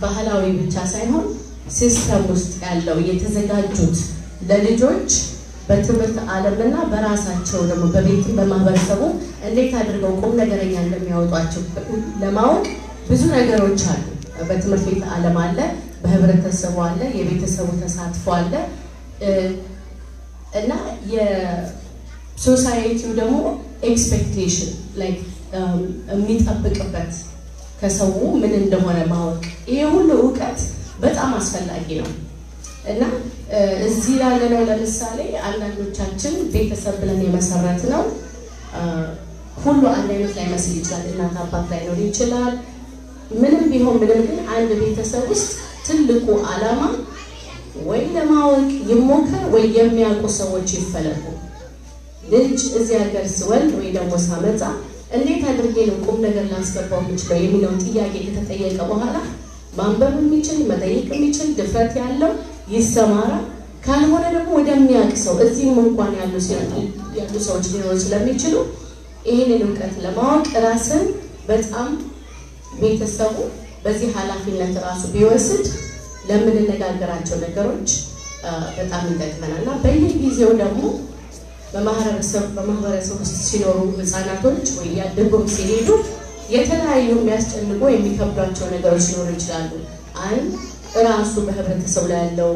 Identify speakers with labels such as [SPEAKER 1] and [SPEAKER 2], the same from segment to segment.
[SPEAKER 1] ባህላዊ ብቻ ሳይሆን ሲስተም ውስጥ ያለው የተዘጋጁት ለልጆች በትምህርት ዓለምና በራሳቸው ደግሞ በቤት በማህበረሰቡ እንዴት አድርገው ቁም ነገረኛ እንደሚያወጧቸው ለማወቅ ብዙ ነገሮች አሉ። በትምህርት ቤት ዓለም አለ፣ በህብረተሰቡ አለ፣ የቤተሰቡ ተሳትፎ አለ እና የሶሳይቲው ደግሞ ኤክስፔክቴሽን ላይክ የሚጠብቅበት ከሰው ምን እንደሆነ ማወቅ ይሄ ሁሉ ዕውቀት በጣም አስፈላጊ ነው እና እዚህ ያለነው ለምሳሌ አንዳንዶቻችን ቤተሰብ ብለን የመሰረት ነው ሁሉ አንድ አይነት ላይ መስል ይችላል። እናት አባት ላይ ነው ይችላል። ምንም ቢሆን ምንም ግን አንድ ቤተሰብ ውስጥ ትልቁ ዓላማ ወይ ለማወቅ ይሞከር ወይ የሚያውቁ ሰዎች ይፈለጉ። ልጅ እዚህ ሀገር ሲወልድ ወይ ደግሞ ሳመጣ እንዴት አድርጌ ነው ቁም ነገር ላስገባው የምችለው የሚለው ጥያቄ ከተጠየቀ በኋላ ማንበብ የሚችል መጠየቅ የሚችል ድፍረት ያለው ይሰማራ። ካልሆነ ደግሞ ወደሚያውቅ ሰው እዚህም እንኳን ያሉ ሰዎች ሊኖሩ ስለሚችሉ ይሄንን ዕውቀት ለማወቅ ራስን በጣም ቤተሰቡ በዚህ ኃላፊነት ራሱ ቢወስድ ለምንነጋገራቸው ነገሮች በጣም ይጠቅመናል እና በየጊዜው ደግሞ በማህበረሰብ ውስጥ ሲኖሩ ህፃናቶች ወይ ያደጉም ሲሄዱ የተለያዩ የሚያስጨንቁ የሚከብዷቸው ነገሮች ሊኖሩ ይችላሉ። አንድ ራሱ በህብረተሰቡ ላይ ያለው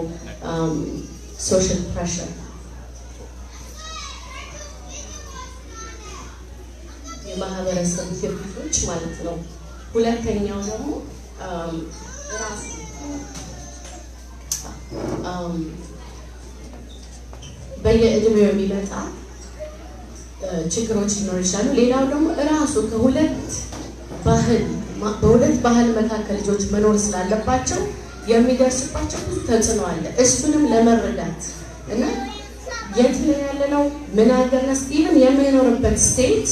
[SPEAKER 1] ሶሻል ፕሬሸር የማህበረሰብ ግፊቶች ማለት ነው። ሁለተኛው ደግሞ ራሱ በየእድሜው የሚመጣ ችግሮች ሊኖሩ ይችላሉ። ሌላው ደግሞ ራሱ በሁለት ባህል መካከል ልጆች መኖር ስላለባቸው የሚደርስባቸው ብዙ ተጽዕኖ አለ። እሱንም ለመረዳት እና የት ላይ ያለነው ምን አገርነስ ኢቭን የምንኖርበት ስቴት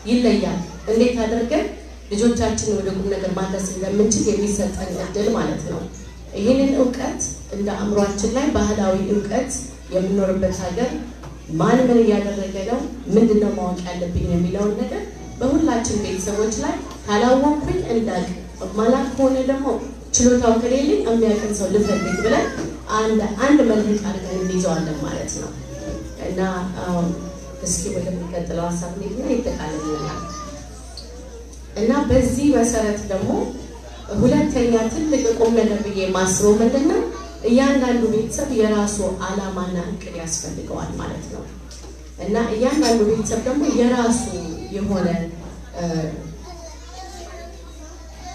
[SPEAKER 1] ይለያል። እንዴት አድርገን ልጆቻችንን ወደ ቁም ነገር ማድረስ እንደምንችል የሚሰጠን እድል ማለት ነው። ይህንን ዕውቀት እንደ አእምሯችን ላይ ባህላዊ ዕውቀት የምንኖርበት ሀገር ማን ምን እያደረገ ነው፣ ምንድነው ማወቅ ያለብኝ የሚለውን ነገር በሁላችን ቤተሰቦች ላይ ካላወቅኩኝ እንዳቅ ማላክ ከሆነ ደግሞ ችሎታው ከሌለኝ የሚያውቅን ሰው ልፈልግ ብለን አንድ መልህቅ አድርገን እንይዘዋለን ማለት ነው እና እስኪ ወደሚቀጥለው ሀሳብ እንሂድና ይጠቃልልናል እና በዚህ መሰረት ደግሞ ሁለተኛ ትልቅ ቁም ነገር ብዬ ማስበው ምንድነው እያንዳንዱ ቤተሰብ የራሱ ዓላማና እቅድ ያስፈልገዋል ማለት ነው እና እያንዳንዱ ቤተሰብ ደግሞ የራሱ የሆነ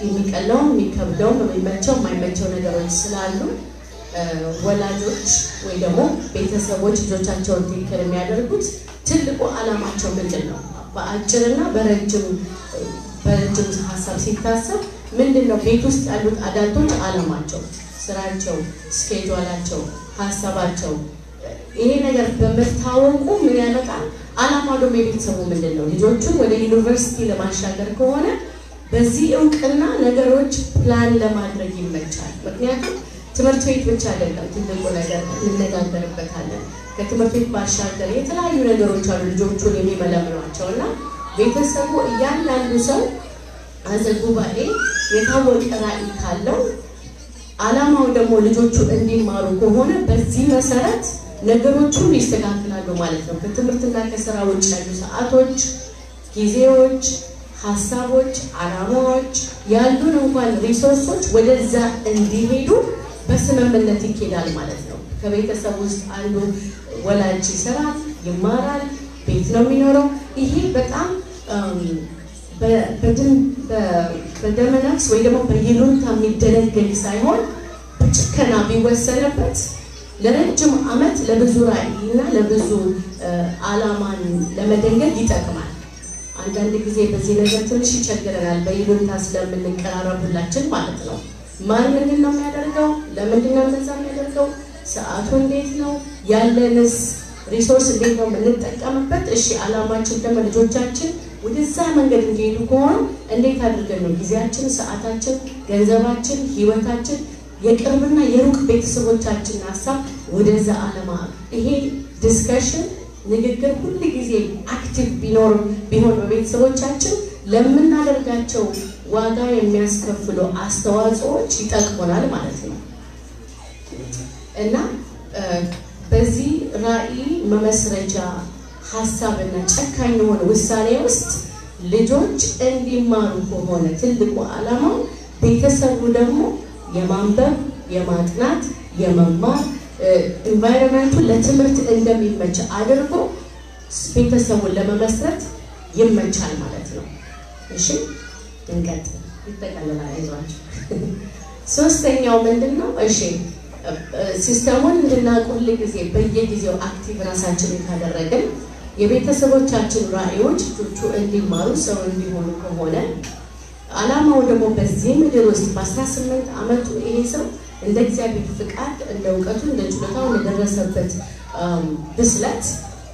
[SPEAKER 1] የሚቀለው የሚከብደው የሚመቸው የማይመቸው ነገሮች ስላሉ ወላጆች ወይ ደግሞ ቤተሰቦች ልጆቻቸውን ትክክል የሚያደርጉት ትልቁ ዓላማቸው ምንድነው? በአጭርና በረጅም ሀሳብ ሲታሰብ ምንድነው ቤት ውስጥ ያሉት አዳልቶች ዓላማቸው፣ ስራቸው፣ ስኬጁላቸው፣ ሀሳባቸው ይሄ ነገር በመታወቁ ምን ያመጣል? ዓላማው ደግሞ የቤተሰቡ ምንድነው? ልጆቹን ወደ ዩኒቨርሲቲ ለማሻገር ከሆነ በዚህ ዕውቅና ነገሮች ፕላን ለማድረግ ይመቻል። ምክንያቱም ትምህርት ቤት ብቻ አይደለም ትልቁ ነገር እንነጋገርበታለን። ከትምህርት ቤት ባሻገር የተለያዩ ነገሮች አሉ ልጆቹን የሚመለምሏቸው እና ቤተሰቡ እያንዳንዱ ሰው አዘጉባኤ የታወቀ ራዕይ ካለው ዓላማው ደግሞ ልጆቹ እንዲማሩ ከሆነ በዚህ መሰረት ነገሮቹ ይስተካከላሉ ማለት ነው። ከትምህርትና ከስራ ውጭ ያሉ ሰዓቶች፣ ጊዜዎች፣ ሀሳቦች፣ ዓላማዎች ያሉን እንኳን ሪሶርሶች ወደዛ እንዲሄዱ በስምምነት ይኬዳል ማለት ነው። ከቤተሰብ ውስጥ አንዱ ወላጅ ይሰራል፣ ይማራል፣ ቤት ነው የሚኖረው። ይሄ በጣም በደመነፍስ ወይ ደግሞ በይሉኝታ የሚደነገግ ሳይሆን በጭከና ቢወሰንበት ለረጅም ዓመት ለብዙ ራዕይና ለብዙ ዓላማን ለመደንገግ ይጠቅማል። አንዳንድ ጊዜ በዚህ ነገር ትንሽ ይቸግረናል፣ በይሉኝታ ስለምንቀራረብ ሁላችን ማለት ነው። ማን ምንድን ነው የሚያደርገው? ለምንድን ነው እንደዛ የሚያደርገው? ሰዓቱ እንዴት ነው? ያለንስ ሪሶርስ እንዴት ነው የምንጠቀምበት? እሺ ዓላማችን ደግሞ ልጆቻችን ወደዛ መንገድ እንዲሄዱ ከሆነ እንዴት አድርገን ነው ጊዜያችን፣ ሰዓታችን፣ ገንዘባችን፣ ህይወታችን የቅርብና የሩቅ ቤተሰቦቻችን ሀሳብ ወደዛ ዓላማ ይሄ ዲስከሽን ንግግር ሁሉ ጊዜ አክቲቭ ቢሆን በቤተሰቦቻችን ለምናደርጋቸው ዋጋ የሚያስከፍሉ አስተዋጽኦች ይጠቅሙናል ማለት ነው። እና በዚህ ራዕይ መመስረቻ ሐሳብና ጨካኝ የሆነ ውሳኔ ውስጥ ልጆች እንዲማሩ ከሆነ ትልቁ ዓላማው ቤተሰቡ ደግሞ የማንበብ የማጥናት የመማር ኢንቫይሮንመንቱ ለትምህርት እንደሚመች አድርጎ ቤተሰቡን ለመመስረት ይመቻል ማለት ነው። እሺ እንቀጥል። ይተካለላል አይዟችሁ። ሶስተኛው ምንድነው? እሺ ሲስተሙን እንድናቆል ጊዜ በየጊዜው አክቲቭ ራሳችንን ካደረግን የቤተሰቦቻችን ራዕዮች ልጆቹ እንዲማሩ ሰው እንዲሆኑ ከሆነ ዓላማው ደግሞ በዚህ ምድር ውስጥ በ18 ዓመቱ ይሄ ሰው እንደ እግዚአብሔር ፍቃድ እንደ እውቀቱ እንደ ችሎታው እንደደረሰበት ብስለት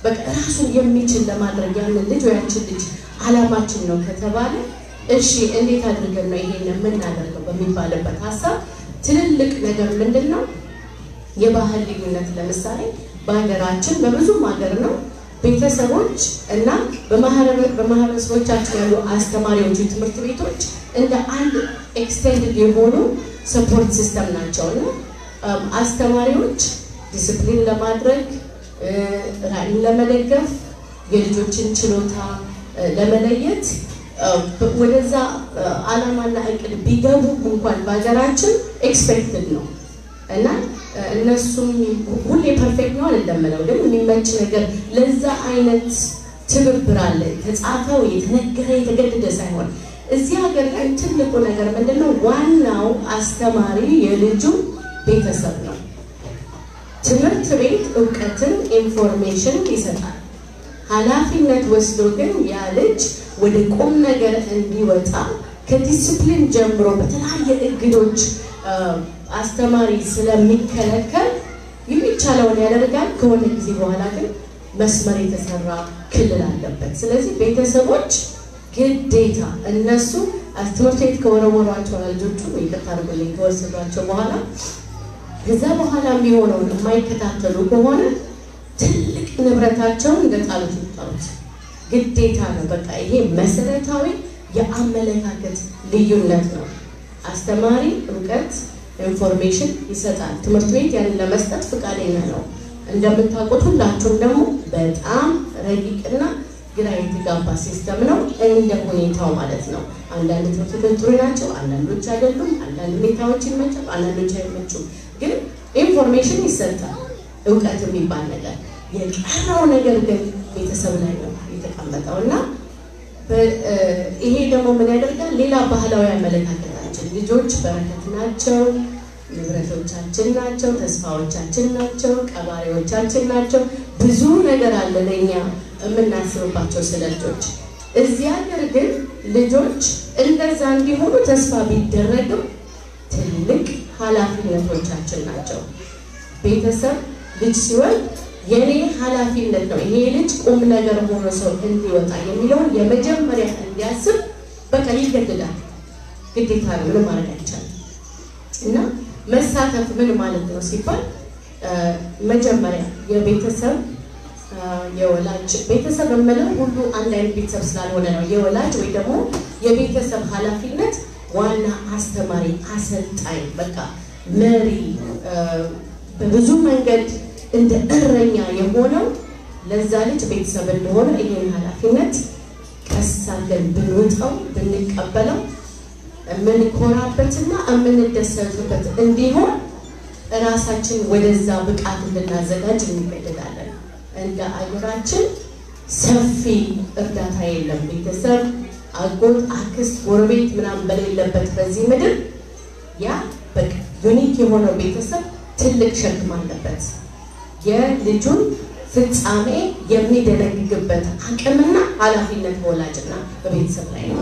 [SPEAKER 1] በቃ ራሱን የሚችል ለማድረግ ያንን ልጅ ወይ ያችን ልጅ ዓላማችን ነው ከተባለ እሺ እንዴት አድርገን ነው ይሄን የምናደርገው በሚባልበት ሐሳብ ትልልቅ ነገር ምንድነው? የባህል ልዩነት ለምሳሌ በሀገራችን በብዙ ሀገር ነው ቤተሰቦች እና በማህበረሰቦቻችን ያሉ አስተማሪዎች ትምህርት ቤቶች እንደ አንድ ኤክስቴንድድ የሆኑ ሰፖርት ሲስተም ናቸውና አስተማሪዎች ዲሲፕሊን ለማድረግ ራዕይን ለመደገፍ የልጆችን ችሎታ ለመለየት ወደዛ ዓላማና እቅድ ቢገቡ እንኳን በሀገራችን ኤክስፔክትድ ነው እና እነሱም ሁሌ ፐርፌክት ነው አይደለም ግን የሚመች ነገር ለዛ አይነት ትብብር አለ። ተጻፈው የተነገረ የተገደደ ሳይሆን እዚህ ሀገር ላይ ትልቁ ነገር ምንድነው? ዋናው አስተማሪ የልጁ ቤተሰብ ነው። ትምህርት ቤት እውቀትን ኢንፎርሜሽን ይሰጣል። ኃላፊነት ወስዶ ግን ያ ልጅ ወደ ቁም ነገር እንዲወጣ ከዲሲፕሊን ጀምሮ በተለያየ እግዶች አስተማሪ ስለሚከለከል የሚቻለውን ያደርጋል። ከሆነ ጊዜ በኋላ ግን መስመር የተሰራ ክልል አለበት። ስለዚህ ቤተሰቦች ግዴታ እነሱ ትምህርት ቤት ከወረወሯቸው ልጆቹ ይቅርታ አድርጉልኝ ከወሰዷቸው በኋላ ከዛ በኋላ የሚሆነውን የማይከታተሉ ከሆነ ትልቅ ንብረታቸውን እንደጣሉት ይጣሉት ግዴታ ነው። በቃ ይሄ መሰረታዊ የአመለካከት ልዩነት ነው። አስተማሪ እውቀት ኢንፎርሜሽን ይሰጣል። ትምህርት ቤት ያንን ለመስጠት ፈቃደኛ ነው። እንደምታውቁት ሁላችሁም ደግሞ በጣም ረቂቅና ግራ የተጋባ ሲስተም ነው እንደ ሁኔታው ማለት ነው። አንዳንድ ትምህርት ቤቶች ጥሩ ናቸው፣ አንዳንዶች አይደሉም። አንዳንድ ሁኔታዎች ይመቻሉ፣ አንዳንዶች አይመቹም። ግን ኢንፎርሜሽን ይሰጣል፣ እውቀት የሚባል ነገር። የቀረው ነገር ግን ቤተሰብ ላይ ነው የተቀመጠው እና ይሄ ደግሞ ምን ያደርጋል? ሌላ ባህላዊ አመለካከታችን ልጆች በረከት ናቸው፣ ንብረቶቻችን ናቸው፣ ተስፋዎቻችን ናቸው፣ ቀባሪዎቻችን ናቸው። ብዙ ነገር አለ ለኛ የምናስብባቸው ስለ ልጆች። እዚህ ሀገር ግን ልጆች እንደዛ እንዲሆኑ ተስፋ ቢደረግም ትልቅ ኃላፊነቶቻችን ናቸው። ቤተሰብ ልጅ ሲወልድ የኔ ኃላፊነት ነው ይሄ ልጅ ቁም ነገር ሆኖ ሰው እንዲወጣ የሚለውን የመጀመሪያ እንዲያስብ በቃ ይገደዳል። ግዴታ ነው፣ ምንም ማድረግ አይቻልም። እና መሳተፍ ምን ማለት ነው ሲባል መጀመሪያ የቤተሰብ የወላጅ ቤተሰብ የምለው ሁሉ አንድ አይነት ቤተሰብ ስላልሆነ ነው። የወላጅ ወይ ደግሞ የቤተሰብ ኃላፊነት ዋና አስተማሪ፣ አሰልጣኝ፣ በቃ መሪ በብዙ መንገድ እንደ እረኛ የሆነው ለዛ ልጅ ቤተሰብ እንደሆነ ይሄን ኃላፊነት ቀስ አድርገን ብንወጣው ብንቀበለው የምንኮራበትና የምንደሰትበት እንዲሆን ራሳችን ወደዛ ብቃት እንድናዘጋጅ እንገደዳለን። እንደ አገራችን ሰፊ እርዳታ የለም። ቤተሰብ አጎት፣ አክስት፣ ጎረቤት ምናምን በሌለበት በዚህ ምድር ያ በቃ ዩኒክ የሆነው ቤተሰብ ትልቅ ሸክም አለበት። የልጁን ፍጻሜ የሚደነግግበት አቅምና ኃላፊነት በወላጅና በቤተሰብ ላይ ነው።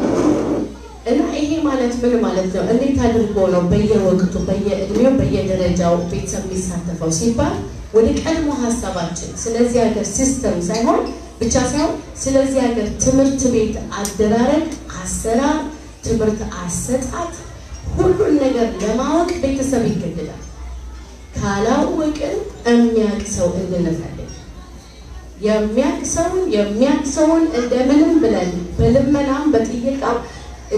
[SPEAKER 1] እና ይሄ ማለት ምን ማለት ነው? እንዴት አድርጎ ነው በየወቅቱ በየእድሜው በየደረጃው ቤተሰብ የሚሳተፈው ሲባል ወደ ቀድሞ ሐሳባችን ስለዚህ ሀገር ሲስተም ሳይሆን ብቻ ሳይሆን ስለዚህ ሀገር ትምህርት ቤት አደራረግ፣ አሰራር፣ ትምህርት አሰጣጥ ሁሉን ነገር ለማወቅ ቤተሰብ ይገደዳል። ካላወቅን የሚያውቅ ሰው እንፈልግ። የሚያውቅ ሰውን እንደምንም ብለን በልመናም በጥየቃም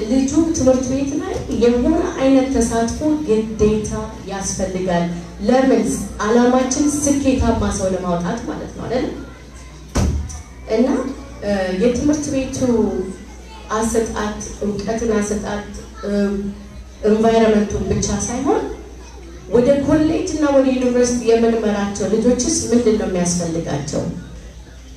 [SPEAKER 1] ልጁ ትምህርት ቤት ላይ የሆነ አይነት ተሳትፎ ግዴታ ያስፈልጋል። ለምን? ዓላማችን ስኬታማ ሰው ለማውጣት ማለት ነው አይደል? እና የትምህርት ቤቱ አሰጣጥ እውቀትን አሰጣጥ ኤንቫይሮንመንቱን ብቻ ሳይሆን ወደ ኮሌጅ እና ወደ ዩኒቨርሲቲ የምንመራቸው ልጆችስ ምንድን ነው የሚያስፈልጋቸው?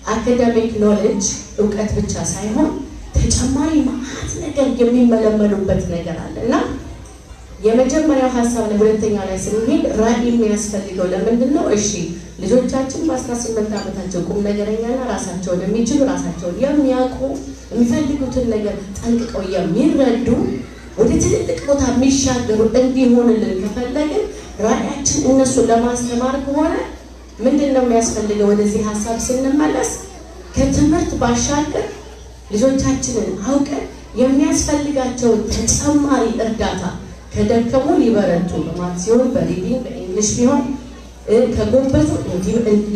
[SPEAKER 1] አካዳሚክ ኖሌጅ እውቀት ብቻ ሳይሆን ተጨማሪ ማአት ነገር የሚመለመሉበት ነገር አለ እና የመጀመሪያው ሀሳብ ላይ ሁለተኛው ላይ ስንሄድ ራዕይ የሚያስፈልገው ለምንድን ነው? እሺ ልጆቻችን በ18 ዓመታቸው ቁም ነገረኛና ራሳቸውን የሚችሉ ራሳቸውን የሚያውቁ የሚፈልጉትን ነገር ጠንቅቀው የሚረዱ ወደ ትልልቅ ቦታ የሚሻገሩ እንዲሆንልን ከፈለግን ራዕያችን እነሱን ለማስተማር ከሆነ ምንድን ነው የሚያስፈልገው? ወደዚህ ሀሳብ ስንመለስ ከትምህርት ባሻገር ልጆቻችንን አውቀን የሚያስፈልጋቸውን ተጨማሪ እርዳታ ከደከሙ ሊበረቱ በማትስ ሲሆን በሪዲንግ በእንግሊሽ ቢሆን ከጎበዙ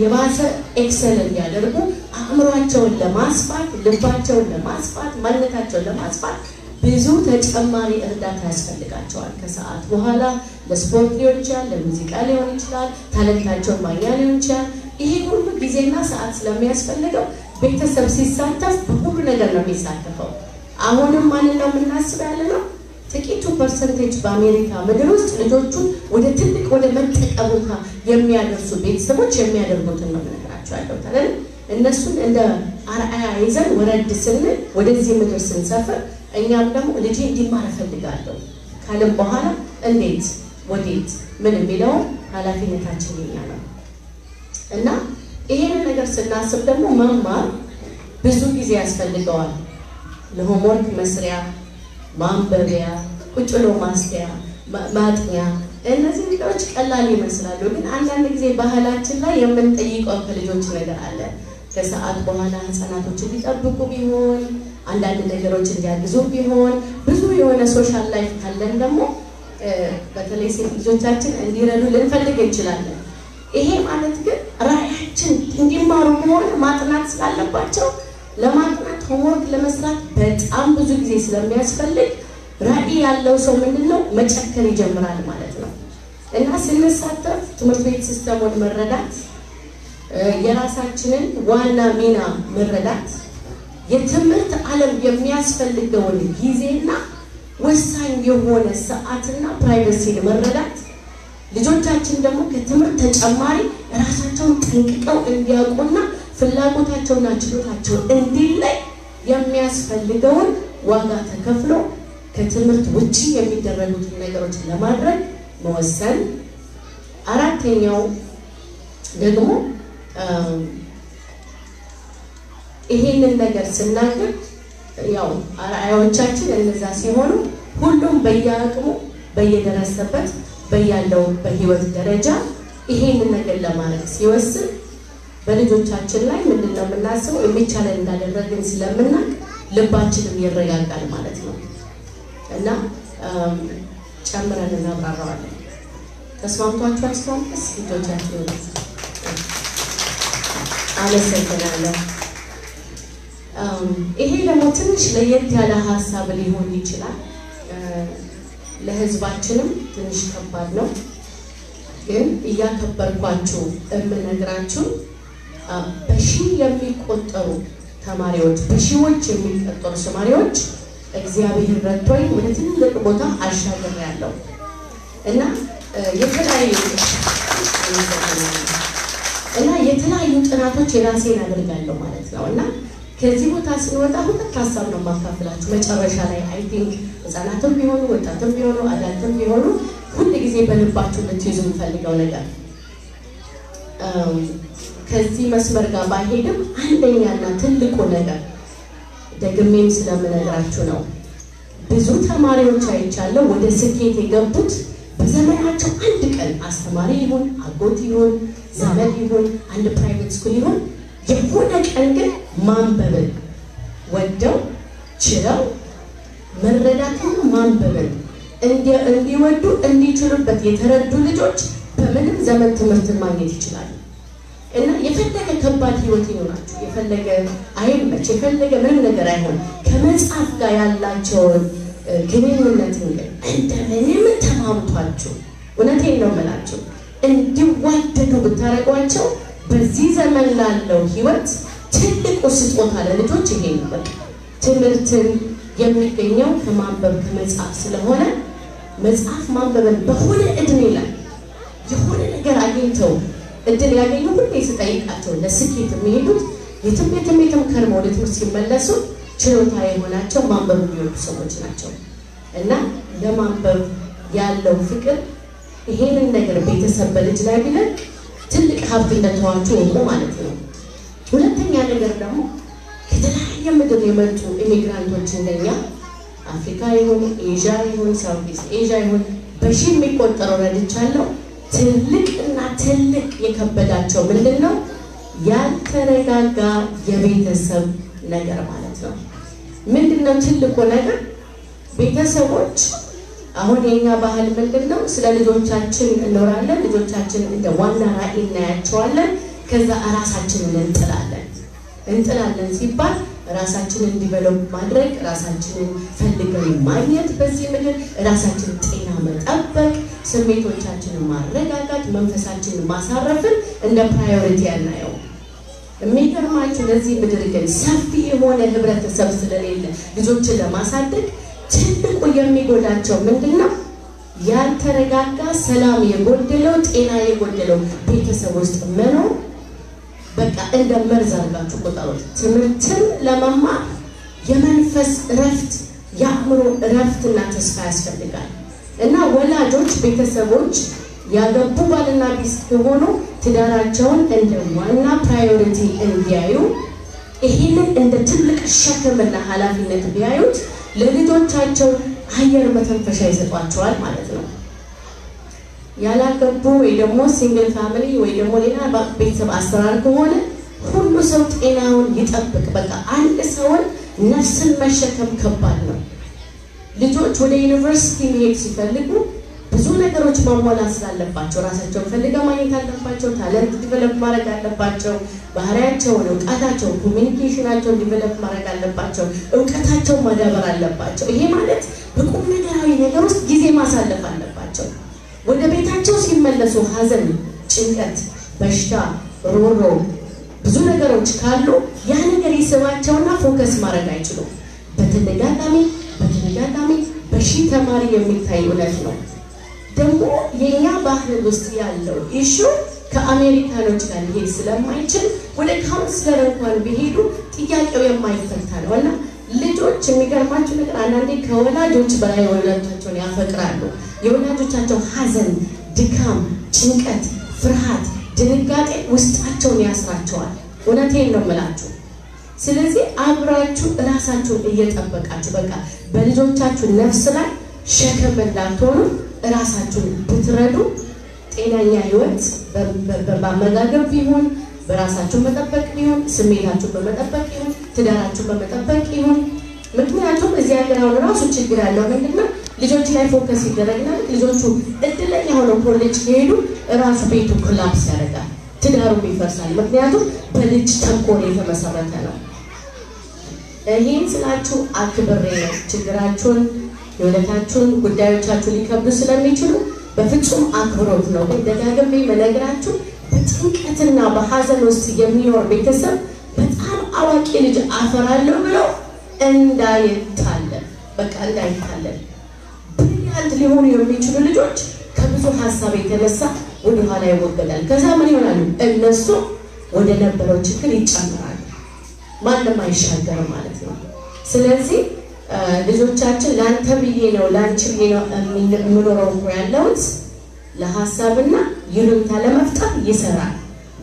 [SPEAKER 1] የባሰ ኤክሰል እንዲያደርጉ አእምሯቸውን ለማስፋት ልባቸውን ለማስፋት ማንነታቸውን ለማስፋት ብዙ ተጨማሪ እርዳታ ያስፈልጋቸዋል። ከሰዓት በኋላ ለስፖርት ሊሆን ይችላል፣ ለሙዚቃ ሊሆን ይችላል፣ ታለንታቸውን ማግኛ ሊሆን ይችላል። ይሄ ሁሉ ጊዜና ሰዓት ስለሚያስፈልገው ቤተሰብ ሲሳተፍ በሁሉ ነገር ነው የሚሳተፈው። አሁንም ማንን ነው የምናስብ ያለ ነው? ጥቂቱ ፐርሰንቴጅ በአሜሪካ ምድር ውስጥ ልጆቹን ወደ ትልቅ ወደ መጠቀ ቦታ የሚያደርሱ ቤተሰቦች የሚያደርጉትን ነው የምነግራቸው ያለው ታዲያ እነሱን እንደ አርአያ ይዘን ወረድ ስንል ወደዚህ ምድር ስንሰፍር እኛም ደግሞ ልጄ እንዲማር እፈልጋለሁ ካለም በኋላ እንዴት ወዴት ምን የሚለው ኃላፊነታችን የኛ ነው እና ይሄንን ነገር ስናስብ ደግሞ መማር ብዙ ጊዜ ያስፈልገዋል። ለሆምወርክ መስሪያ፣ ማንበቢያ፣ ቁጭ ብሎ ማስተያ፣ ማጥኛ እነዚህ ነገሮች ቀላል ይመስላሉ፣ ግን አንዳንድ ጊዜ ባህላችን ላይ የምንጠይቀው ከልጆች ነገር አለ። ከሰዓት በኋላ ህፃናቶችን ሊጠብቁ ቢሆን አንዳንድ ነገሮች እንዲያግዙ ቢሆን ብዙ የሆነ ሶሻል ላይፍ ካለን ደግሞ በተለይ ሴት ልጆቻችን እንዲረዱ ልንፈልግ እንችላለን። ይሄ ማለት ግን ራዕያችን እንዲማሩ ከሆነ ማጥናት ስላለባቸው ለማጥናት ሆምወርክ ለመስራት በጣም ብዙ ጊዜ ስለሚያስፈልግ ራዕይ ያለው ሰው ምንድነው መጨከን ይጀምራል ማለት ነው። እና ስንሳተፍ ትምህርት ቤት ሲስተሙን መረዳት፣ የራሳችንን ዋና ሚና መረዳት፣ የትምህርት ዓለም የሚያስፈልገውን ጊዜና ወሳኝ የሆነ ሰዓትና ፕራይቬሲን መረዳት፣ ልጆቻችን ደግሞ ከትምህርት ተጨማሪ ራሳቸውን ጠንቅቀው እንዲያውቁና ፍላጎታቸውና ችሎታቸው እንዲለይ የሚያስፈልገውን ዋጋ ተከፍሎ ከትምህርት ውጪ የሚደረጉትን ነገሮች ለማድረግ መወሰን። አራተኛው ደግሞ ይሄንን ነገር ስናገር ያው አርአያዎቻችን እነዛ ሲሆኑ ሁሉም በየአቅሙ በየደረሰበት በያለው በህይወት ደረጃ ይሄንን ነገር ለማድረግ ሲወስን በልጆቻችን ላይ ምንድነው የምናስበው? የሚቻለን እንዳደረግን ስለምናውቅ ልባችንም ይረጋጋል ማለት ነው። እና ጨምረን እናብራራዋለን። ተስማምቷችኋል? እስካሁንስ ልጆቻችን ይወስ አመሰግናለሁ። ይሄ ደግሞ ትንሽ ለየት ያለ ሀሳብ ሊሆን ይችላል። ለህዝባችንም ትንሽ ከባድ ነው፣ ግን እያከበርኳችሁ የምነግራችሁ በሺህ የሚቆጠሩ ተማሪዎች በሺዎች የሚቆጠሩ ተማሪዎች እግዚአብሔር ረድቶኝ ወደ ትልቅ ቦታ አሻግሬያለሁ እና የተለያዩ ጥናቶች የራሴን አድርጋለሁ ማለት ነው። እና ከዚህ ቦታ ስንወጣ ሁለት ሀሳብ ነው የማካፍላችሁ። መጨረሻ ላይ አይ ቲንክ ህፃናትም ቢሆኑ ወጣትም ቢሆኑ አዳልትም ቢሆኑ ሁል ጊዜ በልባችሁ ልትይዙ የምፈልገው ነገር ከዚህ መስመር ጋር ባይሄድም አንደኛና ትልቁ ነገር ደግሜም ስለምነግራችሁ ነው። ብዙ ተማሪዎች አይቻለሁ ወደ ስኬት የገቡት በዘመናቸው አንድ ቀን አስተማሪ ይሁን አጎት ይሁን ዘመድ ይሁን አንድ ፕራይቬት ስኩል ይሁን የሆነ ቀን ግን ማንበብን ወደው ችለው መረዳትና ማንበብን እንዲወዱ እንዲችሉበት የተረዱ ልጆች በምንም ዘመን ትምህርትን ማግኘት ይችላሉ። እና የፈለገ ከባድ ህይወት ይኖራችሁ፣ የፈለገ አይመች፣ የፈለገ ምንም ነገር አይሆን ከመጽሐፍ ጋር ያላቸውን ግንኙነትን እንደምንም ተማምቷችሁ እውነቴን ነው የምላችሁ እንዲዋደዱ ብታረጓቸው በዚህ ዘመን ላለው ህይወት ትልቁ ስጦታ ለልጆች ይሄ ነው። በቃ ትምህርትን የሚገኘው ከማንበብ ከመጻፍ ስለሆነ መጽሐፍ ማንበብን በሆነ እድሜ ላይ የሆነ ነገር አግኝተው እድል ያገኙ ሁሉ ሲጠይቃቸው ለስኬት የሚሄዱት የትም ከርመው ወደ ትምህርት ሲመለሱ ችሎታ የሆናቸው ማንበብ የሚወዱ ሰዎች ናቸው። እና ለማንበብ ያለው ፍቅር ይሄንን ነገር ቤተሰብ በልጅ ላይ ቢለቅ ትልቅ ሀብት እንደተዋችሁ ወቁ ማለት ነው። ሁለተኛ ነገር ደግሞ ከተለያየ ምድር የመጡ ኢሚግራንቶች እንደኛ አፍሪካ ይሁን ኤዥያ ይሁን ሳውዝ ኢስት ኤዥያ ይሁን በሺ የሚቆጠሩ ረድቻለሁ። ትልቅና ትልቅ የከበዳቸው ምንድነው? ያልተረጋጋ የቤተሰብ ነገር ማለት ነው። ምንድነው ትልቁ ነገር? ቤተሰቦች አሁን የኛ ባህል ምንድነው? ስለ ልጆቻችን እንኖራለን። ልጆቻችን እንደ ዋና ራዕይ እናያቸዋለን። ከዛ ራሳችንን እንጥላለን ሲባል ራሳችንን ዲቨሎፕ ማድረግ፣ ራሳችንን ፈልገን ማግኘት፣ በዚህ ምድር ራሳችንን ጤና መጠበቅ፣ ስሜቶቻችንን ማረጋጋት፣ መንፈሳችንን ማሳረፍን እንደ ፕራዮሪቲ ያናየው። የሚገርማችሁ ለዚህ ምድር ግን ሰፊ የሆነ ህብረተሰብ ስለሌለ ልጆችን ለማሳደግ ትልቁ የሚጎዳቸው ምንድነው? ያልተረጋጋ ሰላም የጎደለው ጤና የጎደለው ቤተሰብ ውስጥ መኖር በቃ እንደ መርዝ አድርጋችሁ ቁጠሩት። ትምህርትን ለመማር የመንፈስ እረፍት የአእምሮ እረፍትና ተስፋ ያስፈልጋል። እና ወላጆች ቤተሰቦች ያገቡ ባልና ሚስት ከሆኑ ትዳራቸውን እንደ ዋና ፕራዮሪቲ እንዲያዩ ይሄንን እንደ ትልቅ ሸክምና ኃላፊነት ቢያዩት ለልጆቻቸው አየር መተንፈሻ ይሰጧቸዋል ማለት ነው። ያላገቡ ወይ ደግሞ ሲንግል ፋሚሊ ወይ ደግሞ ሌላ ቤተሰብ አሰራር ከሆነ ሁሉ ሰው ጤናውን ይጠብቅ። በቃ አንድ ሰውን ነፍስን መሸከም ከባድ ነው። ልጆች ወደ ዩኒቨርሲቲ መሄድ ሲፈልጉ ብዙ ነገሮች ማሟላት ስላለባቸው ራሳቸውን ፈልገው ማግኘት አለባቸው። ታለንት ዲቨሎፕ ማድረግ አለባቸው። ባህሪያቸውን፣ እውቀታቸውን፣ ኮሚኒኬሽናቸውን ዲቨሎፕ ማድረግ አለባቸው። እውቀታቸውን ማዳበር አለባቸው። ይሄ ማለት በቁም ነገራዊ ነገር ውስጥ ጊዜ ማሳለፍ አለባቸው። ወደ ቤታቸው ሲመለሱ ሀዘን፣ ጭንቀት፣ በሽታ፣ ሮሮ ብዙ ነገሮች ካሉ ያ ነገር ይስባቸውና ፎከስ ማድረግ አይችሉም። በተደጋጋሚ በሺ ተማሪ የሚታይ እውነት ነው። ደግሞ የኛ ባህል ውስጥ ያለው ኢሹ ከአሜሪካኖች ጋር ሊሄድ ስለማይችል ወደ ካውንስለር እንኳን ቢሄዱ ጥያቄው የማይፈታ ነው። እና ልጆች የሚገርማቸው ነገር አንዳንዴ ከወላጆች በላይ ወላጆቻቸውን ያፈቅራሉ። የወላጆቻቸው ሀዘን፣ ድካም፣ ጭንቀት፣ ፍርሃት፣ ድንጋጤ ውስጣቸውን ያስራቸዋል። እውነቴን ነው የምላችሁ። ስለዚህ አብራችሁ ራሳችሁን እየጠበቃችሁ በቃ በልጆቻችሁ ነፍስ ላይ ሸክም እንዳትሆኑ ራሳችሁን ብትረዱ ጤናኛ ህይወት በአመጋገብ ቢሆን በራሳችሁን መጠበቅ ቢሆን ስሜታችሁን በመጠበቅ ይሁን ትዳራችሁን በመጠበቅ ይሁን። ምክንያቱም እዚህ ሀገር አሁን ራሱ ችግር ያለው ምንድነው? ልጆች ላይ ፎከስ ይደረግና ልጆቹ እድለኛ ሆነው ኮሌጅ ከሄዱ ራሱ ቤቱ ኮላፕስ ያደርጋል፣ ትዳሩም ይፈርሳል። ምክንያቱም በልጅ ተንኮል የተመሰረተ ነው። ይህን ስላችሁ አክብሬ ነው። ችግራችሁን፣ የወለታችሁን፣ ጉዳዮቻችሁን ሊከብዱ ስለሚችሉ በፍጹም አክብሮት ነው ደጋግሜ መነግራችሁ። በጭንቀትና በሀዘን ውስጥ የሚኖር ቤተሰብ በጣም አዋቂ ልጅ አፈራለሁ ብለው እንዳይታለል፣ በቃ እንዳይታለል። ብሪሊያንት ሊሆኑ የሚችሉ ልጆች ከብዙ ሀሳብ የተነሳ ወደ ኋላ ይወገዳል። ከዛ ምን ይሆናሉ? እነሱ ወደ ነበረው ችግር ይጨምራሉ። ማንም አይሻገርም ማለት ነው። ስለዚህ ልጆቻችን ላንተ ብዬ ነው ላንቺ ብዬ ነው የምኖረው ያለውት ለሐሳብና ይሉንታ ለመፍጠር ይሰራል።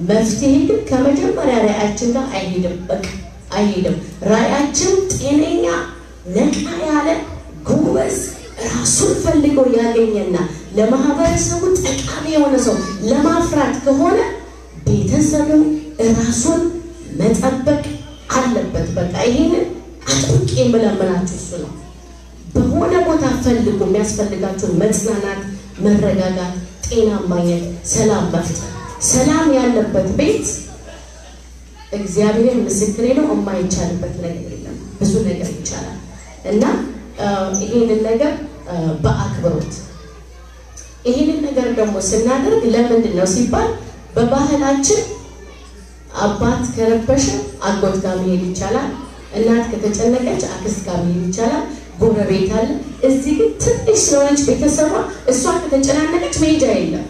[SPEAKER 1] መፍትሄ ግን ከመጀመሪያ ራዕያችን ጋር አይሄድም። በቃ አይሄድም። ራዕያችን ጤነኛ ነቃ ያለ ጎበዝ ራሱን ፈልጎ ያገኘና ለማህበረሰቡ ጠቃሚ የሆነ ሰው ለማፍራት ከሆነ ቤተሰቡ ራሱን መጠበቅ አለበት። በቃ ይሄንን አጥብቄ የምለምናችሁ እሱ ነው። በሆነ ቦታ ፈልጉ። የሚያስፈልጋችሁ መጽናናት፣ መረጋጋት፣ ጤና ማግኘት፣ ሰላም መፍጠር። ሰላም ያለበት ቤት እግዚአብሔር ምስክሬ ነው የማይቻልበት ነገር የለም። ብዙ ነገር ይቻላል። እና ይሄንን ነገር በአክብሮት ይሄንን ነገር ደግሞ ስናደርግ ለምንድን ነው ሲባል በባህላችን አባት ከረበሸ አጎት ጋር መሄድ ይቻላል፣ እናት ከተጨነቀች አክስት ጋር መሄድ ይቻላል፣ ጎረቤት አለ። እዚህ ግን ትንሽ ስለሆነች ቤተሰቧ እሷ ከተጨናነቀች መሄጃ የለም።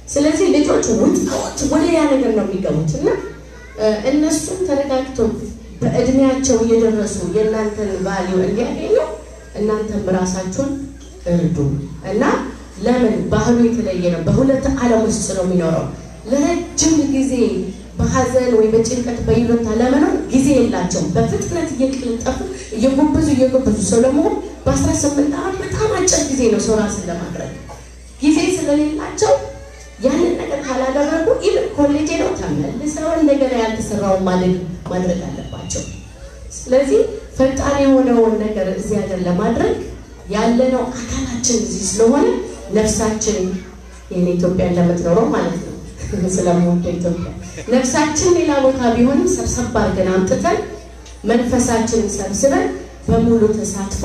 [SPEAKER 1] ስለዚህ ልጆች ውጥት ወደ ያ ነገር ነው የሚገቡት እና እነሱም ተረጋግተው በእድሜያቸው እየደረሱ የእናንተን ቫልዩ እንዲያገኙ እናንተም ራሳችሁን እርዱ እና ለምን ባህሉ የተለየ ነው። በሁለት ዓለም ውስጥ ነው የሚኖረው። ለረጅም ጊዜ በሐዘን ወይ በጭንቀት በይሉንታ ለመኖር ጊዜ የላቸውም። በፍጥነት እየቀለጠፉ እየጎበዙ ሰው ለመሆን በ18 ዓመት በጣም አጭር ጊዜ ነው ሰው ራስን ለማድረግ ጊዜ ስለሌላቸው ያንን ነገር ካላደረጉ ኢቭን ኮሌጅ ነው ተመልሰው እንደገና ያልተሰራውን ማድረግ አለባቸው። ስለዚህ ፈጣን የሆነውን ነገር እዚህ ሀገር ለማድረግ ያለነው አካላችን እዚህ ስለሆነ ነፍሳችን የኔ ኢትዮጵያ እንደምትኖረው ማለት ነው ስለምወደው ኢትዮጵያ ነፍሳችን ሌላ ቦታ ቢሆንም ሰብሰብ አድርገን አምጥተን መንፈሳችንን ሰብስበን በሙሉ ተሳትፎ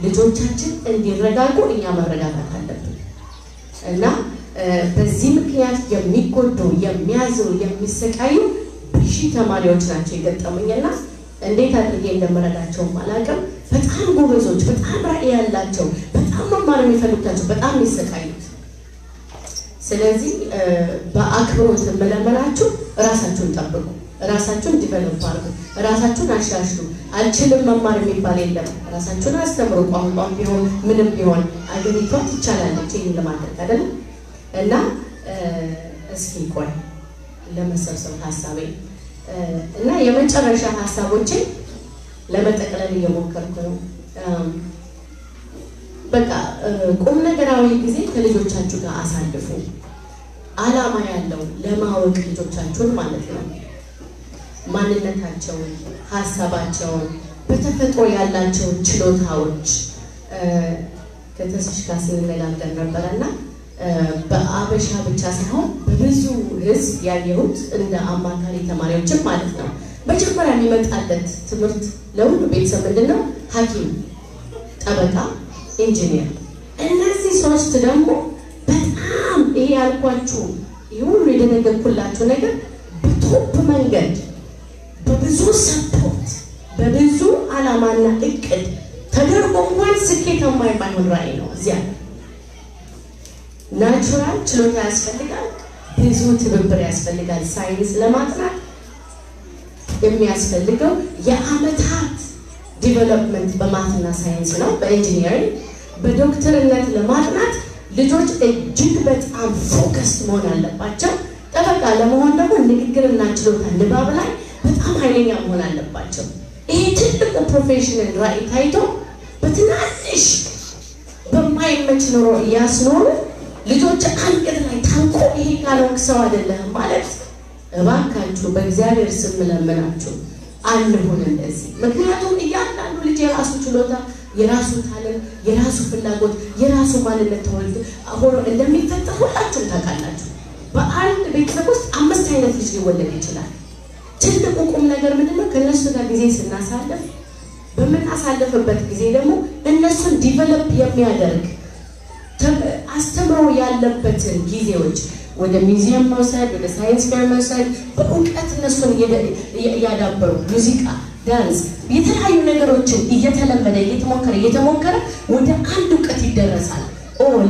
[SPEAKER 1] ልጆቻችን እንዲረጋጉ እኛ መረጋጋት አለብን እና በዚህ ምክንያት የሚጎዱ የሚያዝኑ የሚሰቃዩ ብዙ ተማሪዎች ናቸው የገጠሙኝና እንዴት አድርጌ እንደምረዳቸው አላውቅም። በጣም ጎበዞች፣ በጣም ራዕይ ያላቸው፣ በጣም መማር የሚፈልጉታቸው በጣም ይሰቃዩት። ስለዚህ በአክብሮት መለመናችሁ ራሳችሁን ጠብቁ፣ ራሳችሁን ዲቨሎፕ አድርጉ፣ ራሳችሁን አሻሽሉ። አልችልም መማር የሚባል የለም። ራሳችሁን አስተምሩ። ቋንቋም ቢሆን ምንም ቢሆን አገሪቷ ትቻላለች ይህን ለማድረግ አይደለም እና እስኪ ቆይ ለመሰብሰብ ሀሳቤ እና የመጨረሻ ሀሳቦችን ለመጠቅለል እየሞከርኩ ነው። በቃ ቁም ነገራዊ ጊዜ ከልጆቻችሁ ጋር አሳልፉ። ዓላማ ያለው ለማወቅ ልጆቻችሁን ማለት ነው ማንነታቸውን፣ ሀሳባቸውን፣ በተፈጥሮ ያላቸውን ችሎታዎች ከተስሽ ጋር ስንነጋገር ነበረና በአበሻ ብቻ ሳይሆን በብዙ ሕዝብ ያየሁት እንደ አማካሪ ተማሪዎችም ማለት ነው መጀመሪያ የሚመጣለት ትምህርት ለሁሉ ቤተሰብ ምንድነው? ሐኪም፣ ጠበቃ፣ ኢንጂነር። እነዚህ ሶስት ደግሞ በጣም ይሄ ያልኳችሁ ይሁን የደነገርኩላችሁ ነገር በቶፕ መንገድ በብዙ ሰፖርት በብዙ ዓላማና እቅድ ተደርጎ እንኳን ስኬታማ የማይሆን ራዕይ ነው እዚያ ናቹራል ችሎታ ያስፈልጋል፣ ብዙ ትብብር ያስፈልጋል። ሳይንስ ለማጥናት የሚያስፈልገው የዓመታት ዲቨሎፕመንት በማትና ሳይንስ ነው። በኢንጂነሪንግ በዶክተርነት ለማጥናት ልጆች እጅግ በጣም ፎከስድ መሆን አለባቸው። ጠበቃ ለመሆን ደግሞ ንግግርና ችሎታ ንባብ ላይ በጣም ኃይለኛ መሆን አለባቸው። ይሄ ትልቁ ፕሮፌሽናል ራዕይ ታይቶ በትናንሽ በማይመች ኑሮ እያስኖሩ ልጆች አንገት ላይ ታንቆ ይሄ ካልሆንክ ሰው አይደለም ማለት እባካችሁ በእግዚአብሔር ስም ለምናችሁ አንሁን እንደዚህ። ምክንያቱም እያንዳንዱ ልጅ የራሱ ችሎታ፣ የራሱ ታለንት፣ የራሱ ፍላጎት፣ የራሱ ማንነት ተወልዶ ሆኖ እንደሚፈጠር ሁላችሁም ታውቃላችሁ። በአንድ ቤተሰብ ውስጥ 5 አይነት ልጅ ሊወለድ ይችላል። ትልቁ ቁም ነገር ምንድነው? ከነሱ ጋር ጊዜ ስናሳልፍ በምናሳልፍበት ጊዜ ደግሞ እነሱን ዲቨሎፕ የሚያደርግ አስተምሮ ያለበትን ጊዜዎች ወደ ሚውዚየም መውሰድ፣ ወደ ሳይንስ ፌር መውሰድ፣ በእውቀት እነሱን እያዳበሩ ሙዚቃ፣ ዳንስ፣ የተለያዩ ነገሮችን እየተለመደ እየተሞከረ ወደ አንድ እውቀት ይደረሳል።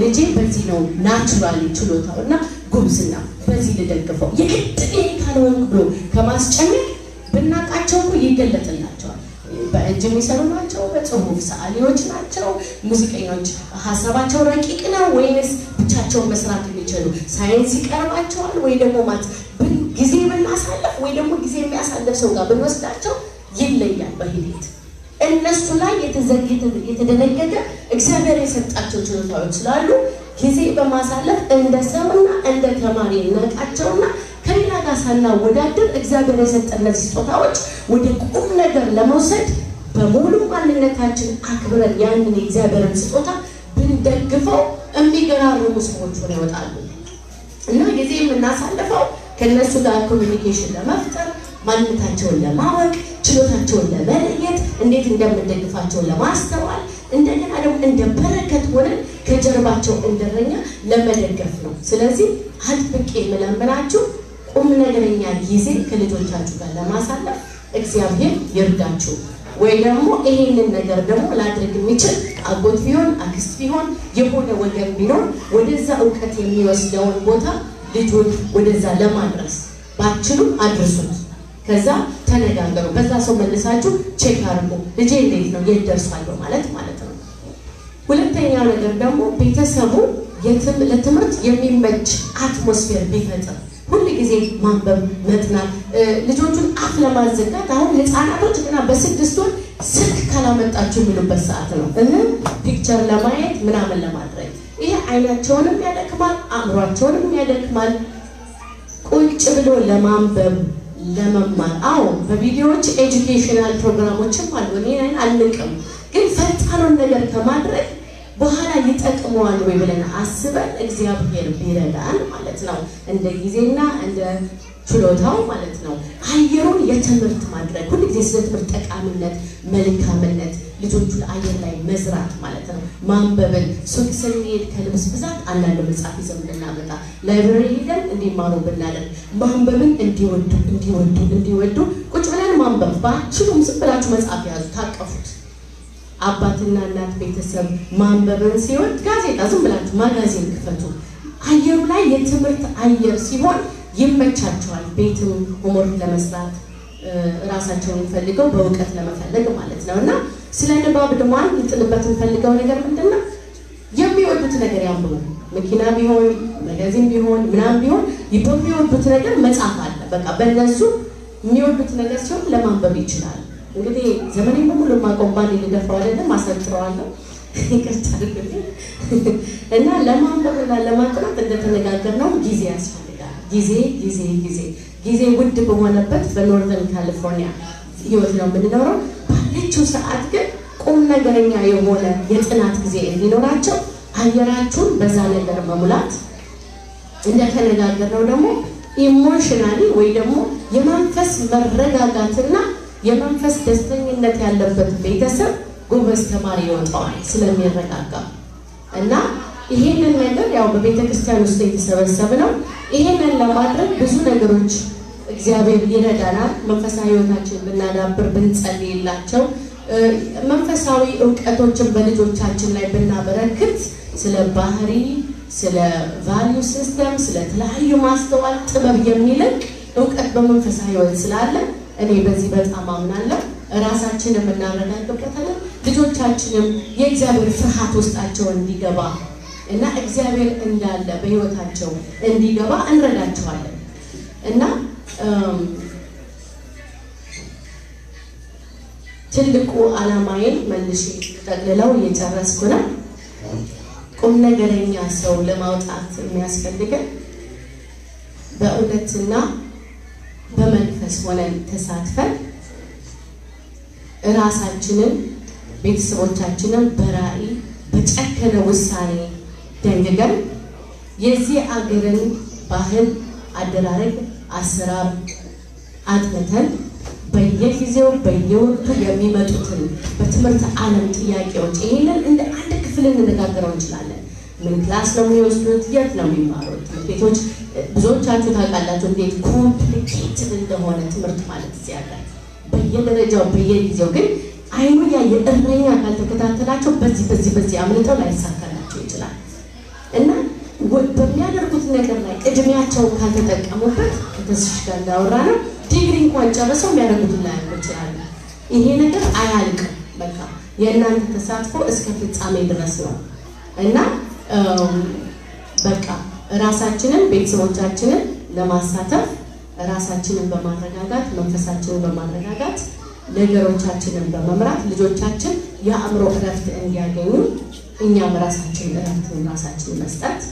[SPEAKER 1] ልጄ በዚህ ነው ናቹራሊ ችሎታው እና ጉብዝና በዚህ ልደግፈው የግድ ይሄ ካልሆንክ ብሎ ከማስጨነቅ ብናቃቸው እኮ ይገለጥላቸዋል። በእጅ የሚሰሩ ናቸው፣ በጽሁፍ ሰዓሊዎች ናቸው፣ ሙዚቀኞች ሀሳባቸው ረቂቅ ነው ወይስ ብቻቸውን መስራት የሚችሉ ሳይንስ ይቀርባቸዋል ወይ ደግሞ ጊዜ ብናሳለፍ ወይ ደግሞ ጊዜ የሚያሳልፍ ሰው ጋር ብንወስዳቸው ይለያል በሂደት። እነሱ ላይ የተደነገገ እግዚአብሔር የሰጣቸው ችሎታዎች ስላሉ ጊዜ በማሳለፍ እንደ ሰውና እንደ ተማሪ እናቃቸውና ከሌላ ጋር ሳናወዳደር እግዚአብሔር የሰጠን እነዚህ ስጦታዎች ወደ ቁም ነገር ለመውሰድ በሙሉ ማንነታችን አክብረን ያንን የእግዚአብሔርን ስጦታ ብንደግፈው የሚገራርሙ ሰዎች ሆነው ይወጣሉ። እና ጊዜ የምናሳልፈው ከነሱ ጋር ኮሚኒኬሽን ለመፍጠር ማንነታቸውን ለማወቅ ችሎታቸውን ለመለየት እንዴት እንደምንደግፋቸው ለማስተዋል እንደገና ደግሞ እንደ በረከት ሆነን ከጀርባቸው እንደረኛ ለመደገፍ ነው። ስለዚህ አጥብቄ የምለምናችሁ ቁም ነገረኛ ጊዜ ከልጆቻችሁ ጋር ለማሳለፍ እግዚአብሔር ይርዳችሁ። ወይ ደግሞ ይሄንን ነገር ደግሞ ላድርግ የሚችል አጎት ቢሆን አክስት ቢሆን የሆነ ወገን ቢሆን ወደዛ ዕውቀት የሚወስደውን ቦታ ልጆች ወደዛ ለማድረስ ባችሉ አድርሱት። ከዛ ተነጋገሩ። በዛ ሰው መልሳችሁ ቼክ አድርጉ። ልጄ እንዴት ነው የት ደርሷል ማለት ነው። ሁለተኛው ነገር ደግሞ ቤተሰቡ ለትምህርት የሚመች አትሞስፌር ቢፈጥር ሁሉ ጊዜ ማንበብ መጥናት ልጆቹን አፍ ለማዘጋት አሁን ህፃናቶች ገና በ6 ወር ስልክ ካላመጣችሁ የሚሉበት ሰዓት ነው። ፒክቸር ለማየት ምናምን ለማድረግ ይሄ አይናቸውንም ያደክማል፣ አእምሯቸውንም ያደክማል። ቁጭ ብሎ ለማንበብ ለመማር አዎ በቪዲዮዎች ኤጁኬሽናል ፕሮግራሞችም አሉ። እኔ አልንቅም፣ ግን ፈጣኑን ነገር ከማድረግ በኋላ ይጠቅመዋል ወይ ብለን አስበን እግዚአብሔር ቢረዳን ማለት ነው። እንደ ጊዜና እንደ ችሎታው ማለት ነው። አየሩን የትምህርት ማድረግ ሁሉ ጊዜ ስለ ትምህርት ጠቃሚነት፣ መልካምነት ልጆቹ አየር ላይ መዝራት ማለት ነው። ማንበብን ሱቅ ስንሄድ ከልብስ ብዛት አንዳንድ መጽሐፍ ይዘን ብናመጣ ላይብረሪ ሄደን እንዲማሩ ብናደርግ ማንበብን እንዲወዱ ቁጭ ብለን ማንበብ ባችሉም ዝም ብላችሁ መጽሐፍ ያዙ ታቀፉት። አባትና እናት ቤተሰብ ማንበብን ሲሆን ጋዜጣ ዝም ብላችሁ ማጋዚን ክፈቱ። አየሩ ላይ የትምህርት አየር ሲሆን ይመቻቸዋል። ቤትም ሆምወርክ ለመስራት ራሳቸውን ፈልገው በእውቀት ለመፈለግ ማለት ነውና ስለ ንባብ ደግሞ ልጥልበት እንፈልገው ነገር ምንድነው? የሚወዱት ነገር ያንብቡ። መኪና ቢሆን መጋዚን ቢሆን ምናምን ቢሆን የሚወዱት ነገር መጻፍ አለ። በቃ በእነሱ የሚወዱት ነገር ሲሆን ለማንበብ ይችላል። እንግዲህ ዘመኔን በሙሉ ማቆምባን ልደፋው አይደለም አሰጥረዋለሁ ይቅርታ አድርጉልኝ እና ለማንበብና ለማጥናት እንደተነጋገርነው ጊዜ ያስፈልጋል። ጊዜ ውድ በሆነበት በኖርዘርን ካሊፎርኒያ ህይወት ነው የምንኖረው። ባለችው ሰዓት ግን ቁም ነገረኛ የሆነ የጥናት ጊዜ እንዲኖራቸው አየራችሁን በዛ ነገር መሙላት እንደተነጋገርነው ደግሞ ኢሞሽናሊ ወይ ደግሞ የመንፈስ መረጋጋትና የመንፈስ ደስተኝነት ያለበት ቤተሰብ ጎበዝ ተማሪ ይወጣዋል ስለሚረጋጋ እና ይሄንን ነገር ያው በቤተክርስቲያን ውስጥ የተሰበሰበው ይሄንን ለማድረግ ብዙ ነገሮች እግዚአብሔር ይረዳናል። መንፈሳዊ ህይወታችንን ብናዳብር ብንጸልይላቸው መንፈሳዊ ዕውቀቶችን በልጆቻችን ላይ ብናበረክት ስለ ባህሪ ስለ ቫልዩ ሲስተም ስለ ተለያዩ ማስተዋል ጥበብ የሚልቅ ዕውቀት በመንፈሳዊ ህይወት ስላለ እኔ በዚህ በጣም አምናለሁ። ራሳችንን እናረጋግጠታለን። ልጆቻችንም የእግዚአብሔር ፍርሃት ውስጣቸው እንዲገባ እና እግዚአብሔር እንዳለ በህይወታቸው እንዲገባ እንረዳቸዋለን እና ትልቁ ዓላማዬን መልሼ ጠቅልለው እየጨረስኩ ነው። ቁም ነገረኛ ሰው ለማውጣት የሚያስፈልገን በእውነትና በመንፈስ ሆነን ተሳትፈን ራሳችንን ቤተሰቦቻችንን በራዕይ በጨከነ ውሳኔ ደንግገን የዚህ አገርን ባህል አደራረግ አሰራር አጥንተን በየጊዜው በየወቅቱ የሚመጡትን በትምህርት ዓለም ጥያቄዎች ይሄንን እንደ አንድ ክፍል እንነጋገረው እንችላለን። ምን ክላስ ነው የሚወስዱት? የት ነው የሚማሩት? ቤቶች ብዙዎቻችሁ ታውቃላችሁ እንዴት ኮምፕሊኬትድ እንደሆነ ትምህርት ማለት ሲያጋጥ በየደረጃው በየጊዜው ግን አይኑ ያየ እረኛ ካልተከታተላቸው በዚህ አምልጠው ላይሳካላቸው ይችላል እና በሚያደርጉት ነገር ላይ ቅድሚያቸውን ካልተጠቀሙበት ከተስሽ ጋር እንዳወራ ነው ዲግሪ እንኳን ጨርሰው የሚያደርጉት ላይ ይችላል። ይሄ ነገር አያልቅም። በቃ የእናንተ ተሳትፎ እስከ ፍጻሜ ድረስ ነው እና በቃ ራሳችንን ቤተሰቦቻችንን ለማሳተፍ ራሳችንን በማረጋጋት መንፈሳችንን በማረጋጋት ነገሮቻችንን በመምራት ልጆቻችን የአእምሮ እረፍት እንዲያገኙ እኛም ራሳችንን እረፍት መስጠት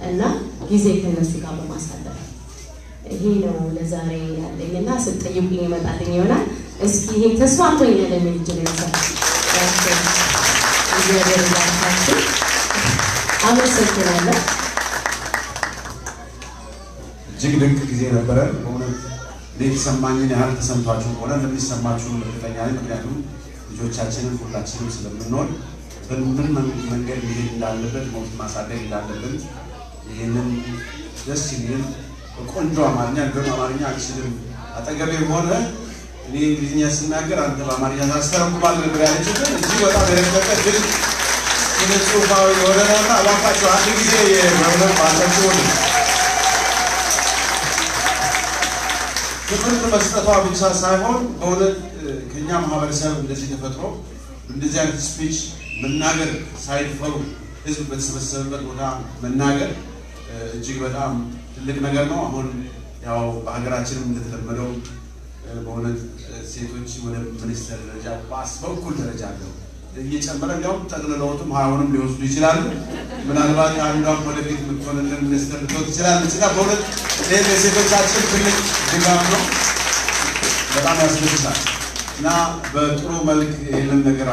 [SPEAKER 1] እና ጊዜ ከነሱ ጋር በማሳለፍ ይሄ ነው ለዛሬ ያለኝና ስትጠይቁኝ ይመጣልኝ ይሆናል። እስኪ ይሄ ተስፋቶኛል የሚል ጀነራል
[SPEAKER 2] እጅግ ድንቅ ጊዜ ነበረ። በእውነት ለተሰማኝን ያህል ተሰምቷችሁ ሆነ ለሚሰማችሁ እርግጠኛ ነኝ። ምክንያቱም ልጆቻችንን ሁላችንም ስለምንወድ በምን መንገድ መሄድ እንዳለበት ማሳደግ እንዳለብን ይሄንን ደስ የሚል ቆንጆ አማርኛ ግን አማርኛ አልችልም አጠገቤ ሆነ እኔ እንግሊዝኛ ስናገር አንተ በአማርኛ ታስተረጉማለህ ብለህ ያለችው እዚህ በጣም የረቀቀ ግን ጽሑፋዊ የሆነ ነውና እባካችሁ አንድ ጊዜ የመምህር ባላችሁ ትምህርት መስጠቷ ብቻ ሳይሆን በእውነት ከኛ ማህበረሰብ እንደዚህ ተፈጥሮ እንደዚህ አይነት ስፒች መናገር ሳይፈሩ ህዝብ በተሰበሰበበት ቦታ መናገር እጅግ በጣም ትልቅ ነገር ነው። አሁን ያው በሀገራችንም እንደተለመደው በእውነት ሴቶች ወደ ሚኒስትር ደረጃ በኩል ደረጃ አለው እየጨመረ እንዲያውም ጠቅልለውትም ሀያውንም ሊወስዱ ይችላሉ። ምናልባት አንዷም ወደፊት የምትሆንልን ሚኒስትር ልትሆን ትችላለች እና በእውነት ይህ ለሴቶቻችን ትልቅ ድጋፍ ነው። በጣም ያስደስታል እና በጥሩ መልክ ይህንን ነገር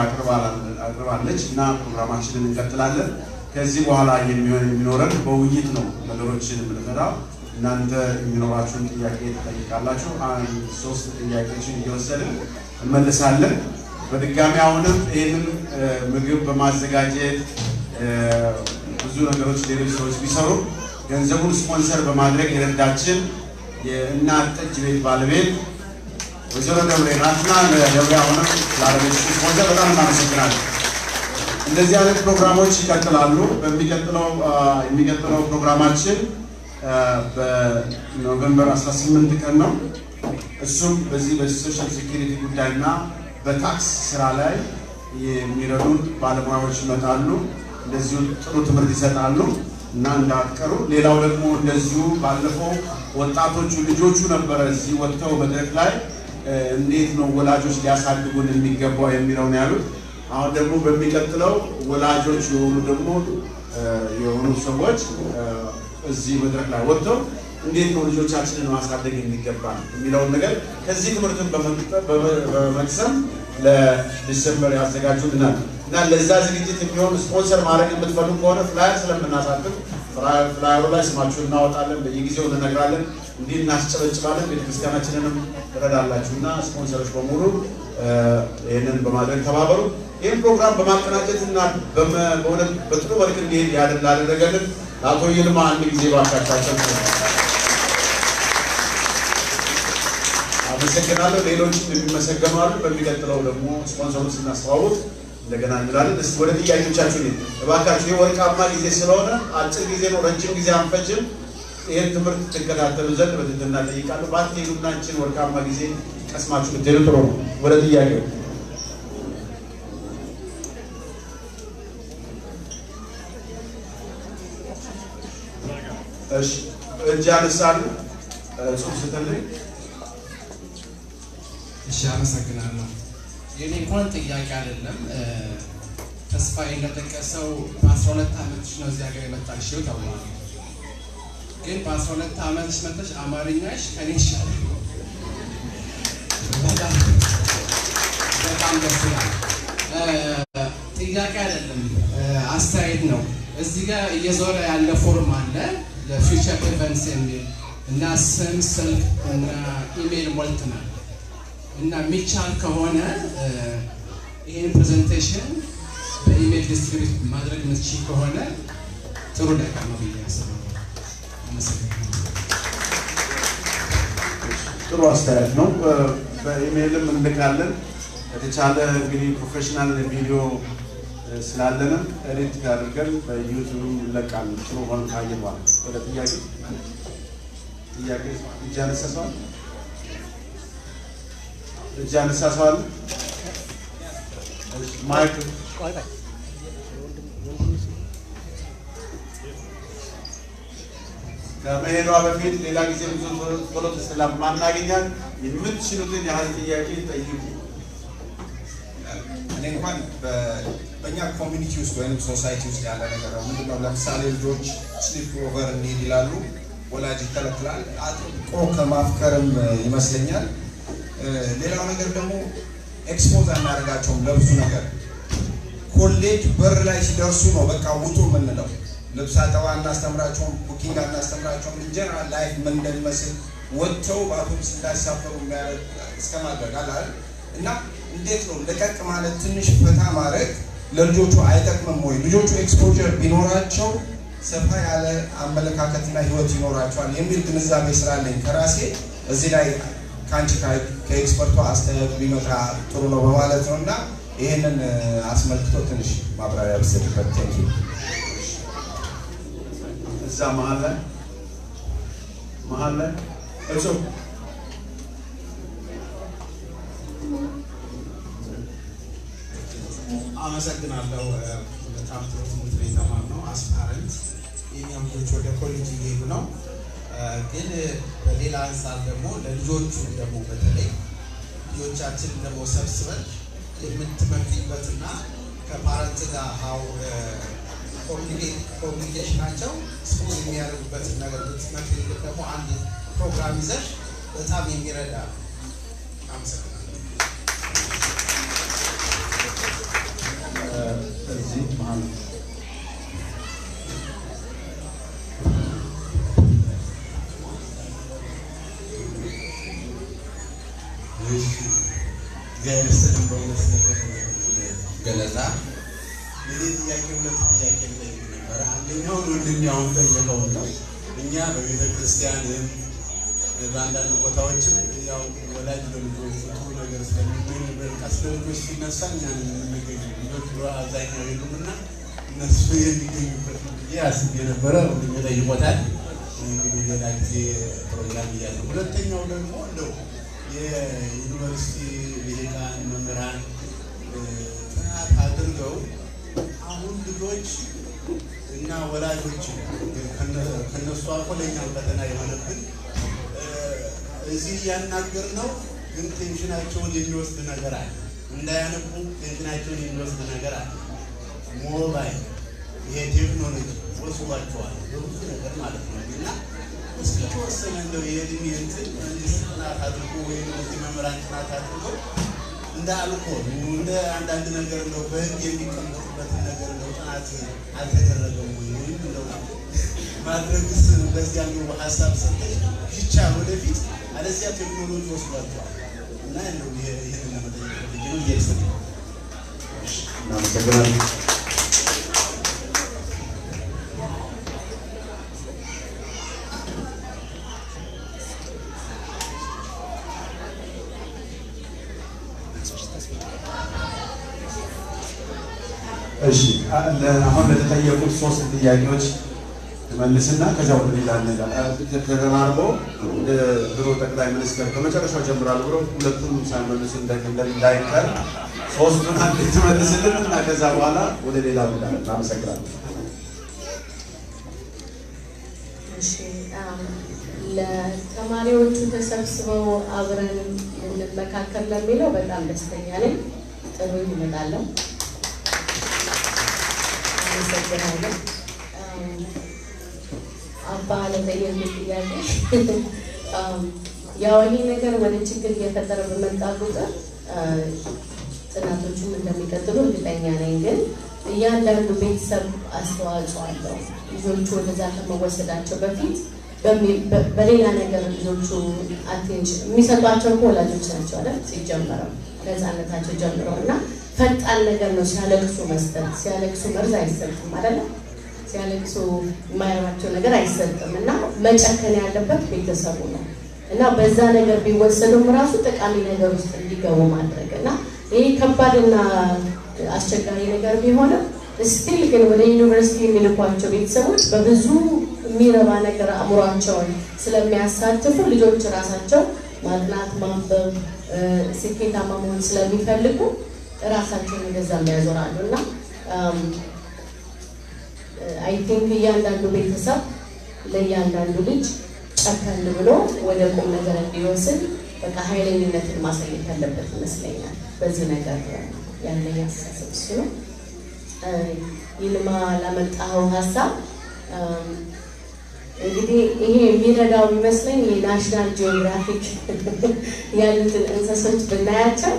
[SPEAKER 2] አቅርባለች እና ፕሮግራማችንን እንቀጥላለን። ከዚህ በኋላ የሚኖረን በውይይት ነው ነገሮችን የምንፈታው። እናንተ የሚኖራችሁን ጥያቄ ትጠይቃላችሁ። አንድ 3 ጥያቄዎችን እየወሰድን እንመልሳለን። በድጋሚ አሁንም ይህንን ምግብ በማዘጋጀት ብዙ ነገሮች ሌሎች ሰዎች ቢሰሩ ገንዘቡን ስፖንሰር በማድረግ የረዳችን የእናት ጠጅ ቤት ባለቤት ወይዘሮ ደብሬ ናትና ደብሬ አሁንም ላለቤት ስፖንሰር በጣም እናመሰግናለን። እንደዚህ አይነት ፕሮግራሞች ይቀጥላሉ። የሚቀጥለው ፕሮግራማችን በኖቬምበር 18 ቀን ነው። እሱም በዚህ በሶሻል ሴኩሪቲ ጉዳይና በታክስ ስራ ላይ የሚረዱን ባለሙያዎች ይመጣሉ። እንደዚሁ ጥሩ ትምህርት ይሰጣሉ እና እንዳትቀሩ። ሌላው ደግሞ እንደዚሁ ባለፈው ወጣቶቹ ልጆቹ ነበረ እዚህ ወጥተው መድረክ ላይ እንዴት ነው ወላጆች ሊያሳድጉን የሚገባው የሚለውን ያሉት። አሁን ደግሞ በሚቀጥለው ወላጆች የሆኑ ሰዎች እዚህ መድረክ ላይ ወጥተው እንዴት ነው ልጆቻችንን ማሳደግ የሚገባን የሚለውን ነገር ከዚህ ትምህርትን በመቅሰም ለዲሴምበር ያዘጋጁልናል እና ለዛ ዝግጅት የሚሆን ስፖንሰር ማድረግ የምትፈልጉ ከሆነ ፍላየር ስለምናሳትፍ ፍላየሩ ላይ ስማችሁን እናወጣለን፣ በየጊዜው እንነግራለን፣ እንዲህ እናስጨበጭባለን። ቤተክርስቲያናችንንም ትረዳላችሁ እና ስፖንሰሮች በሙሉ ይህንን በማድረግ ተባበሩ። ይህን ፕሮግራም በማቀናጀትና በእውነት በጥሩ መልክ እንዲሄድ ላደረገልን ለአቶ ይልማ አንድ ጊዜ ባካቻቸው አመሰግናለሁ። ሌሎችም የሚመሰገኑ አሉ። በሚቀጥለው ደግሞ ስፖንሰሩን ስናስተዋውቅ እንደገና እንላለን። እስቲ ወደ ጥያቄዎቻችሁ ነኝ እባካችሁ። የወርቃማ ጊዜ ስለሆነ አጭር ጊዜ ነው፣ ረጅም ጊዜ አንፈጅም። ይህን ትምህርት ትከታተሉ ዘንድ በትህትና እጠይቃለሁ። ባትሄዱና ይህችን ወርቃማ ጊዜ ቀስማችሁ ብትሄዱ ጥሩ ነው። ወደ ጥያቄው እሺ፣ እጅ ያነሳሉ ጽሑፍ ስትልኝ።
[SPEAKER 3] እሺ፣ አመሰግናለሁ። የኔ እንኳን ጥያቄ አይደለም። ተስፋዬ እንደጠቀሰው በ12 ዓመትሽ ነው እዚህ ሀገር የመጣሽው ተብሏል። ግን በ12 ዓመትሽ መጥተሽ አማርኛሽ ከኔ ይሻላል። በጣም ደስ ይላል። ጥያቄ አይደለም፣ አስተያየት ነው። እዚህ ጋር እየዞረ ያለ ፎርም አለ ለፊውቸር ኢቨንትስ የሚል እና ስም፣ ስልክ እና ኢሜይል ሞልተናል እና የሚቻል ከሆነ ይህን ፕሬዘንቴሽን በኢሜይል ዲስትሪቢዩት ማድረግ የምትችል ከሆነ ጥሩ ነገር ነው ብዬ አስባለሁ።
[SPEAKER 2] ጥሩ አስተያየት ነው። በኢሜይልም እንልካለን። ከተቻለ እንግዲህ ፕሮፌሽናል ቪዲዮ ስላለንም ኤዲት አድርገን በዩቲዩብ እንለቃለን። ጥሩ ሆኖ ካየን በኋላ ወደ ጥያቄ እጅ ያነሳሰዋል ማይክ ከመሄዷ በፊት ሌላ ጊዜ ብዙ ቶሎ ስለማናገኛት የምትችሉትን ያህል ጥያቄ ጠይቁ።
[SPEAKER 4] እኔ እንኳን በእኛ ኮሚኒቲ ውስጥ ወይም ሶሳይቲ ውስጥ ያለ ነገር ነው። ምንድነው ለምሳሌ ልጆች ስሊፕ ኦቨር እንሂድ ይላሉ፣ ወላጅ ይከለክላል። አጥብቆ ከማፍቀርም ይመስለኛል። ሌላው ነገር ደግሞ ኤክስፖዝ አናደርጋቸውም ለብዙ ነገር። ኮሌጅ በር ላይ ሲደርሱ ነው በቃ ውጡ የምንለው። ልብስ አጠባ እናስተምራቸውም፣ ኩኪንግ እናስተምራቸውም። ጀነራል ላይፍ ምን እንደሚመስል ወጥተው በአውቶቡስ እንዳይሳፈሩ የሚያደርግ እስከማድረግ አላል እና እንዴት ነው ለቀቅ ማለት ትንሽ ፈታ ማድረግ ለልጆቹ አይጠቅምም ወይ? ልጆቹ ኤክስፖዠር ቢኖራቸው ሰፋ ያለ አመለካከትና ህይወት ይኖራቸዋል የሚል ግንዛቤ ስላለኝ ከራሴ እዚህ ላይ ካንቺ ከኤክስፐርቷ አስተያየት ቢመጣ ጥሩ ነው በማለት ነውና ይሄንን አስመልክቶ ትንሽ ማብራሪያ ብትሰጥበት። ቴንክ ዩ።
[SPEAKER 2] እዛ መሀል ላይ እርሶ
[SPEAKER 5] አመሰግናለሁ። በጣም ጥሩ ትምህርት ነው የተማርነው። አስፓረንት የኛም ልጆች ወደ ኮሌጅ እየሄዱ ነው። ግን በሌላ አንፃር ደግሞ ለልጆቹ ደግሞ በተለይ ልጆቻችን ደግሞ ሰብስበን የምትመክሪበትና ከፓረንት ጋር ሀው ኮሚኒኬሽናቸው ስሙዝ የሚያደርጉበትን ነገር ብትመክሪበት ደግሞ አንድ ፕሮግራም ይዘሽ በጣም የሚረዳ ነው። አመሰግናለሁ።
[SPEAKER 2] እዚህ መሀል
[SPEAKER 6] ገለጻ የኔ ጥያቄ ሁለት ጥያቄ ነበረ። አንደኛው ወንድኛውን ጠየቀው ነው። እኛ በቤተ ክርስቲያንም በአንዳንድ ቦታዎችም ያው ወላጅ ለልጆች ጥሩ ነገር ስለሚገኝ በቃስለ ልጆች ሲነሳ እኛን የምንገኝ ልጆች አብዛኛው የሉምና እነሱ የሚገኙበት አስቤ ነበረ። ወንድሜ ጠይቆታል። እንግዲህ ሌላ ጊዜ ፕሮግራም እያለው ሁለተኛው ደግሞ እንደው የዩኒቨርሲቲ ልሂቃን መምህራን ጥናት አድርገው አሁን ልጆች እና ወላጆች ከነሱ አልፎ ለእኛም ፈተና የሆነብን እዚህ እያናገር ነው፣ ግን ቴንሽናቸውን የሚወስድ ነገር አለ። እንዳያነቡ ቴንሽናቸውን የሚወስድ ነገር አለ። ሞባይል ይሄ ቴክኖሎጂ ወስዷቸዋል በብዙ ነገር ማለት ነው። እና እስኪ ተወሰነ እንደው የእድሜ እንትን ጥናት አድርጎ ወይም እዚህ መምህራን ጥናት አድርጎ እንደ አልኮል እንደ አንዳንድ ነገር ነው በህግ የሚቀመጡበትን ነገር ነው ጥናት አልተደረገም ወይ? ወይም እንደው ማድረግስ በዚያ ነው ሀሳብ ሰጠኝ ይቻል ወደፊት አለዚያ ቴክኖሎጂ ወስዷቸዋል እና ነው ይሄን ለመጠየቅ ነው እየተሰጠ
[SPEAKER 2] እናመሰግናለን። እሺ አሁን ለተጠየቁት ሶስት ጥያቄዎች መልስና ከዛ ወደ ሌላ ተደራርቦ ድሮ ጠቅላይ ሚኒስትር ከመጨረሻው ጀምራለሁ ብሎ ሁለቱም ሳይመልሱ እንዳይቀር ሶስቱን አንድ ትመልስልን እና ከዛ በኋላ ወደ ሌላ ብላል። አመሰግናለሁ።
[SPEAKER 1] እሺ ለተማሪዎቹ ተሰብስበው አብረን እንመካከል ለሚለው በጣም ደስተኛ ነኝ። ጥሩ ይመጣለሁ። አመሰግናለሁ። አባ ለጠየቁት ጥያቄ ያው ይሄ ነገር ወደ ችግር እየፈጠረ በመጣ ቁጥር ጥናቶቹም እንደሚቀጥሉ እርግጠኛ ነኝ። ግን እያንዳንዱ ቤተሰብ አስተዋጽኦ አለው። ልጆቹ ወደዛ ከመወሰዳቸው በፊት በሌላ ነገር ልጆቹ አቴንሽን የሚሰጧቸው ወላጆች ናቸው አይደል? ሲጀመረው ከህፃንነታቸው ጀምረው እና ፈጣን ነገር ነው ሲያለቅሱ መስጠት። ሲያለቅሱ መርዝ አይሰጥም አይደል? ሲያለቅሱ የማያማቸው ነገር አይሰጥም እና መጨከን ያለበት ቤተሰቡ ነው እና በዛ ነገር ቢወሰዱም ራሱ ጠቃሚ ነገር ውስጥ እንዲገቡ ማድረግ እና ይሄ ከባድና አስቸጋሪ ነገር ቢሆንም ስቲል ግን ወደ ዩኒቨርሲቲ የሚልኳቸው ቤተሰቦች በብዙ የሚረባ ነገር አእምሯቸውን ስለሚያሳትፉ ልጆች ራሳቸው ማጥናት ማንበብ ስኬታማ መሆን ስለሚፈልጉ ራሳቸውን እንደዛ ያዞራሉ እና አይ ቲንክ እያንዳንዱ ቤተሰብ ለእያንዳንዱ ልጅ ጨከን ብሎ ወደ ቁም ነገር እንዲወስድ በቃ ኃይለኝነትን ማሳየት ያለበት ይመስለኛል። በዚህ ነገር ያለኝ አስተሳሰብ እሱ ነው። ይልማ ላመጣኸው ሀሳብ እንግዲህ ይሄ የሚረዳው የሚመስለኝ የናሽናል ጂኦግራፊክ ያሉትን እንስሶች ብናያቸው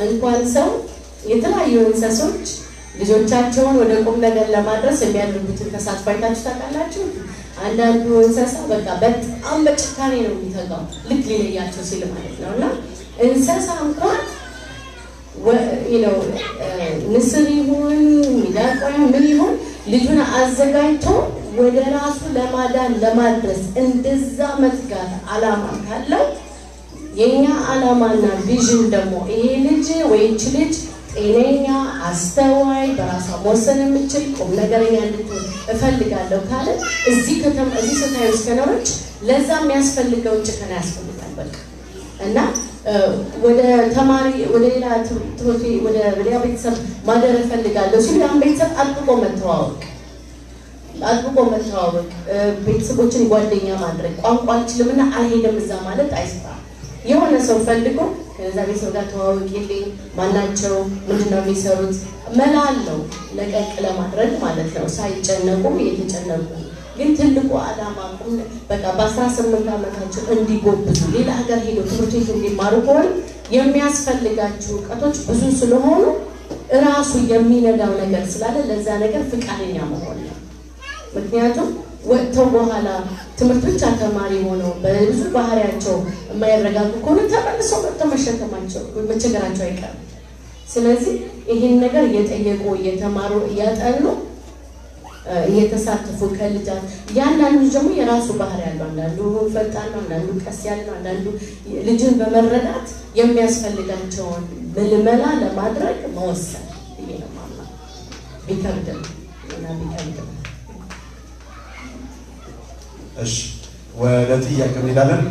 [SPEAKER 1] እንኳን ሰው የተለያዩ እንስሶች ልጆቻቸውን ወደ ቁም ነገር ለማድረስ የሚያደርጉትን ተሳትፎ አይታችሁ ታውቃላችሁ? አንዳንዱ እንስሳ በቃ በጣም በጭካኔ ነው የሚተጋው ልክ ሊለያቸው ሲል ማለት ነው። እና እንስሳ እንኳን ንስር ይሁን ሚዳቋ ምን ይሁን ልጁን አዘጋጅቶ ወደ ራሱ ለማዳን ለማድረስ እንደዛ መትጋት ዓላማ ካለው የኛ ዓላማና ቪዥን ደግሞ ይሄ ልጅ ወይች ልጅ ጤነኛ አስተዋይ በራሷ መወሰን የምትችል ቁም ነገረኛ እንድትሆን እፈልጋለሁ ካለ እዚህ ስታይ ውስጥ ከኖረች ለዛ የሚያስፈልገው ጭከና ያስፈልጋል በቃ። እና ወደ ተማሪ ወደ ሌላ ትምህርት ወደ ሌላ ቤተሰብ ማደር እፈልጋለሁ ሲሉ ያን ቤተሰብ አጥብቆ መተዋወቅ ቤተሰቦችን ጓደኛ ማድረግ ቋንቋ አልችልምና አልሄድም እዛ ማለት አይሰራም። የሆነ ሰው ፈልጎ ከዛ ቤተሰብ ጋር ተዋወቂልኝ ማናቸው ምንድነው የሚሰሩት መላለው ለቀቅ ለማድረግ ማለት ነው። ሳይጨነቁም እየተጨነቁ ግን ትልቁ ዓላማ በቃ በ18 ዓመታቸው እንዲጎብዙ ሌላ ሀገር ሄደው ትምህርት ቤት እንዲማሩ ከሆነ የሚያስፈልጋቸው ዕውቀቶች ብዙ ስለሆኑ ራሱ የሚነዳው ነገር ስላለ ለዛ ነገር ፍቃደኛ መሆን ነው። ምክንያቱም ወጥተው በኋላ ትምህርት ብቻ ተማሪ ሆነው በብዙ ባህሪያቸው የማይረጋጉ ከሆነ ተመልሰው መቸገራቸው አይቀርም። ስለዚህ ይህን ነገር እየጠየቁ እየተማሩ እያጠኑ እየተሳተፉ ከልጃት ያንዳንዱ ደግሞ የራሱ ባህሪ ያለው አንዳንዱ ፈጣን ነው፣ አንዳንዱ ቀስ ያለ ነው፣ አንዳንዱ ልጅን በመረዳት የሚያስፈልጋቸውን ምልመላ ለማድረግ መወሰን ይሄንማማ ቢከብድም
[SPEAKER 2] እሺ ወደ ጥያቄ እንሄዳለን።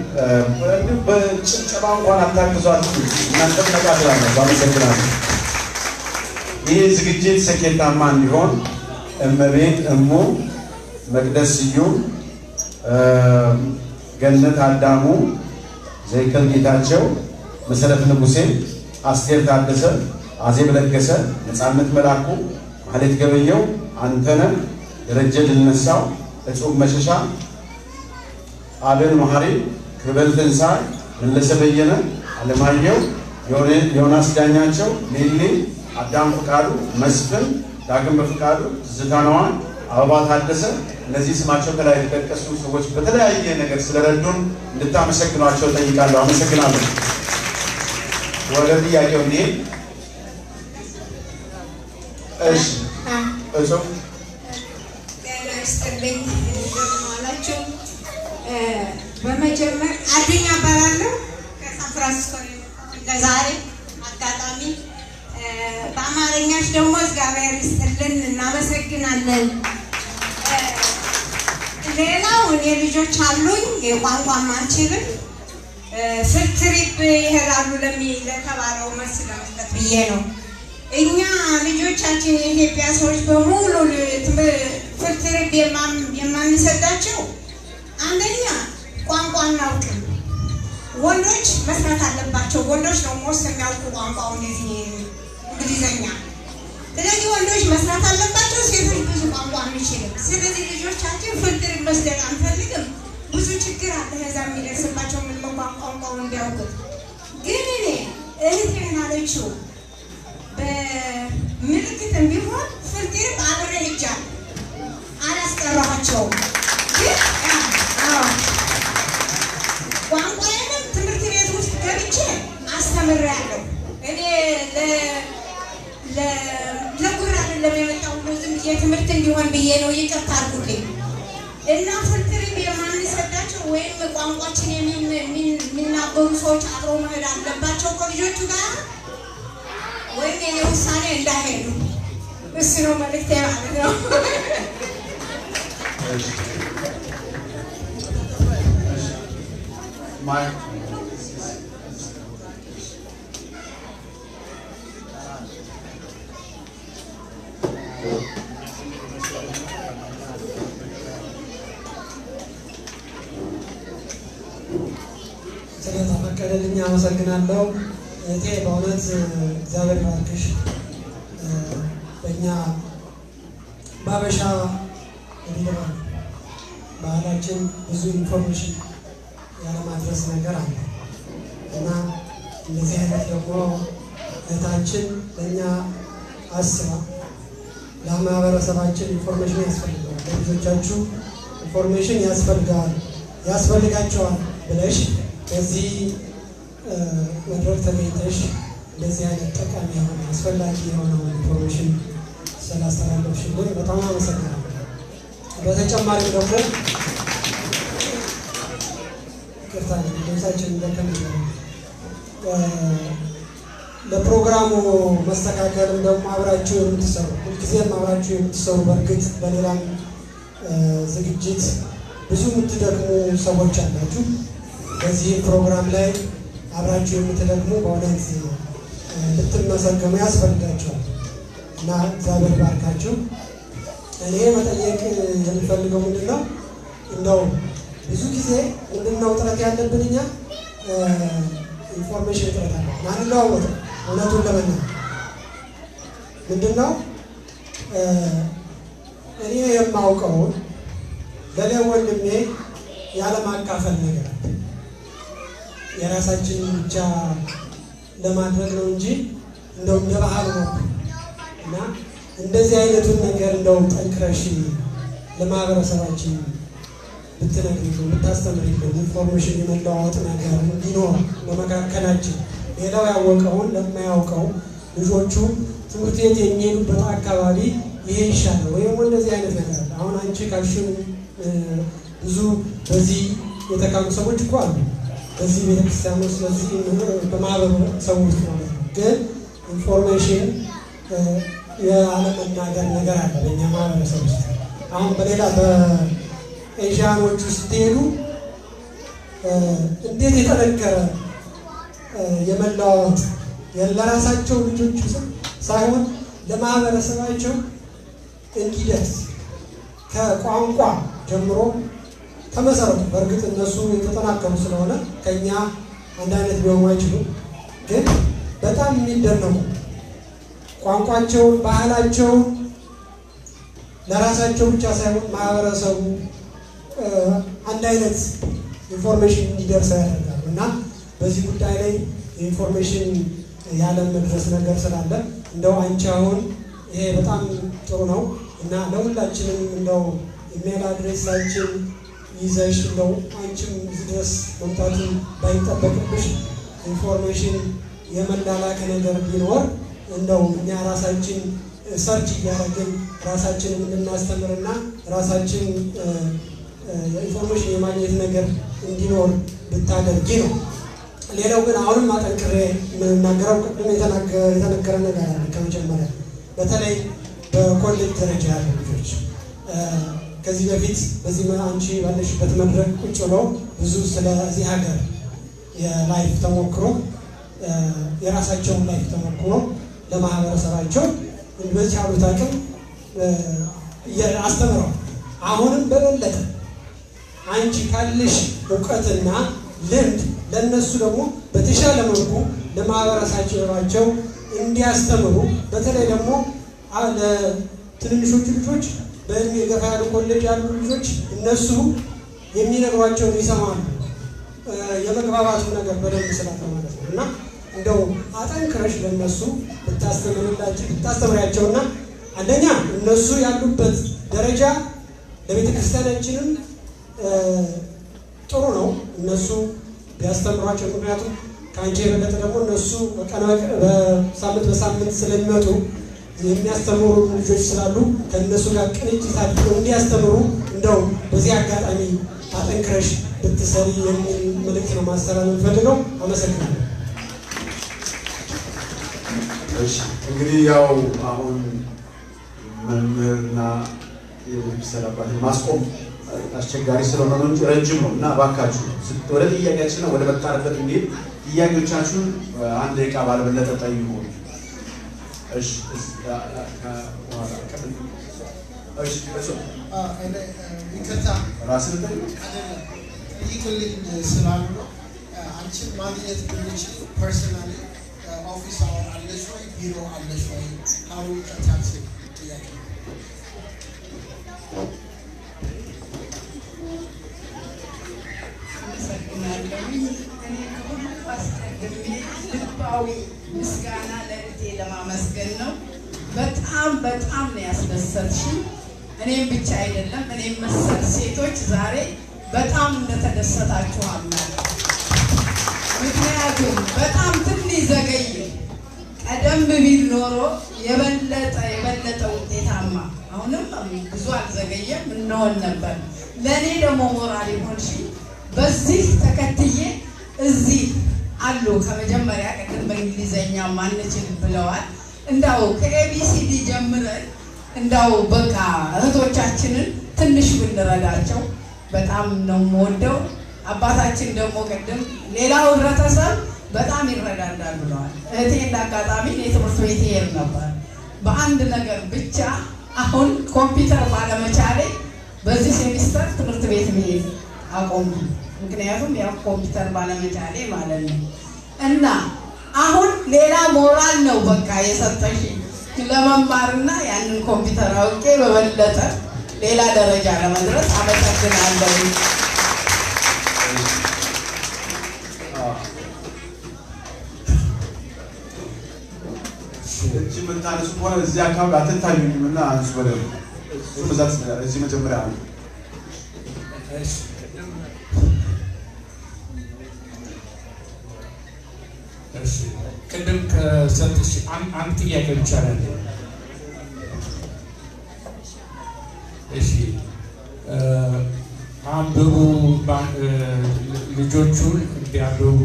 [SPEAKER 2] በጭብጨባ እንኳን አታግዟት እናንተም ተቃጥላችሁ አመሰግናለሁ። ይህ ዝግጅት ስኬታማ እንዲሆን እመቤት እሙ መቅደስ ስዩም፣ ገነት አዳሙ፣ ዘይከል ጌታቸው፣ መሰረት ንጉሴ፣ አስቴር ታደሰ፣ አዜብ ለገሰ፣ ነፃነት መላኩ፣ ማህሌት ገበየው፣ አንተነህ ደረጀ ድልነሳው፣ እጹብ መሸሻ፣ አቤል መሐሪ፣ ክብል ትንሳኤ፣ መለሰ በየነ፣ አለማየሁ፣ ዮናስ ዳኛቸው፣ ሊሊ አዳም ፍቃዱ፣ መስፍን ዳግም በፍቃዱ፣ ዝታናዋን፣ አበባ ታደሰ እነዚህ ስማቸው ከላይ የተጠቀሱ ሰዎች በተለያየ ነገር ስለረዱን እንድታመሰግኗቸው ጠይቃለሁ። አመሰግናለሁ። ወደ ጥያቄው እንሂድ። እሺ እጹብ
[SPEAKER 7] ያስተልኝ ደማላችሁ በመጀመር አዱኛ ባላለው ከሳን ፍራንሲስኮ ለዛሬ አጋጣሚ በአማርኛሽ ደግሞ እግዚአብሔር ይስጥልን እናመሰግናለን። ሌላው እኔ ልጆች አሉኝ የቋንቋም አልችልም ፍልትሪፕ ይሄዳሉ ለተባለው መልስ ለመስጠት ብዬ ነው። እኛ ልጆቻችን የኢትዮጵያ ሰዎች በሙሉ ፍልትሪፕ የማንሰጣቸው አንደኛ ቋንቋ እናውቅም። ወንዶች መስራት አለባቸው። ወንዶች ነው ሞስ የሚያውቁ ቋንቋው እንደዚህ እንግሊዘኛ። ስለዚህ ወንዶች መስራት አለባቸው። ሴቶች ብዙ ቋንቋ አንችልም። ስለዚህ ልጆቻችን ፍልትሪፕ መስጠት አንፈልግም። ብዙ ችግር አለ ከዛ የሚደርስባቸው ምን ቋንቋውን እንዲያውቁት። ግን እኔ እህቴን አለችው በምልክትም ቢሆን ፍልትሪፕ አብሬ ሄጃለሁ አላስቀረኋቸውም። ግን ቋንቋዬንም ትምህርት ቤት ውስጥ ገብቼ አስተምሬያለሁ። እኔ ለጉራ አይደለም የመጣው ዝም ብዬ ትምህርት እንዲሆን ብዬ ነው። ይቅርታ አድርጉልኝ። እና ፍልትሪፕ የማንሰጣቸው ወይም ቋንቋችን የሚናገሩ ሰዎች አብረው መሄድ አለባቸው ከልጆቹ ጋር ወይም የኔ ውሳኔ እንዳይሄዱ። እሱ ነው መልዕክቴ ማለት ነው።
[SPEAKER 8] ስለተፈቀደልኝ አመሰግናለሁ። እቴ በእውነት እግዚአብሔር ይባርክሽ። በእኛ ባበሻ ባህላችን ብዙ ኢንፎርሜሽን ያለማድረስ ነገር አለ እና እንደዚህ አይነት ደግሞ እህታችን ለእኛ አስባ ለማህበረሰባችን ኢንፎርሜሽን ያስፈልጋል፣ ለልጆቻችሁ ኢንፎርሜሽን ያስፈልጋቸዋል ብለሽ በዚህ መድረክ ተገኝተሽ እንደዚህ አይነት ጠቃሚ የሆነ አስፈላጊ የሆነውን ኢንፎርሜሽን ስላስተላለፍሽልን በጣም አመሰግናለሁ። በተጨማሪ ደግሞ ይቅርታ ድምጻችን እንደከምነው ለፕሮግራሙ መስተካከልም ደግሞ አብራችሁ የምትሰሩ ሁልጊዜም አብራችሁ የምትሰሩ በእርግጥ በሌላም ዝግጅት ብዙ የምትደክሙ ሰዎች አላችሁ። በዚህ ፕሮግራም ላይ አብራችሁ የምትደክሙ በእውነት ልትመሰገኑ ያስፈልጋችኋል እና እግዚአብሔር ባርካችሁ። እኔ መጠየቅ የምፈልገው ምንድነው እንደው ብዙ ጊዜ ምንድነው ጥረት ያለብን እኛ ኢንፎርሜሽን ጥረት አለ ማንለዋወጥ እውነቱን ለመናገር ምንድነው እኔ የማውቀውን ለኔ ወንድሜ ያለማካፈል ነገር የራሳችን ብቻ ለማድረግ ነው እንጂ እንደው እንደ ባህል ነው እና እንደዚህ አይነቱን ነገር እንደው ጠንክረሽ ለማህበረሰባችን ብትነግሪው ብታስተምሪው ኢንፎርሜሽን የመለዋወጥ ነገር እንዲኖር በመካከላችን ሌላው ያወቀውን ለማያውቀው ልጆቹ ትምህርት ቤት የሚሄዱበት አካባቢ ይሄ ይሻላል ወይም እንደዚህ አይነት ነገር አሁን አንቺ ካልሽን ብዙ በዚህ የተካኑ ሰዎች እኮ አሉ በዚህ ቤተክርስቲያን ውስጥ በዚህ በማህበረሰቡ ውስጥ ማለት ነው። ግን ኢንፎርሜሽን የአለመናገር ነገር አለ በእኛ ማህበረሰብ ውስጥ። አሁን በሌላ በኤዥያኖች ውስጥ ሄዱ እንዴት የጠነከረ የመለዋወጥ ለራሳቸው ልጆች ሳይሆን ለማህበረሰባቸው እንዲደርስ ከቋንቋ ጀምሮ ከመሰረቱ በእርግጥ እነሱ የተጠናከሩ ስለሆነ ከኛ አንድ አይነት ቢሆኑ አይችሉም። ግን በጣም የሚደነቁ ቋንቋቸውን ባህላቸውን ለራሳቸው ብቻ ሳይሆን ማህበረሰቡ አንድ አይነት ኢንፎርሜሽን እንዲደርስ ያደርጋሉ እና በዚህ ጉዳይ ላይ ኢንፎርሜሽን ያለም መድረስ ነገር ስላለ እንደው አንቺ አሁን ይሄ በጣም ጥሩ ነው እና ለሁላችንም እንደው ኢሜል አድሬሳችን ይዘሽ እንደው አንቺም ድረስ መምጣቱ ባይጠበቅብሽ ኢንፎርሜሽን የመላላክ ነገር ቢኖር እንደው እኛ ራሳችን ሰርች እያደረግን ራሳችንን እንድናስተምርና ራሳችን ኢንፎርሜሽን የማግኘት ነገር እንዲኖር ብታደርጊ ነው። ሌላው ግን አሁንም አጠንክሬ የምናገረው ቅድም የተነገረ ነገር አለ ከመጀመሪያ በተለይ በኮሌጅ ደረጃ ያሉ ልጆች ከዚህ በፊት በዚህ አንቺ ባለሽበት መድረክ ቁጭ ብለው ብዙ ስለዚህ ሀገር የላይፍ ተሞክሮ የራሳቸውን ላይፍ ተሞክሮ ለማህበረሰባቸው በቻሉት አቅም አስተምረዋል። አሁንም በበለጠ አንቺ ካለሽ እውቀትና ልምድ ለነሱ ደግሞ በተሻለ መልኩ ለማህበረሰባቸው እንዲያስተምሩ በተለይ ደግሞ ለትንንሾቹ ልጆች በእድሜ ገፋ ያሉ ኮሌጅ ያሉ ልጆች እነሱ የሚነግሯቸውን ይሰማሉ። የመግባባቱ ነገር በደንብ ስላለ ማለት ነው እና እንደው አጠንክረሽ ለነሱ ብታስተምሪያቸውና አንደኛ እነሱ ያሉበት ደረጃ ለቤተክርስቲያናችንም ጥሩ ነው እነሱ ቢያስተምሯቸው። ምክንያቱም ከአንቺ የበለጠ ደግሞ እነሱ በሳምንት በሳምንት ስለሚመጡ የሚያስተምሩ ልጆች ስላሉ ከእነሱ ጋር ቅንጅት አድርገው እንዲያስተምሩ እንደው በዚህ አጋጣሚ አጠንክረሽ ብትሰሪ የሚል መልዕክት ነው ማስተላለፍ የምፈልገው። አመሰግናለሁ።
[SPEAKER 2] እሺ እንግዲህ ያው አሁን መምህርና የቤተክርስቲያን አባት ማስቆም አስቸጋሪ ስለሆነ ነው እንጂ ረጅም ነው እና እባካችሁ ወደ ጥያቄያችን ነው ወደ መጣረበት እንግዲህ ጥያቄዎቻችሁን አንድ ደቂቃ ባልበለጠ ጠይቁ። እሺ
[SPEAKER 9] ይቅርታ
[SPEAKER 2] ራስን ጠይቁ
[SPEAKER 9] ይክልኝ ስላሉ ነው። አንቺን ማግኘት ብንችል ፐርሰናሊ ኦፊስ አለሽ ወይ ቢሮ አለሽ ወይ ካሉ ታክሲ ጥያቄ
[SPEAKER 10] ልባዊ ምስጋና ለእህቴ ለማመስገን ነው። በጣም ነው ያስደሰትሽኝ። እኔም ብቻ አይደለም እኔም መሰል ሴቶች ዛሬ በጣም እንደተደሰታችሁ አምናለሁ። ምክንያቱም በጣም ትንሽ ዘገየ። ቀደም ቢል ኖሮ የበለጠ ውጤታማ አሁንም ብዙ አልዘገየም እንሆን ነበር። ለኔ ደግሞ ሞራል ይሆንሽ በዚህ ተከትዬ እዚህ አሉ ከመጀመሪያ ቀደም በእንግሊዘኛ ማንችል ብለዋል። እንዳው ከኤቢሲዲ ጀምረን እንዳው በቃ እህቶቻችንን ትንሽ ብንረዳቸው በጣም ነው የምወደው። አባታችን ደግሞ ቀደም ሌላው ህብረተሰብ በጣም ይረዳዳል ብለዋል። እህቴ እንዳጋጣሚ የትምህርት ቤት ይሄድ ነበር። በአንድ ነገር ብቻ አሁን ኮምፒውተር ባለመቻሌ በዚህ ሴሚስተር ትምህርት ቤት መሄድ አቆምኩ። ምክንያቱም ያው ኮምፒውተር ባለመቻሌ ማለት ነው። እና አሁን ሌላ ሞራል ነው በቃ የሰጠሽ ለመማርና ያንን ኮምፒውተር አውቄ በበለጠ ሌላ ደረጃ ለመድረስ አመሰግናለሁ።
[SPEAKER 2] እቺ ምንታነሱ ሆነ እዚህ አካባቢ አትታዩኝምና አንሱ በደም በዛት እዚህ መጀመሪያ ነው።
[SPEAKER 11] እሺ ቅድም ከሰጥሽ አንድ ጥያቄ ብቻ አለ። እሺ አንብቡ ልጆቹን እንዲያንብቡ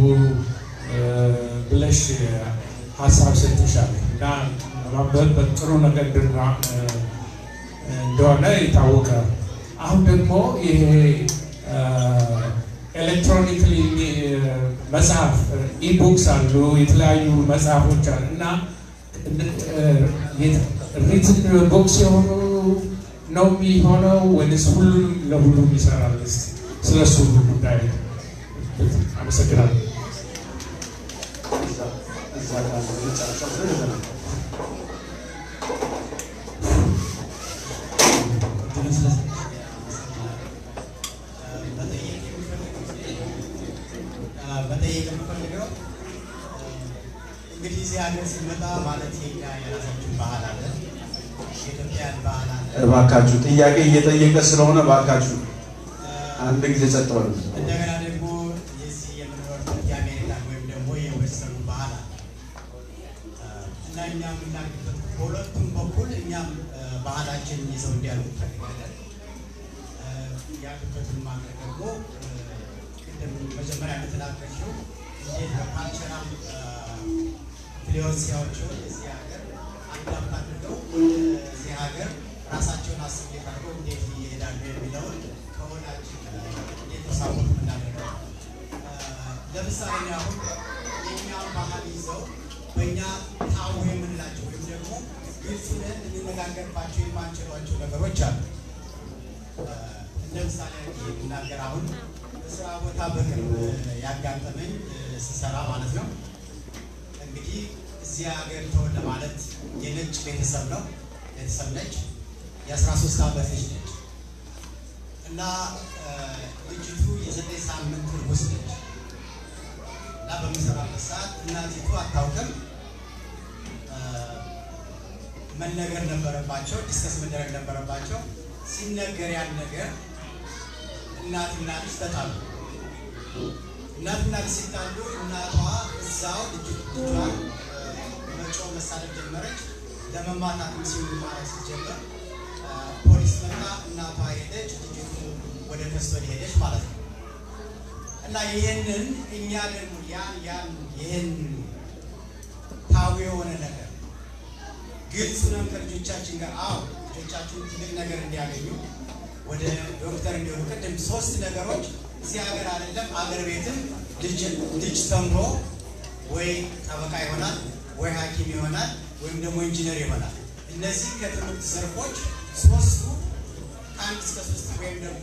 [SPEAKER 11] ብለሽ ሀሳብ ሰጥሻል እና ማንበብ ጥሩ ነገር እንደሆነ ይታወቃል። አሁን ደግሞ ይሄ ኤሌክትሮኒክሊ መጽሐፍ ኢቡክስ አሉ፣ የተለያዩ መጽሐፎች አሉ እና ሪትን ቦክስ የሆኑ ነው የሚሆነው ወይስ ሁሉም ለሁሉም ይሰራል? ስለሱ ጉዳይ አመሰግናለሁ።
[SPEAKER 12] መጠየቅ የምፈልገው እንግዲህ እዚህ ሀገር ሲመጣ ማለት የኛ የራሳችን ባህል አለ፣ የኢትዮጵያን ባህል አለ።
[SPEAKER 2] እባካችሁ ጥያቄ እየጠየቀ ስለሆነ እባካችሁ አንድ ጊዜ ጸጥ በሉ።
[SPEAKER 12] እንደገና ደግሞ የዚህ የምንኖርበት የአሜሪካን ወይም ደግሞ የዌስተርን ባህል አለ እና እኛ የምናገበት በሁለቱም በኩል እኛም ባህላችንን ይዘው እንዲያሉ እንፈልጋለን። ያሉበትን ማድረግ ደግሞ መጀመሪያ እንደተናገርሽው እንዴት በካልቸራል ፍሉዌንሲያዎቹ እዚህ ሀገር አዳፕት አድርገው እዚህ ሀገር ራሳቸውን አስቤት አድርገው እንዴት ይሄዳሉ የሚለውን ከሆናችን እንዴት ተሳቦት የምናደርገው ለምሳሌ አሁን የእኛን ባህል ይዘው በእኛ ታው የምንላቸው ወይም ደግሞ ግልጽ ልንነጋገርባቸው የማንችሏቸው ነገሮች አሉ። ለምሳሌ የምናገር አሁን በስራ ቦታ በቅርብ ያጋጠመኝ ስሰራ ማለት ነው። እንግዲህ እዚህ ሀገር ተወልደ ማለት የነጭ ቤተሰብ ነው፣ ቤተሰብ ነች፣ የ13 ዓመት ልጅ ነች እና ልጅቱ የ9 ሳምንት እርጉዝ ነች እና በምሰራበት ሰዓት እናቲቱ አታውቅም። መነገር ነበረባቸው፣ ዲስከስ መደረግ ነበረባቸው። ሲነገር ያን ነገር እናትና ልጅ ተጣሉ። እናትና ልጅ ሲጣሉ እናቷ እዛው ልጇን መጮህ መሳደብ ጀመረች። ለመማታት ሲሉ ማለት ሲጀመር ፖሊስ መጣ። እናቷ ሄደች፣ ልጅቱ ወደ ከስተዲ ሄደች ማለት ነው እና ይህንን እኛ ደግሞ ይህን ታዊ የሆነ ነገር ግልጽ ነው ከልጆቻችን ጋር ልጆቻችን ትልቅ ነገር እንዲያገኙ ወደ ዶክተር እንዲሆኑ ቅድም 3 ነገሮች እዚህ ሀገር አይደለም አገር ቤትም ልጅ ተምሮ ወይ ጠበቃ ይሆናል ወይ ሐኪም ይሆናል ወይም ደግሞ ኢንጂነር ይሆናል። እነዚህ ከትምህርት ዘርፎች 3ቱ ከ1 እስከ 3 ወይም ደግሞ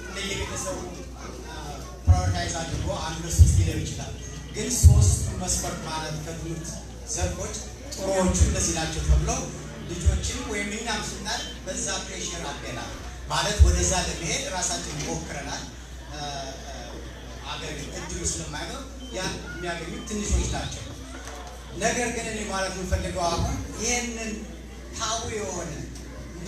[SPEAKER 12] እንደየቤተሰቡ ፕራዮሪታይዝ አድርጎ 1 3 ሊለው ይችላል። ግን 3ቱ መስፈርት ማለት ከትምህርት ዘርፎች ጥሩዎቹ እነዚህ ናቸው ተብሎ ልጆችን ወይም እኛም ስናል በዛ ፕሬሽር አድርገናል ማለት ወደዛ ለመሄድ ራሳችን ሞክረናል። አገር እድሉ ስለማይኖር ያን የሚያገኙ ትንሾች ናቸው። ነገር ግን እኔ ማለት የምፈልገው አሁን ይህንን ታቡ የሆነ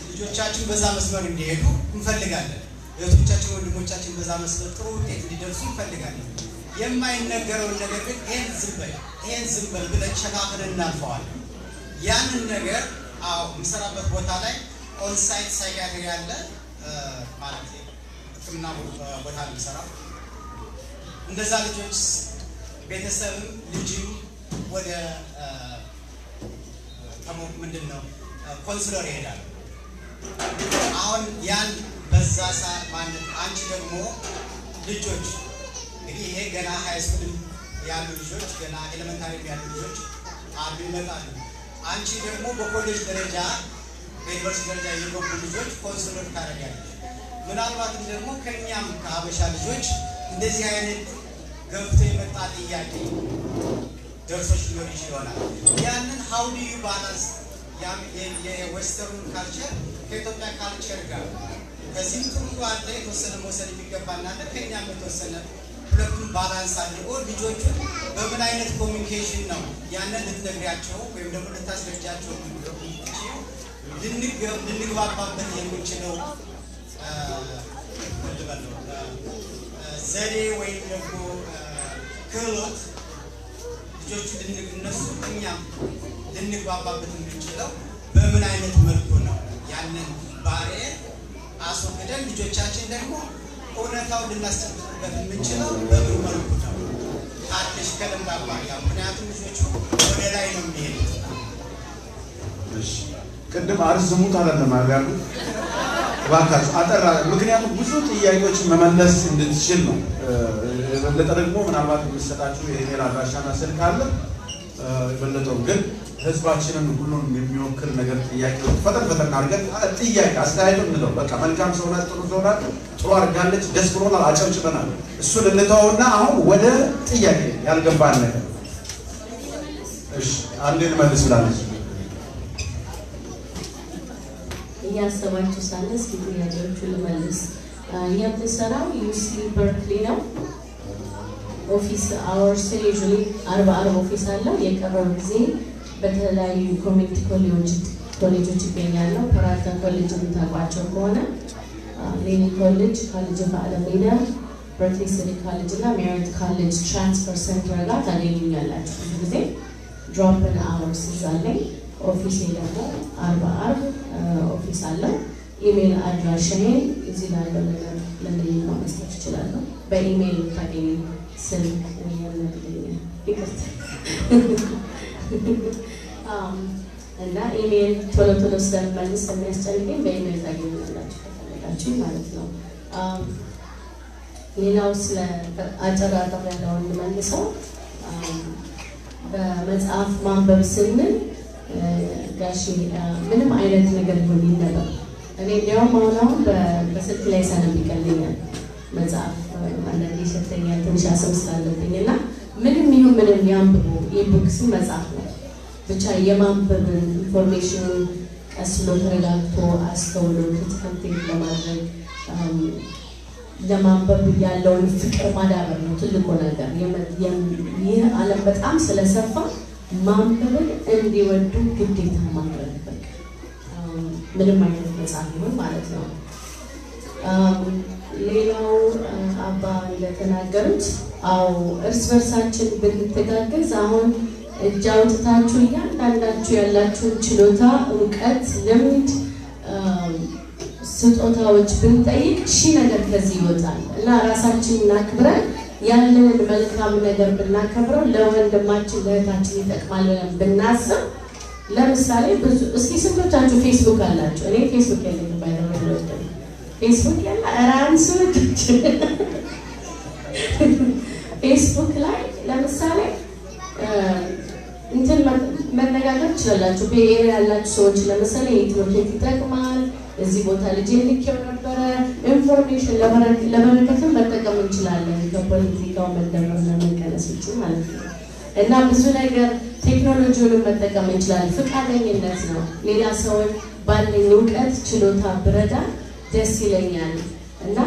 [SPEAKER 12] ልጆቻችን በዛ መስመር እንዲሄዱ እንፈልጋለን። እህቶቻችን ወንድሞቻችን በዛ መስመር ጥሩ ውጤት እንዲደርሱ እንፈልጋለን። የማይነገረውን ነገር ግን ይሄን ዝም በል ብለን ሸፋፍነን እናልፈዋለን። ያንን ነገር የምሰራበት ቦታ ላይ ኦንሳይት ሳይካትሪ ያለ ማለት ሕክምና ቦታ ነው የምሰራው። እንደዛ ልጆች ቤተሰብም ልጅም ወደ ምንድን ነው ኮንስለር ይሄዳል። አሁን ያን በዛ ሰዓት ማለት አንቺ ደግሞ ልጆች እንግዲህ ይሄ ገና ሃይስኩል ያሉ ልጆች ገና ኤሌመንታሪ ያሉ ልጆች አሉ ይመጣሉ። አንቺ ደግሞ በኮሌጅ ደረጃ በዩኒቨርሲቲ ደረጃ የገቡ ልጆች ኮንስለር ታደርጊያለሽ። ምናልባትም ደግሞ ከኛም ከሀበሻ ልጆች እንደዚህ አይነት ገብቶ የመጣ ጥያቄ ደርሶች ሊሆን ይችላል። ያንን how do you balance የዌስተርን ካልቸር ከኢትዮጵያ ካልቸር ጋር ከዚህም ጥሩ አለ የተወሰነ መውሰድ የሚገባና ከኛም የተወሰነ ሁለቱም ባላንስ አድርጎ ልጆቹን በምን አይነት ኮሚኒኬሽን ነው ያንን ልትነግሪያቸው ወይም ደግሞ ልታስረጃቸው ልንግባባበት የምንችለው ዘዴ ወይም ደግሞ ክህሎት ልጆቹ እነሱ እኛም ልንግባባበት የምንችለው በምን አይነት መልኩ ነው? ያንን ባሪየር አስወግደን ልጆቻችን ደግሞ እውነታውን ልናስጨብጥበት የምንችለው በምን መልኩ ነው? ካለሽ ከልምድ አኳያ ምክንያቱም ልጆቹ ወደ ላይ ነው የሚሄዱት።
[SPEAKER 2] እሺ ቅድም አርዝሙት አይደለም ያሉት እባካችሁ አጠራ። ምክንያቱም ብዙ ጥያቄዎችን መመለስ እንድትችል ነው። የበለጠ ደግሞ ምናልባት የሚሰጣችሁ የኢሜል አድራሻና ስልክ አለ። የበለጠው ግን ህዝባችንን ሁሉን የሚወክል ነገር ጥያቄዎች ፈጠን አድርገን ጥያቄ አስተያየቱን እንለው። በቃ መልካም ሰው ናት፣ ጥሩ ሰው ናት፣ ጥሩ አድርጋለች፣ ደስ ብሎናል፣ አጨብጭበናል። እሱን እንተውና አሁን ወደ ጥያቄ ያልገባን ነገር እሺ አንዴ ልመልስ ብላለች።
[SPEAKER 1] እያሰባችሁ ሳለ እስኪ ጥያቄዎቹን ልመልስ። የምትሰራው ዩሲ በርክሊ ነው። ኦፊስ አወርስ ዩዥዋሊ 40 ኦፊስ አለው። የቀረው ጊዜ በተለያዩ ኮሚኒቲ ኮሌጆች ይገኛሉ። ፓራታ ኮሌጅ የምታውቋቸው ከሆነ ሌኒ ኮሌጅ፣ ኮሌጅ ኦፍ አለሜዳ፣ በርክሊ ሲቲ ኮሌጅ እና ሜሪት ኮሌጅ ትራንስፈር ሴንተር ጋር ታገኙኛላችሁ። ብዙ ጊዜ ድሮፕን አወርስ ይዛለኝ። ኦፊሴ ደግሞ 40 ኦፊስ አለው። ኢሜል አድራሻዬን እዚህ ላይ ያለው ለሌላ መስጠት እችላለሁ። በኢሜል ታገኙ ስልክ ያለልኝ ይቅርታ እና ኢሜል ቶሎ ስለመልስ የሚያስጨንቀኝ በኢሜል ታገኙኛላችሁ ከፈለጋችሁ ማለት ነው። ሌላው ስለ አጨራረፍ ያለውን መልሰው በመጽሐፍ ማንበብ ስንል ጋሺ ምንም አይነት ነገር ሊሆን ይነበብ። እኔ እንዲያውም አሁን በስልክ ላይ ሳነብ ይቀለኛል መጽሐፍ አንዳንዴ ይሸተኛል ትንሽ አስም ስላለብኝ እና ምንም ይሁን ምንም ያንብቡ። ኢቡክስም መጽሐፍ ነው ብቻ የማንበብን ኢንፎርሜሽኑን ቀስ ብሎ ተረጋግቶ አስተውሎ ክትትል ለማድረግ ለማንበብ ያለውን ፍቅር ማዳበር ነው ትልቁ ነገር። ይህ ዓለም በጣም ስለሰፋ ማንበብን እንዲወዱ ግዴታ ማድረግ በቃ ምንም አይነት መጽሐፍ ይሁን ማለት ነው። ሌላው አባ እንደተናገሩት እርስ በርሳችን ብንተጋገዝ አሁን እጅ አውጥታችሁ እያንዳንዳችሁ ያላችሁን ችሎታ፣ እውቀት፣ ልምድ፣ ስጦታዎች ብንጠይቅ ሺህ ነገር ከዚህ ይወጣል እና ራሳችንን አክብረን ያለንን መልካም ነገር ብናከብረው ለወንድማችን ለእህታችን ይጠቅማል ብለን ብናስብ። ለምሳሌ ብዙ እስኪ ስንቶቻችሁ ፌስቡክ አላችሁ? እኔ ፌስቡክ የለኝም ባይደረግ ፌስቡክ ያለ ራንስ ፌስቡክ ላይ ለምሳሌ እንትን መነጋገር ትችላላችሁ። በኤሪያ ያላችሁ ሰዎች ለምሳሌ የትምህርት ቤት ይጠቅማል፣ እዚህ ቦታ ልጅ ልኬው ነበረ፣ ኢንፎርሜሽን ለበረከትም መጠቀም እንችላለን። ከፖለቲካው መደመርና መቀነስ ውጭ ማለት ነው። እና ብዙ ነገር ቴክኖሎጂውን መጠቀም እንችላለን። ፍቃደኝነት ነው። ሌላ ሰውን ባለኝ እውቀት ችሎታ ብረዳ ደስ ይለኛል። እና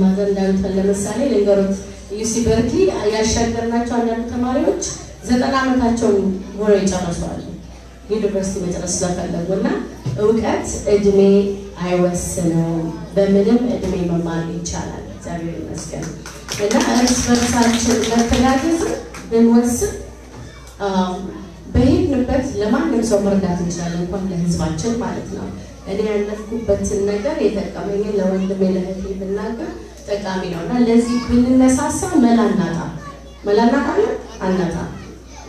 [SPEAKER 1] ማዘር እንዳሉት ለምሳሌ ልንገሩት ዩሲ በርክሊ ያሻገርናቸው አንዳንድ ተማሪዎች 90 ዓመታቸውን ሆነው ይጨርሳሉ። ዩኒቨርሲቲ መጨረስ ስለፈለጉና እውቀት እድሜ አይወስነው በምንም እድሜ መማር ይቻላል። እግዚአብሔር ይመስገን። እና እርስ በርሳችን መተጋገዝ ብንወስን በሄድንበት ለማንም ሰው መርዳት እንችላለን፣ እንኳን ለህዝባችን ማለት ነው። እኔ ያለፍኩበትን ነገር የጠቀመኝን ለወንድሜ ለእህቴ ብናገር ጠቃሚ ነው እና ለዚህ ብንነሳሳ መላናጣ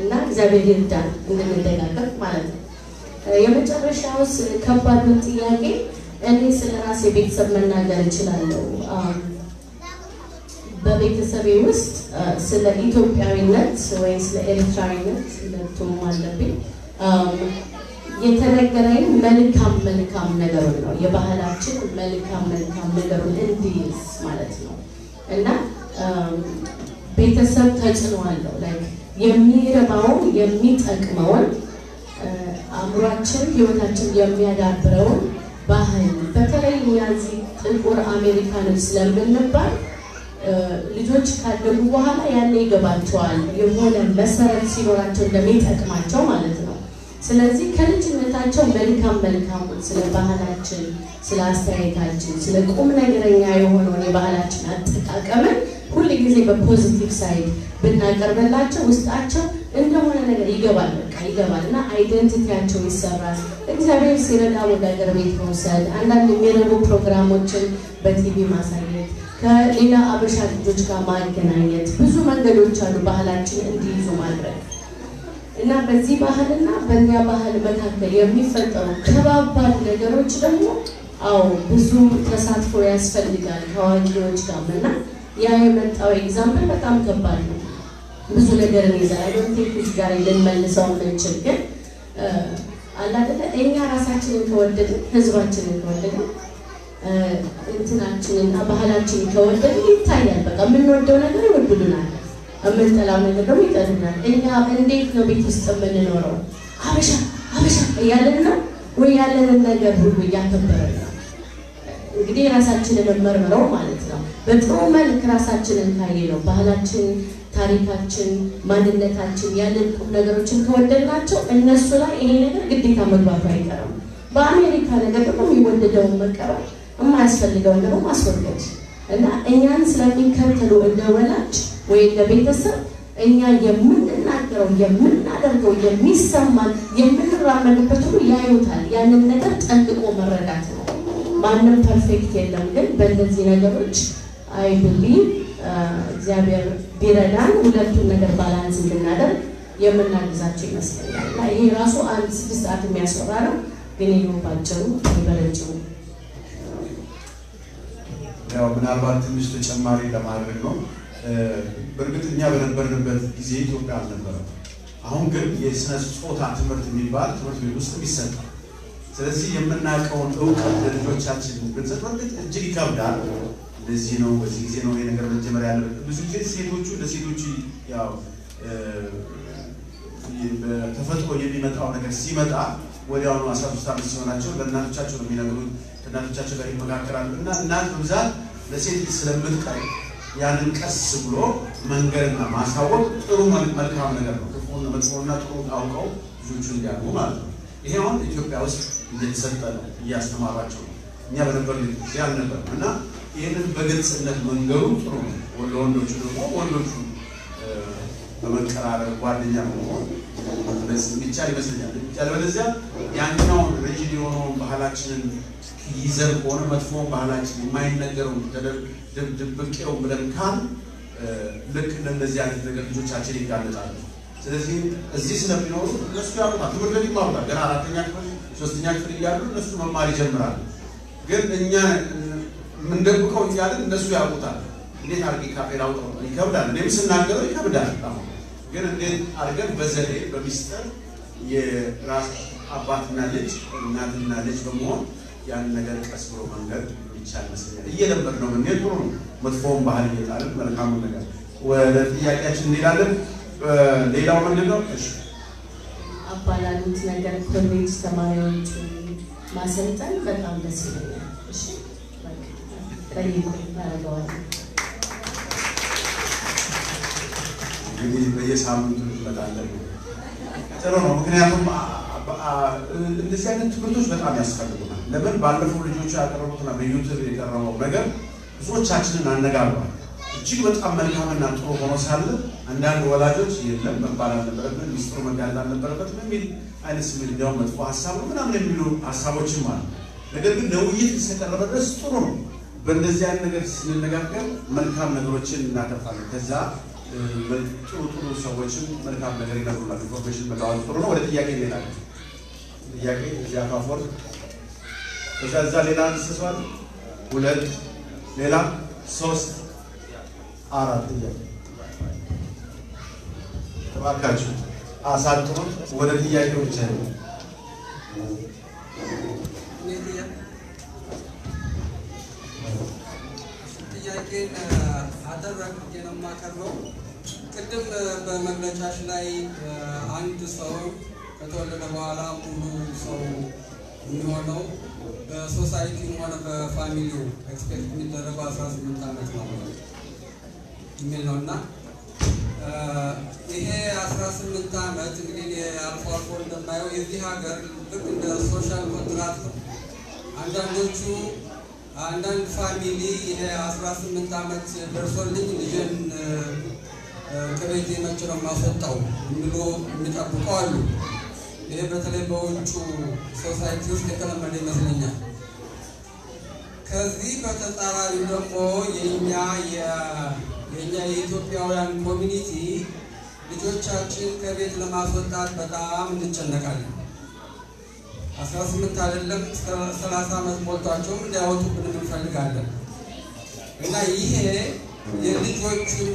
[SPEAKER 1] እና እግዚአብሔር ይርዳን እንድንደጋገፍ ማለት ነው። የመጨረሻውስ ከባዱ ጥያቄ እኔ ስለ ራሴ ቤተሰብ መናገር እችላለሁ። በቤተሰቤ ውስጥ ስለ ኢትዮጵያዊነት ወይ ስለ ኤርትራዊነት ሁለቱም አለብኝ የተነገረኝ መልካም ነገሩን ነው። የባህላችን መልካም ነገሩን እንዲይዝ ማለት ነው እና ቤተሰብ ተጽዕኖ አለው። ላይክ የሚረባውን የሚጠቅመውን አእምሯችን ህይወታችን የሚያዳብረውን ባህል በተለይ እዚህ ጥቁር አሜሪካኖች ስለምንባል ልጆች ካደጉ በኋላ ያኔ ይገባቸዋል የሆነ መሰረት ሲኖራቸው እንደሚጠቅማቸው ማለት ነው። ስለዚህ ከልጅነታቸው መልካም ስለ ባህላችን፣ ስለ አስተያየታችን፣ ስለ ቁም ነገረኛ የሆነውን የባህላችን አጠቃቀምን ሁሉ ጊዜ በፖዚቲቭ ሳይድ ብናቀርብላቸው ውስጣቸው እንደሆነ ነገር ይገባልና አይደንቲቲያቸው ይሰራል። እግዚአብሔር ሲረዳ ወደ ሀገር ቤት መውሰድ፣ አንዳንድ የሚረዱ ፕሮግራሞችን በቲቪ ማሳየት፣ ከሌላ አበሻ ልጆች ጋር ማገናኘት፣ ብዙ መንገዶች አሉ ባህላችን እንዲይዙ ማድረግ እና በዚህ ባህልና በእኛ ባህል መካከል የሚፈጠሩ ከባባድ ነገሮች ደግሞ ብዙ ተሳትፎ ያስፈልጋል ከአዋቂዎች ጋር እና ያ የመጣው ኤግዛምፕል በጣም ከባድ ነው። ብዙ ነገር ይዛል። ዶንቴክስ ጋር ልንመልሰው የምንችል ግን አላደለ እኛ ራሳችንን ከወደድን ህዝባችንን ከወደድን እንትናችንና ባህላችንን ከወደድን ይታያል። በቃ የምንወደው ነገር ይወዱልናል፣ የምንጠላው ነገር ደግሞ ይጠሉናል። እኛ እንዴት ነው ቤት ውስጥ የምንኖረው? አበሻ እያለን ነው ወይ ያለንን ነገር ሁሉ እያከበረን ነው? እንግዲህ ራሳችንን መመርመረው ማለት ነው። በጥሩ መልክ ራሳችንን ካየነው ባህላችን፣ ታሪካችን፣ ማንነታችን ያለን ቁም ነገሮችን ከወደድናቸው እነሱ ላይ ይሄ ነገር ግዴታ መግባቱ አይቀርም። በአሜሪካ ነገር ደግሞ የሚወደደውን መቀበል፣ የማያስፈልገውን ደግሞ ማስወገድ እና እኛን ስለሚከተሉ እንደ ወላጅ ወይ እንደ ቤተሰብ እኛ የምንናገረው የምናደርገው የሚሰማን የምንራመድበት ሁሉ ያዩታል። ያንን ነገር ጠንቅቆ መረዳት ነው። ማንም ፐርፌክት የለም፣ ግን በእነዚህ ነገሮች አይ ቢሊቭ እግዚአብሔር ቢረዳን ሁለቱን ነገር ባላንስ እንድናደርግ የምናግዛቸው ይመስለኛል። እና ይሄ ራሱ አንድ 6 ሰዓት የሚያስወራ ነው፣ ግን ይሄው ባጭሩ በረጅሙ
[SPEAKER 2] ያው ምናልባት ትንሽ ተጨማሪ ለማድረግ ነው። በእርግጥ እኛ በነበርንበት ጊዜ ኢትዮጵያ አልነበረም። አሁን ግን የስነ ጾታ ትምህርት የሚባል ትምህርት ቤት ውስጥ ይሰጣል። ስለዚህ የምናውቀውን እውቀት ለልጆቻችን ብንሰጥ በእርግጥ እጅግ ይከብዳል። እንደዚህ ነው በዚህ ጊዜ ነው ይሄ ነገር መጀመሪያ ያለበት። ብዙ ጊዜ ሴቶቹ ለሴቶቹ ያው በተፈጥሮ የሚመጣው ነገር ሲመጣ ወዲያውኑ 13 ዓመት ሲሆናቸው ለእናቶቻቸው ነው የሚነግሩት። ከእናቶቻቸው ጋር ይመካከራሉ እና እናት በብዛት ለሴት ልጅ ስለምትቀር ያንን ቀስ ብሎ መንገርና ማሳወቅ ጥሩ መልካም ነገር ነው። ክፉና መጥፎና ጥሩ አውቀው ልጆቹ እንዲያድጉ ማለት ነው። ይሄ አሁን ኢትዮጵያ ውስጥ እየተሰጠ ነው፣ እያስተማራቸው ነው። እኛ በነበር ጊዜ አልነበረም እና ይህንን በግልጽነት መንገሩ ጥሩ ነው። ለወንዶቹ ደግሞ ወንዶቹ በመቀራረብ ጓደኛ በመሆን የሚቻል ይመስለኛል። ያለበለዚያ ያኛውን ሪጅድ የሆነውን ባህላችንን ይዘን ከሆነ መጥፎውን ባህላችን የማይነገረው ድብቄው ብለን ካል ልክ እንደዚህ አይነት ነገር ልጆቻችን ይጋለጣሉ። ስለዚህ እዚህ ስለሚኖሩ እነሱ ያውቁታል፣ ትምህርት ቤት ይማሩታል። ገና 4ኛ ክፍል 3ኛ ክፍል እያሉ እነሱ መማር ይጀምራሉ። ግን እኛ የምንደብቀው እያለን እነሱ ያውቁታል። እንዴት አድርጌ ካፌ ላውጣው ይከብዳል። እኔም ስናገረው ይከብዳል። ግን እንዴት አድርገን በዘዴ በሚስጥር የራስ አባትና ልጅ እናትና ልጅ በመሆን ያን ነገር ቀስ ብሎ መንገድ ይቻል ይመስለኛል። እየለመድ ነው ምን ጥሩ ነው። መጥፎውን ባህል እየጣልን መልካሙን ነገር ወደ ጥያቄያችን እንሄዳለን። ሌላው ምንድን ነው? እሺ
[SPEAKER 1] አባላሉት ነገር ኮሌጅ ተማሪዎች ማሰልጠን በጣም ደስ ይለኛል። እሺ ጠይቁ ታደርገዋለህ።
[SPEAKER 2] እንግዲህ በየሳምንቱ እንመጣለን። ጥሩ ነው። ምክንያቱም እንደዚህ አይነት ትምህርቶች በጣም ያስፈልጉናል። ለምን ባለፈው ልጆች ያቀረቡትና በዩቲዩብ የቀረበው ነገር ብዙዎቻችንን አነጋግሯል። እጅግ በጣም መልካምና ጥሩ ሆኖ ሳለ አንዳንድ ወላጆች የለም መባል አልነበረበት ሚስጥሩ መጋለጥ አልነበረበት በሚል አይነት ስሜት እንዲያውም መጥፎ ሀሳብ ነው ምናምን የሚሉ ሀሳቦችም አሉ። ነገር ግን ለውይይት እስከቀረበ ድረስ ጥሩ ነው። በእንደዚህ አይነት ነገር ስንነጋገር መልካም ነገሮችን እናተርፋለን። ከዛ ጥሩ ሰዎችም መልካም ነገር ይነግሩናል። ኢንፎርሜሽን መለዋወጥ ጥሩ ነው። ወደ ጥያቄ እንሄዳለን። ጥያቄ እዚያ ካፎር እዛ ሌላ አንስተዋል። 2 ሌላ 3 4 ጥያቄ ተባካችሁ አሳጥሩት። ወደ ጥያቄው ብቻ ነው።
[SPEAKER 13] ጥያቄን አደረግ የማቀርበው ቅድም በመግለጫሽ ላይ አንድ ሰው ከተወለደ በኋላ ሙሉ ሰው የሚሆነው በሶሳይቲም ሆነ በፋሚሊው ኤክስፔክት የሚደረገው 18 ዓመት ነው የሚል ነው እና ይሄ 18 ዓመት እንግዲህ አልፎ አልፎ እንደማየው የዚህ ሀገር ልክ እንደ ሶሻል ኮንትራት ነው። አንዳንድ ፋሚሊ ይሄ 18 ዓመት ደርሶልኝ ልጅን ከቤት መቼ ነው የማስወጣው ብሎ የሚጠብቀው አሉ። ይሄ በተለይ በውጩ ሶሳይቲ ውስጥ የተለመደ ይመስለኛል። ከዚህ በተጻራሪ ደግሞ የኛ የኢትዮጵያውያን ኮሚኒቲ ልጆቻችን ከቤት ለማስወጣት በጣም እንጨነቃለን። 18 አይደለም 30 ዓመት ሞልቷቸውም እንዲያወጡብን እንፈልጋለን እና ይሄ የልጆቹን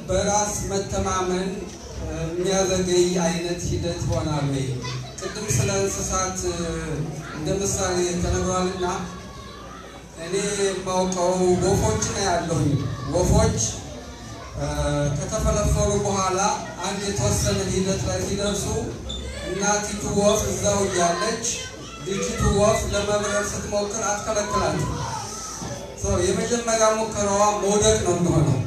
[SPEAKER 13] በራስ መተማመን የሚያዘገይ አይነት ሂደት ይሆናል ወይ? ቅድም ስለ እንስሳት እንደ ምሳሌ ተነግሯልና እኔ የማውቀው ወፎች ነው ያለሁኝ። ወፎች ከተፈለፈሉ በኋላ አንድ የተወሰነ ሂደት ላይ ሲደርሱ እናቲቱ ወፍ እዛው እያለች ልጅቱ ወፍ ለመብረር ስትሞክር አትከለክላትም። የመጀመሪያ ሙከራዋ መውደቅ ነው የሚሆነው።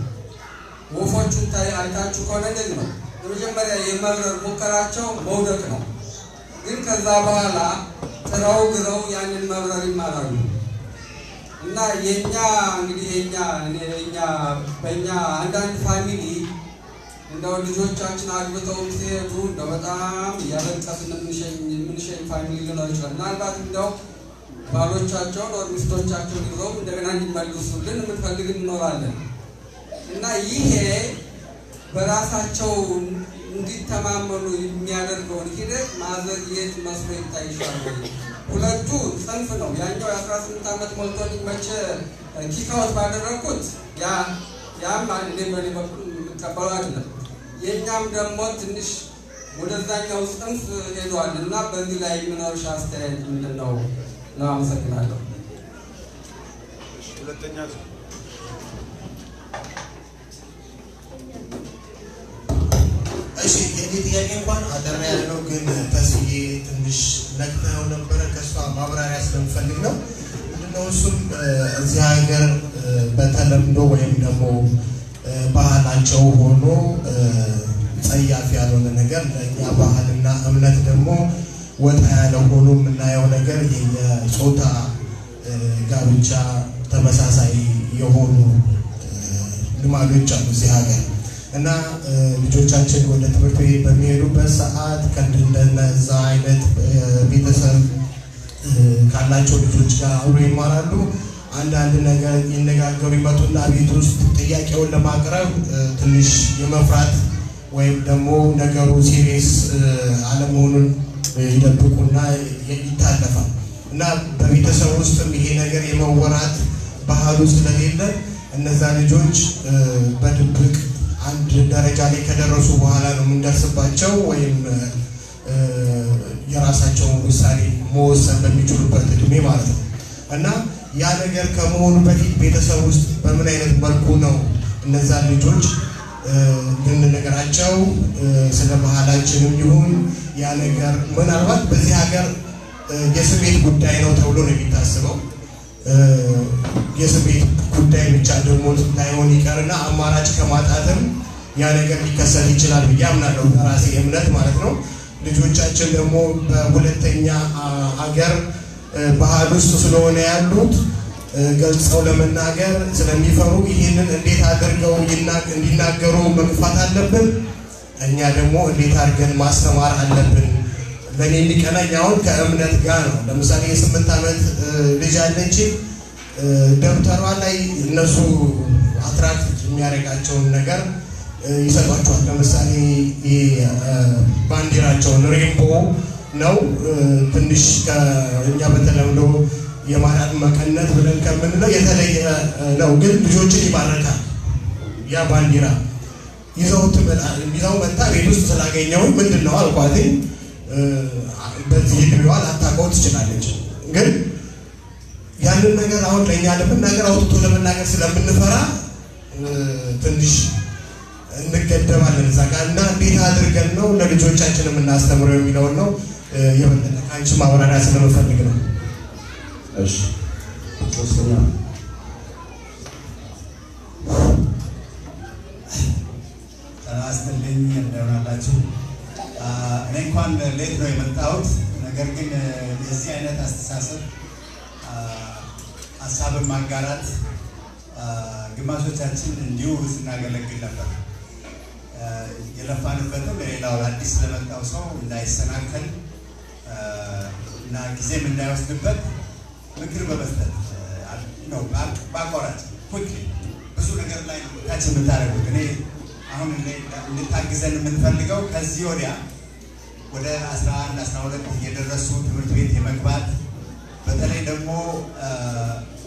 [SPEAKER 13] ወፎቹን አይታችሁ ከሆነ እንደዚህ ነው። የመጀመሪያ የመብረር ሙከራቸው መውደቅ ነው። ግን ከዛ በኋላ ጥረው ግረው ያንን መብረር ይማራሉ። እና የኛ እንግዲህ በእኛ አንዳንድ ፋሚሊ እንደው ልጆቻችን አግብተው ሲሄዱ እንደው በጣም እያለቀስን የምንሸኝ ፋሚሊ ሊኖር ይችላል። ምናልባት እንደው ባሎቻቸውን ወር ሚስቶቻቸውን ይዘው እንደገና እንዲመልሱልን የምንፈልግ እንኖራለን። እና ይሄ በራሳቸው እንዲተማመኑ የሚያደርገውን ሂደት ማዘግየት መስሎ ይታይሻል ወይ? ሁለቱ ጽንፍ ነው። ያኛው የ18 ዓመት ሞልቶልኝ መቼ ኪካውት ባደረኩት ያም አንዴ በኔ በኩል የምቀበለው አይደለም። የኛም ደግሞ ትንሽ ወደዛኛው ጽንፍ ሄዷል እና በዚህ ላይ የሚኖርሽ አስተያየት ምንድን ነው? አመሰግናለሁ።
[SPEAKER 2] ሁለተኛ
[SPEAKER 12] እሺ የኔ ጥያቄ እንኳን አደራ ያለ ነው፣ ግን ተስዬ ትንሽ ነክተው ነበረ። ከሷ ማብራሪያ ስለምፈልግ ነው። ምንድነው እሱም እዚህ ሀገር በተለምዶ ወይም ደግሞ ባህላቸው ሆኖ ጸያፍ ያልሆነ ነገር ለእኛ ባህልና እምነት ደግሞ ወጣ ያለ ሆኖ የምናየው ነገር የጾታ ጋብቻ ተመሳሳይ የሆኑ ልማዶች አሉ እዚህ ሀገር እና ልጆቻችን ወደ ትምህርት ቤት በሚሄዱበት ሰዓት ከእንደነዛ አይነት ቤተሰብ ካላቸው ልጆች ጋር አብሮ ይማራሉ። አንዳንድ ነገር ይነጋገሩ ይመጡና ቤት ውስጥ ጥያቄውን ለማቅረብ ትንሽ የመፍራት ወይም ደግሞ ነገሩ ሲሪየስ አለመሆኑን ይደብቁና ይታለፋል እና በቤተሰብ ውስጥም ይሄ ነገር የመወራት ባህሉ ስለሌለ እነዛ ልጆች በድብቅ አንድ ደረጃ ላይ ከደረሱ በኋላ ነው የምንደርስባቸው ወይም የራሳቸውን ውሳኔ መወሰን በሚችሉበት እድሜ ማለት ነው። እና ያ ነገር ከመሆኑ በፊት ቤተሰብ ውስጥ በምን አይነት መልኩ ነው እነዛ ልጆች ልንነግራቸው ስለ ባህላችንም ይሁን ያ ነገር ምናልባት በዚህ ሀገር የስሜት ጉዳይ ነው ተብሎ ነው የሚታስበው። የስሜት ጉዳይ ብቻ ደግሞ ላይሆን ይቀርና አማራጭ ከማጣትም ያ ነገር ሊከሰት ይችላል ብዬ አምናለሁ፣ በራሴ እምነት ማለት ነው።
[SPEAKER 14] ልጆቻችን ደግሞ በሁለተኛ ሀገር ባህል ውስጥ ስለሆነ ያሉት ገልጸው ለመናገር ስለሚፈሩ ይህንን እንዴት አድርገው እንዲናገሩ መግፋት አለብን። እኛ ደግሞ እንዴት አድርገን ማስተማር አለብን። ለኔ የሚቀናኝ አሁን ከእምነት ጋር ነው። ለምሳሌ የ8 ዓመት ልጅ አለች። ደብተሯ ላይ እነሱ አትራክት የሚያደርጋቸውን ነገር ይሰጧቸዋል። ለምሳሌ ባንዲራቸውን ሬንቦ ነው። ትንሽ ከእኛ በተለምዶ የማርያም መቀነት ብለን ከምንለው የተለየ ነው፣ ግን ልጆችን ይባረካል። ያ ባንዲራ ይዘው መጣ ቤት ውስጥ ስላገኘው ምንድነው አልኳት። በዚህ እድሜዋ ላታውቀው ትችላለች፣ ግን ያንን ነገር አሁን ለእኛ ለመናገር አውጥቶ ለመናገር ስለምንፈራ ትንሽ እንገደባለን እዛ ጋር እና እንዴት አድርገን ነው ለልጆቻችን የምናስተምረው የሚለውን ነው የበለጠ ከአንቺ ማብራሪያ ስለምፈልግ ነው።
[SPEAKER 2] እሺ ሶስተኛ
[SPEAKER 12] ተናስተልኝ እንደምን አላችሁ? እኔ እንኳን ሌት ነው የመጣሁት። ነገር ግን የዚህ አይነት አስተሳሰብ ሀሳብን ማጋራት ግማሾቻችን እንዲሁ ስናገለግል ነበር። የለፋንበትም ለሌላው አዲስ ለመጣው ሰው እንዳይሰናከል እና ጊዜም እንዳይወስድበት ምክር በመስጠት ነው። በአቋራጭ ኩክሊ ብዙ ነገር ላይ ነው ታች የምታደርጉት። እኔ አሁን እንድታግዘን የምንፈልገው ከዚህ ወዲያ ወደ 11 12 እየደረሱ ትምህርት ቤት የመግባት በተለይ ደግሞ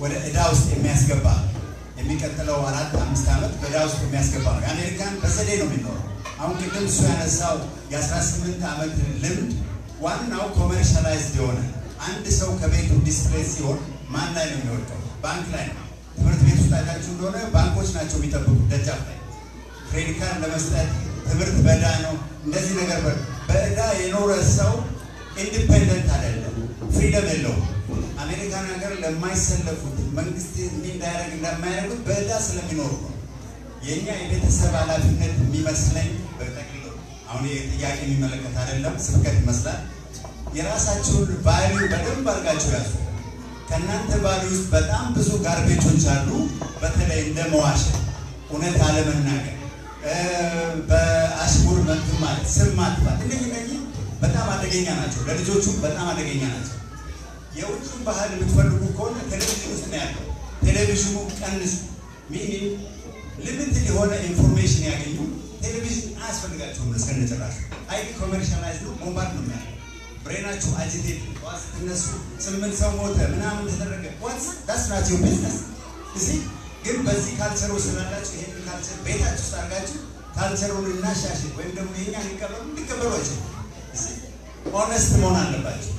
[SPEAKER 12] ወደ ዕዳ ውስጥ የሚያስገባ የሚቀጥለው 4-5 ዓመት በዕዳ ውስጥ የሚያስገባ ነው። የአሜሪካን በዘዴ ነው የሚኖረው። አሁን ቅድም እሱ ያነሳው የ18 ዓመት ልምድ ዋናው ኮመርሻላይዝድ የሆነ አንድ ሰው ከቤቱ ዲስፕሌይ ሲሆን ማን ላይ ነው የሚወድቀው? ባንክ ላይ ነው። ትምህርት ቤት ውስጥ አይታችሁ እንደሆነ ባንኮች ናቸው የሚጠብቁት ደጃፍ ላይ ክሬዲት ካርድ ለመስጠት። ትምህርት በዕዳ ነው። እንደዚህ ነገር በዕዳ የኖረ ሰው ኢንዲፔንደንት አይደለም፣ ፍሪደም የለውም። አሜሪካን ሀገር ለማይሰለፉት መንግስት እንዳያደርግ እንደማያደርጉት በዕዳ ስለሚኖሩ ነው። የእኛ የቤተሰብ ኃላፊነት የሚመስለኝ በጠቅልሎ አሁን ጥያቄ የሚመለከት አይደለም፣ ስብከት ይመስላል። የራሳችሁን ቫልዩ በደንብ አድርጋችሁ ያዙ። ከእናንተ ቫልዩ ውስጥ በጣም ብዙ ጋርቤጆች አሉ። በተለይ እንደ መዋሸት፣ እውነት አለመናገር፣ በአሽሙር መንትን ማለት፣ ስም ማጥፋት፣ እነዚህ በጣም አደገኛ ናቸው። ለልጆቹ በጣም አደገኛ ናቸው። የውጭን ባህል የምትፈልጉ ከሆነ ቴሌቪዥን ውስጥ ነው ያለው። ቴሌቪዥኑ ቀንሱ። ሚኒንግ ሊሚትድ የሆነ ኢንፎርሜሽን ያገኙ። ቴሌቪዥን አያስፈልጋቸውም እስከነጭራሹ። ሃይሊ ኮመርሻላይዝ ነው። ቦምባርድ ነው የሚያደርገው። ብሬናችሁ አጂቴት ዋስ እነሱ 8 ሰው ሞተ ምናምን ተደረገ። ዋትስ ዳትስ ናት ዩር ቢዝነስ። እዚህ ግን በዚህ ካልቸሩ ስላላችሁ ይሄን ካልቸር ቤታችሁ ውስጥ አድርጋችሁ ካልቸሩን እናሻሽል ወይም ደግሞ የኛን ሊቀበሏቸው ኦነስት መሆን አለባቸው።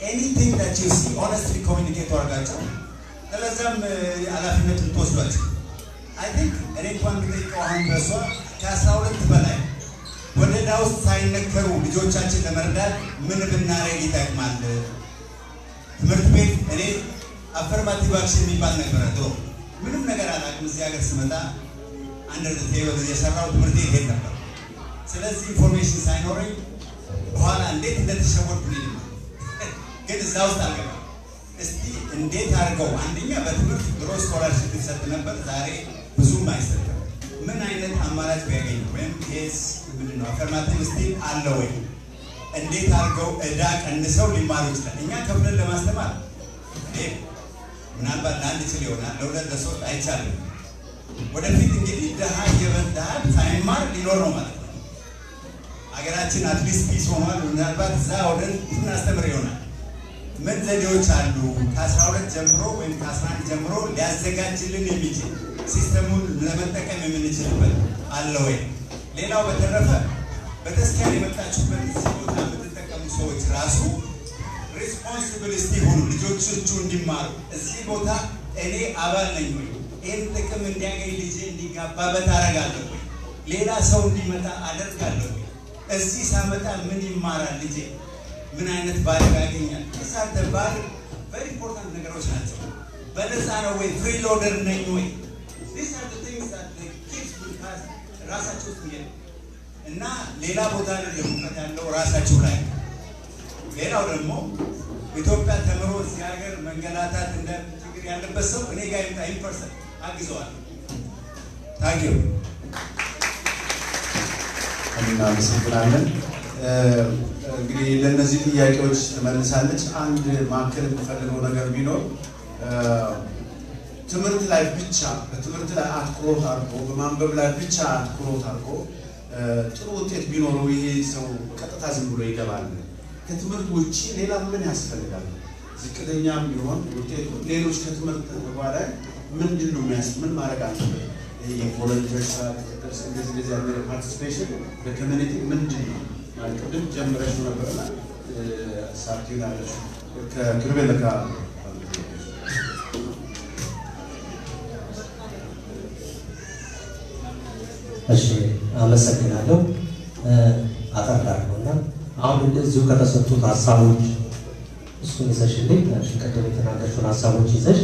[SPEAKER 12] ኤኒቲንግ ዳት ዩ ሲ ኦነስትሊ ኮሚኒኬት አድርጋቸው። ስለዛም ኃላፊነቱን ትወስዷቸው። አይ ቲንክ እኔ እንኳን ብጠይቀው አሁን በሷ ከ12 በላይ ወደ ዕዳ ውስጥ ሳይነከሩ ልጆቻችን ለመርዳት ምን ብናረግ ይጠቅማል? ትምህርት ቤት እኔ አፈርማቲቭ አክሽን የሚባል ነበረ ድሮ። ምንም ነገር አላውቅም። እዚህ ሀገር ስመጣ አንድ ቴዎሪ የሰራው ትምህርት ቤት ሄድ ነበር። ስለዚህ ኢንፎርሜሽን ሳይኖረኝ በኋላ እንዴት እንደተሸወድኩ ግን እዛ ውስጥ አልገባም። እስቲ እንዴት አድርገው አንደኛ በትምህርት ድሮ ስኮላርሽፕ ይሰጥ ነበር፣ ዛሬ ብዙም አይሰጥም። ምን አይነት አማራጭ ቢያገኙ ወይም ኬስ ምንድነው አፈርማቲቭ ስቲል አለ ወይ? እንዴት አድርገው ዕዳ ቀንሰው ሊማሩ ይችላል? እኛ ከፍለን ለማስተማር ምናልባት ለአንድ ይችል ይሆናል፣ ለሁለት ለሶስት አይቻልም። ወደፊት እንግዲህ ድሃ እየበዛ ሳይማር ሊኖር ነው ማለት ነው። ሀገራችን አትሊስት ፒስ ሆኗል። ምናልባት እዛ ወደን እናስተምር ይሆናል። ምን ዘዴዎች አሉ ከ12 ጀምሮ ወይም ከ11 ጀምሮ ሊያዘጋጅልን የሚችል ሲስተሙን ለመጠቀም የምንችልበት አለ ወይ? ሌላው በተረፈ በተስኪያን የመጣችሁበት እዚህ ቦታ የምትጠቀሙ ሰዎች ራሱ ሪስፖንሲብል እስቲ ሆኑ። ልጆቹ እንዲማሩ እዚህ ቦታ እኔ አባል ነኝ ወይ? ይህን ጥቅም እንዲያገኝ ልጄ እንዲጋባበት አደርጋለሁ ወይ? ሌላ ሰው እንዲመጣ አደርጋለሁ ወይ? እዚህ ሳመጣ ምን ይማራል ልጄ? ምን አይነት ባል ያገኛል? እሳተ ባል ቬሪ ኢምፖርታንት ነገሮች ናቸው። በነፃ ነው ወይ? ፍሪ ሎደር ነኝ ወይ? These are the things that the kids will have ራሳቸው ውስጥ
[SPEAKER 6] እና ሌላ ቦታ ላይ እውቀት ያለው ራሳችሁ ላይ ሌላው ደግሞ ኢትዮጵያ ተምሮ እዚህ ሀገር መንገላታት እንደ ችግር ያለበት ሰው እኔ ጋር ይምጣ ኢንፐርሰን አግዘዋል። ታንኪዩ
[SPEAKER 2] እናመሰግናለን። እንግዲህ ለእነዚህ ጥያቄዎች ትመልሳለች። አንድ ማከል የምፈልገው ነገር ቢኖር ትምህርት ላይ ብቻ በትምህርት ላይ አትኩሮት አድርጎ በማንበብ ላይ ብቻ አትኩሮት አድርጎ ጥሩ ውጤት ቢኖረው ይሄ ሰው ቀጥታ ዝም ብሎ ይገባል። ከትምህርት ውጪ ሌላ ምን ያስፈልጋል? ዝቅተኛም ቢሆን ውጤቱ ሌሎች ከትምህርት በኋላ ምንድን ነው ምን ማድረግ አለበት? የቮለንተር ስራ እንደዚህ ያለ ፓርቲሲፔሽን በኮሚኒቲ ምንድን ነው ማለት ቅድም ጀምረሽ ነበርና ሳርቲን አለሽ ከክርቤል ጋር
[SPEAKER 15] እሺ አመሰግናለሁ። አጠራርኩና አሁን እንደዚሁ ከተሰጡት ሀሳቦች እሱን ይዘሽልኝ ቀደም የተናገርሽውን ሀሳቦች ይዘሽ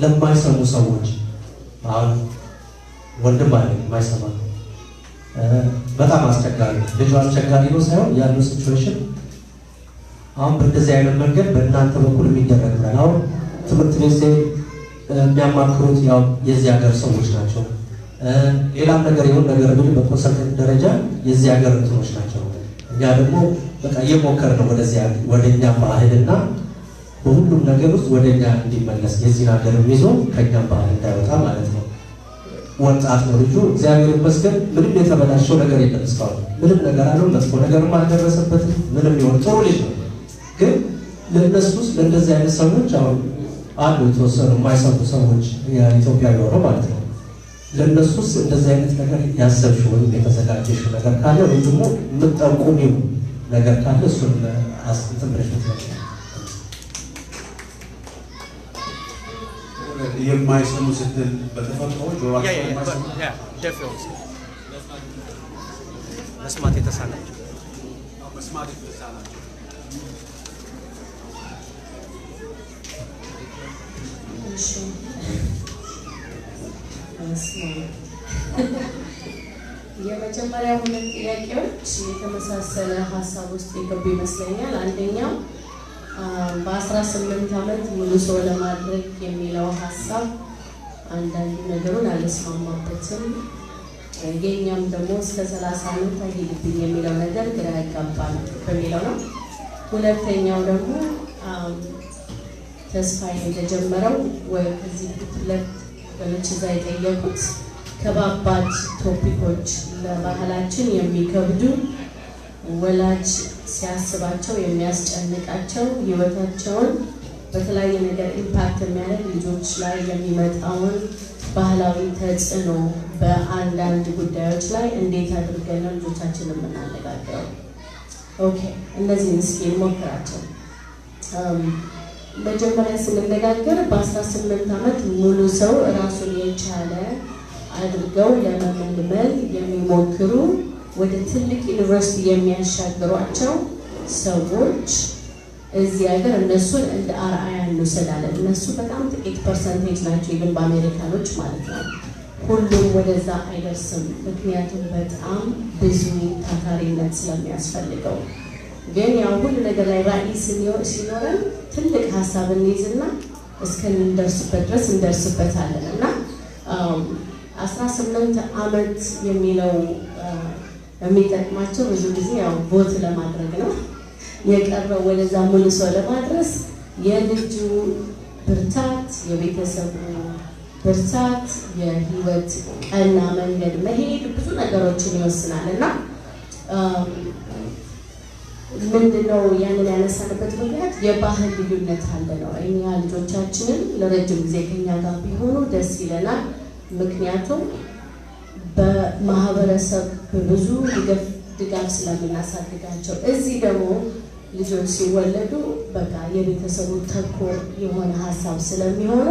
[SPEAKER 15] ለማይሰሙ ሰዎች አሁን ወንድም አለ የማይሰማ በጣም አስቸጋሪ ልጁ አስቸጋሪ ነው ሳይሆን ያለው ሲቹዌሽን አሁን በእንደዚህ አይነት መንገድ በእናንተ በኩል የሚደረግ ነው። አሁን ትምህርት ቤት የሚያማክሩት ያው የዚህ ሀገር ሰዎች ናቸው። ሌላም ነገር ይሁን ነገር ብል በኮንሰልተንት ደረጃ የዚህ ሀገር እንትኖች ናቸው። እኛ ደግሞ በቃ እየሞከርን ወደዚያ ወደኛ ባህልና በሁሉም ነገር ውስጥ ወደኛ እንዲመለስ የዚህን ሀገር ይዞ ከኛም ባህል እንዳይወጣ ማለት ነው። ወጣት ነው ልጁ እግዚአብሔር ይመስገን ምንም የተበላሸው ነገር የለም እስካሁን ምንም ነገር አለው መጥፎ ነገርም አልደረሰበትም። ምንም ይሆን ጥሩ ልጅ ነው። ግን ለእነሱስ ለእንደዚህ አይነት ሰዎች አሁን አሉ የተወሰኑ የማይሰሙ ሰዎች የኢትዮጵያዊ ሆነው ማለት ነው። ለእነሱስ እንደዚህ አይነት ነገር ያሰብሽ ወይም የተዘጋጀሽ ነገር ካለ ወይም ደግሞ የምትጠቁሚው ነገር ካለ እሱን አስተምረሽ ነው።
[SPEAKER 2] የማይሰሙ ስትል በተፈጥሮ ጆሮአቸው
[SPEAKER 15] መስማት የተሳናቸው
[SPEAKER 2] መስማት የተሳናቸው
[SPEAKER 1] የመጀመሪያ ሁለት ጥያቄዎች የተመሳሰለ ሀሳብ ውስጥ የገቡ ይመስለኛል። አንደኛው በ18 ዓመት ሙሉ ሰው ለማድረግ የሚለው ሀሳብ አንዳንድ ነገሩን አልስማማበትም። የኛም ደግሞ እስከ 30 ዓመት አይሄድብኝ የሚለው ነገር ግራ ያጋባል በሚለው ነው። ሁለተኛው ደግሞ ተስፋዬ እንደጀመረው ወይ ከዚህ ሁለት በልጅ እዛ የጠየቁት ከባባድ ቶፒኮች ለባህላችን የሚከብዱ ወላጅ ሲያስባቸው የሚያስጨንቃቸው ህይወታቸውን በተለያየ ነገር ኢምፓክት የሚያደርግ ልጆች ላይ የሚመጣውን ባህላዊ ተጽዕኖ በአንዳንድ ጉዳዮች ላይ እንዴት አድርገን ነው ልጆቻችንን የምናነጋግረው? ኦኬ እነዚህን እስኪ እንሞክራቸው። መጀመሪያ ስንነጋገር በ18 ዓመት ሙሉ ሰው ራሱን የቻለ አድርገው ለመመልመል የሚሞክሩ ወደ ትልቅ ዩኒቨርሲቲ የሚያሻግሯቸው ሰዎች እዚህ ሀገር እነሱን እንደ አርአያ እንውሰዳለን። እነሱ በጣም ጥቂት ፐርሰንቴጅ ናቸው፣ ይህን በአሜሪካኖች ማለት ነው። ሁሉም ወደዛ አይደርስም፣ ምክንያቱም በጣም ብዙ ታታሪነት ስለሚያስፈልገው። ግን ያው ሁሉ ነገር ላይ ራዕይ ሲኖረን ትልቅ ሀሳብ እንይዝና እስከንደርስበት ድረስ እንደርስበታለን እና 18 ዓመት የሚለው የሚጠቅማቸው ብዙ ጊዜ ያው ቦት ለማድረግ ነው። የቀረው ወደዛ ሙሉ ሰው ለማድረስ የልጁ ብርታት፣ የቤተሰቡ ብርታት፣ የህይወት ቀና መንገድ መሄድ ብዙ ነገሮችን ይወስናል እና ምንድነው ያንን ያነሳንበት ምክንያት የባህል ልዩነት አለ ነው። እኛ ልጆቻችንን ለረጅም ጊዜ ከኛ ጋር ቢሆኑ ደስ ይለናል። ምክንያቱም በማህበረሰብ ብዙ ድጋፍ ስለምናሳድጋቸው። እዚህ ደግሞ ልጆች ሲወለዱ በቃ የቤተሰቡ ተኮር የሆነ ሀሳብ ስለሚሆኑ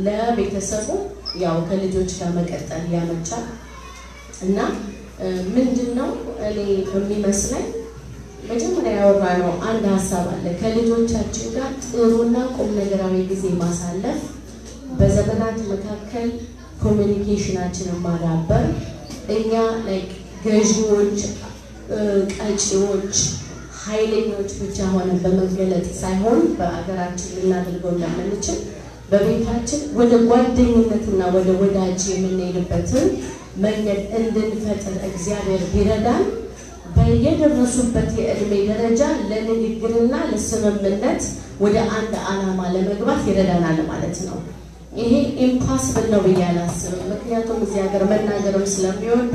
[SPEAKER 1] ለቤተሰቡ ያው ከልጆች ጋር መቀጠል ያመቻል እና ምንድነው እኔ የሚመስለኝ መጀመሪያ ያወራነው አንድ ሀሳብ አለ። ከልጆቻችን ጋር ጥሩና ቁም ነገራዊ ጊዜ ማሳለፍ በዘመናት መካከል ኮሚኒኬሽናችንን ማዳበር እኛ ላይክ ገዢዎች ቀጪዎች ኃይለኞች ብቻ ሆነን በመገለጥ ሳይሆን በአገራችን ልናደርገው እንደምንችል በቤታችን ወደ ጓደኝነትና ወደ ወዳጅ የምንሄድበትን መንገድ እንድንፈጥር እግዚአብሔር ቢረዳን በየደረሱበት የእድሜ ደረጃ ለንግግርና ለስምምነት ወደ አንድ ዓላማ ለመግባት ይረዳናል ማለት ነው። ይሄ ኢምፓስብል ነው ብዬ አላስብም። ምክንያቱም እዚህ ሀገር መናገርም ስለሚወዱ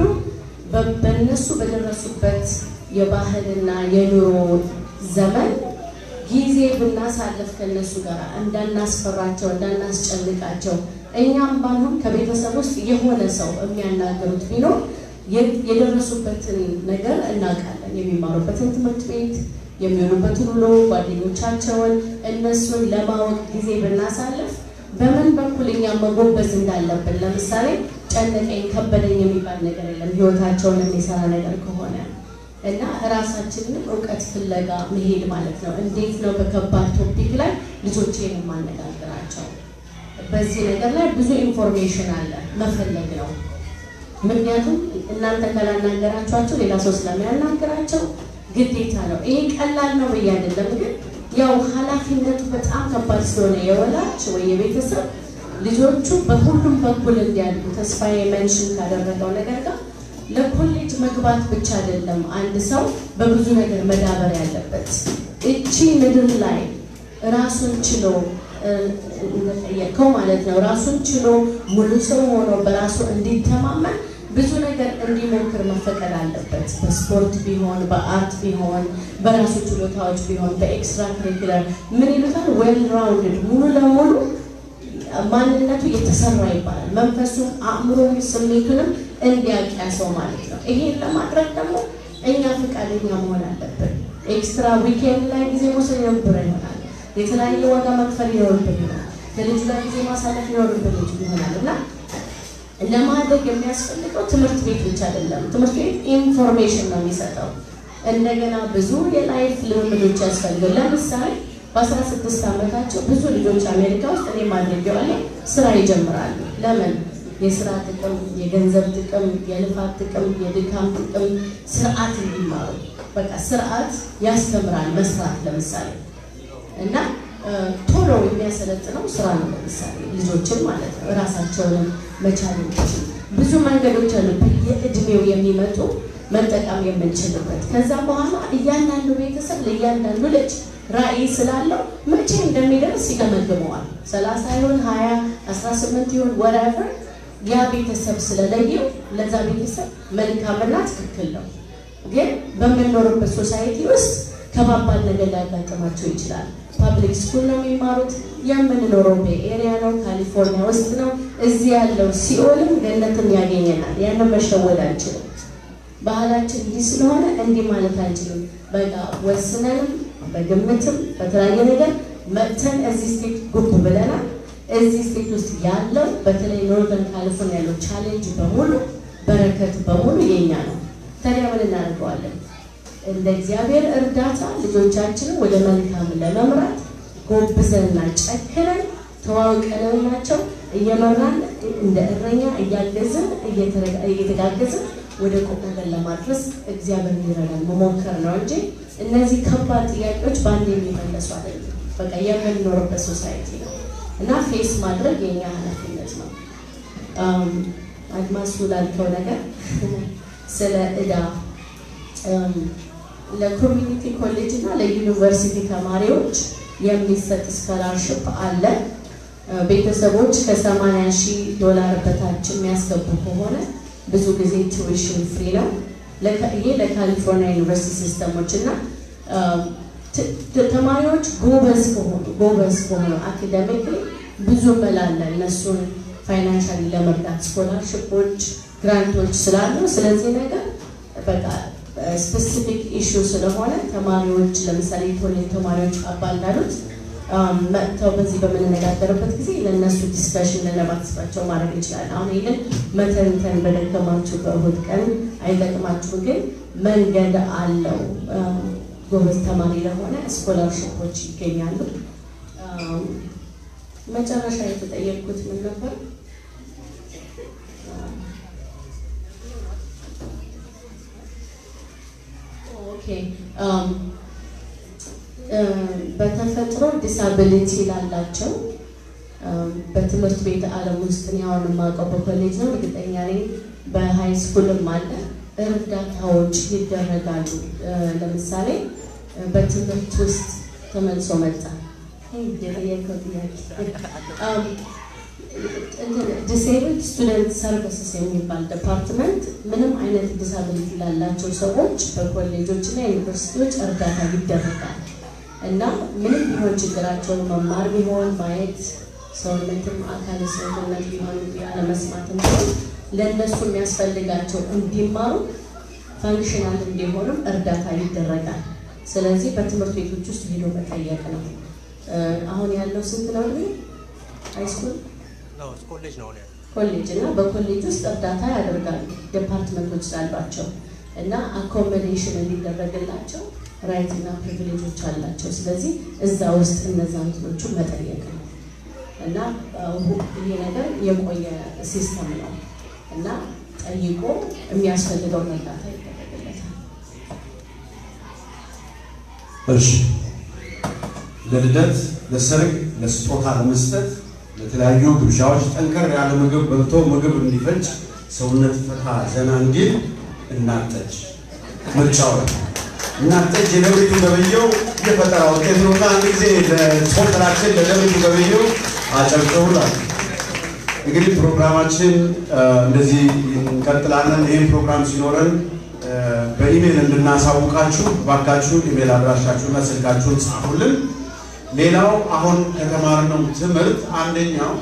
[SPEAKER 1] በእነሱ በደረሱበት የባህልና የኑሮ ዘመን ጊዜ ብናሳልፍ ከነሱ ጋር እንዳናስፈራቸው እንዳናስጨንቃቸው እኛም ባንሆን ከቤተሰብ ውስጥ የሆነ ሰው የሚያናገሩት ቢኖር የደረሱበትን ነገር እናውቃለን። የሚማሩበትን ትምህርት ቤት የሚሆኑበትን ውሎ ጓደኞቻቸውን እነሱን ለማወቅ ጊዜ ብናሳልፍ በምን በኩል እኛ መጎበዝ እንዳለብን ለምሳሌ ጨነቀኝ ከበደኝ የሚባል ነገር የለም ህይወታቸውን የሚሰራ ነገር ከሆነ እና ራሳችንን እውቀት ፍለጋ መሄድ ማለት ነው። እንዴት ነው በከባድ ቶፒክ ላይ ልጆቼን ማነጋገራቸው? በዚህ ነገር ላይ ብዙ ኢንፎርሜሽን አለ መፈለግ ነው። ምክንያቱም እናንተ ካላናገራችኋቸው ሌላ ሰው ስለሚያናገራቸው ግዴታ ነው። ይሄ ቀላል ነው ብዬ አይደለም፣ ግን ያው ኃላፊነቱ በጣም ከባድ ስለሆነ የወላጅ ወይ የቤተሰብ ልጆቹ በሁሉም በኩል እንዲያድጉ ተስፋዬ መንሽን ካደረገው ነገር ጋር ለኮሌጅ መግባት ብቻ አይደለም አንድ ሰው በብዙ ነገር መዳበር ያለበት። እቺ ምድር ላይ ራሱን ችሎ እንደጠየቀው ማለት ነው ራሱን ችሎ ሙሉ ሰው ሆኖ በራሱ እንዲተማመን ብዙ ነገር እንዲሞክር መፈቀድ አለበት። በስፖርት ቢሆን በአርት ቢሆን በራሱ ችሎታዎች ቢሆን በኤክስትራ ክሪኩለር ምን ይሉታል ዌል ራውንድድ ሙሉ ለሙሉ ማንነቱ የተሰራ ይባላል። መንፈሱን አእምሮን ስሜቱንም እንዲያውቅ ሰው ማለት ነው። ይሄን ለማድረግ ደግሞ እኛ ፈቃደኛ መሆን አለብን። ኤክስትራ ዊኬንድ ላይ ጊዜ መውሰድ ይኖርብን ይሆናል። የተለያየ ዋጋ መክፈል ይኖርብን ይሆናል። ለልጁ ላይ ጊዜ ማሳለፍ ይኖርብን ይሆናል እና ለማድረግ የሚያስፈልገው ትምህርት ቤት ብቻ አይደለም። ትምህርት ቤት ኢንፎርሜሽን ነው የሚሰጠው። እንደገና ብዙ የላይፍ ልምምዶች ያስፈልጋል። ለምሳሌ በ16 ዓመታቸው ብዙ ልጆች አሜሪካ ውስጥ እኔ ማድረጊያለሁ ስራ ይጀምራሉ። ለምን? የስራ ጥቅም፣ የገንዘብ ጥቅም፣ የልፋት ጥቅም፣ የድካም ጥቅም ስርዓት እንዲማሩ በቃ ስርዓት ያስተምራል መስራት ለምሳሌ እና ቶሎ የሚያሰለጥነው ስራ ነው። ለምሳሌ ልጆችን ማለት ነው ራሳቸውን መቻል የሚችሉ ብዙ መንገዶች አሉ በየእድሜው የሚመጡ መጠቀም የምንችልበት። ከዛ በኋላ እያንዳንዱ ቤተሰብ ለእያንዳንዱ ልጅ ራዕይ ስላለው መቼ እንደሚደርስ ይገመግመዋል። 30 ይሁን 20 18 ይሁን whatever ያ ቤተሰብ ስለለየው ለዛ ቤተሰብ መልካምና ትክክል ነው። ግን በምንኖርበት ሶሳይቲ ውስጥ ከባባድ ነገር ሊያጋጥማቸው ይችላል። ፐብሊክ ስኩል ነው የሚማሩት። የምንኖረው በኤሪያ ነው፣ ካሊፎርኒያ ውስጥ ነው። እዚህ ያለው ሲኦልም ገነትም ያገኘናል። ያንን መሸወድ አንችልም። ባህላችን እንዲህ ስለሆነ እንዲህ ማለት አንችልም። በቃ ወስነንም በግምትም በተለያየ ነገር መጥተን እዚህ ስቴት ጉብ ብለናል። እዚህ ስቴት ውስጥ ያለው በተለይ ኖርዘርን ካሊፎርኒያ ያለው ቻሌንጅ በሙሉ በረከት በሙሉ የኛ ነው። ታዲያ ምን እናደርገዋለን? እንደ እግዚአብሔር እርዳታ ልጆቻችንን ወደ መልካም ለመምራት ጎብዘንና ጨክነን ተዋውቀንናቸው እየመራን እንደ እረኛ እያገዝን እየተጋገዝን ወደ ቁም ነገር ለማድረስ እግዚአብሔር ይረዳል መሞከር ነው እንጂ እነዚህ ከባድ ጥያቄዎች በአንድ የሚመለሱ አይደለም። በቃ የምንኖርበት ሶሳይቲ ነው እና ፌስ ማድረግ የኛ ኃላፊነት ነው። አድማሱ ላልከው ነገር ስለ ዕዳ ለኮሚኒቲ ኮሌጅ እና ለዩኒቨርሲቲ ተማሪዎች የሚሰጥ ስኮላርሽፕ አለ። ቤተሰቦች ከ$80,000 በታች የሚያስገቡ ከሆነ ብዙ ጊዜ ቱዊሽን ፍሪ ነው። ይሄ ለካሊፎርኒያ ዩኒቨርሲቲ ሲስተሞች እና ተማሪዎች ጎበዝ ከሆኑ አካዳሚክ ብዙ መላለ እነሱን ፋይናንሻሊ ለመርዳት ስኮላርሽፖች ግራንቶች ስላሉ ስለዚህ ነገር በቃ ስፔሲፊክ ኢሹ ስለሆነ ተማሪዎች ለምሳሌ ኮሌጅ ተማሪዎች አባላሉት መጥተው በዚህ በምንነጋገርበት ጊዜ ለነሱ ዲስከሽን ለማክስባቸው ማድረግ ይችላል። አሁን ይሄን መተንተን በደከማችሁ በእሁድ ቀን አይጠቅማችሁ፣ ግን መንገድ አለው። ጎበዝ ተማሪ ለሆነ ስኮላርሽፖች ይገኛሉ። መጨረሻ የተጠየቅኩት ምን ነበር? ኦኬ በተፈጥሮ ዲሳቢሊቲ ላላቸው በትምህርት ቤት ዓለም ውስጥ ነው የማውቀው በኮሌጅ ነው እርግጠኛ ነኝ በሃይ ስኩልም አለ እርዳታዎች ይደረጋሉ ለምሳሌ በትምህርት ውስጥ ተመልሶ መጣ disabled student services የሚባል ዲፓርትመንት ምንም አይነት ዲሳቢሊቲ ላላቸው ሰዎች በኮሌጆች እና ዩኒቨርሲቲዎች እርዳታ ይደረጋል እና ምንም ቢሆን ችግራቸውን መማር ቢሆን ማየት ሰውነትም አካል ሰውነት ቢሆን ያለ መስማትም ለነሱ የሚያስፈልጋቸው እንዲማሩ ፋንክሽናል እንዲሆኑም እርዳታ ይደረጋል ስለዚህ በትምህርት ቤቶች ውስጥ ሄዶ መጠየቅ ነው አሁን ያለው ስንት ነው ሃይ ስኩል
[SPEAKER 15] ነው ኮሌጅ ነው ያለው
[SPEAKER 1] ኮሌጅ እና በኮሌጅ ውስጥ እርዳታ ያደርጋሉ ዲፓርትመንቶች ስላሏቸው እና አኮሞዴሽን እንዲደረግላቸው ራይት እና ፕሪቪሌጆች አላቸው ስለዚህ እዛ ውስጥ እነዛን እንትኖቹ መጠየቅ ነው እና ይሄ ነገር የቆየ ሲስተም ነው እና ጠይቆ የሚያስፈልገው እርዳታ ይደረግለታል
[SPEAKER 2] እሺ ለልደት ለሰርግ ለስጦታ ለመስጠት ለተለያዩ ግብዣዎች ጠንከር ያለ ምግብ በልቶ ምግብ እንዲፈጭ ሰውነት ፈታ ዘና እንዲል እናጠጅ ምርጫው እናጠጅ የደብሪቱ ገበየው የፈጠራ ውጤት ነውና አንድ ጊዜ ለስፖንሰራችን ለደብሪቱ ገበየው አጨብጭቡላል እንግዲህ ፕሮግራማችን እንደዚህ እንቀጥላለን ይሄን ፕሮግራም ሲኖረን በኢሜል እንድናሳውቃችሁ ባካችሁ ኢሜል አድራሻችሁና ስልካችሁን ጻፉልን ሌላው አሁን ከተማርነው ትምህርት አንደኛው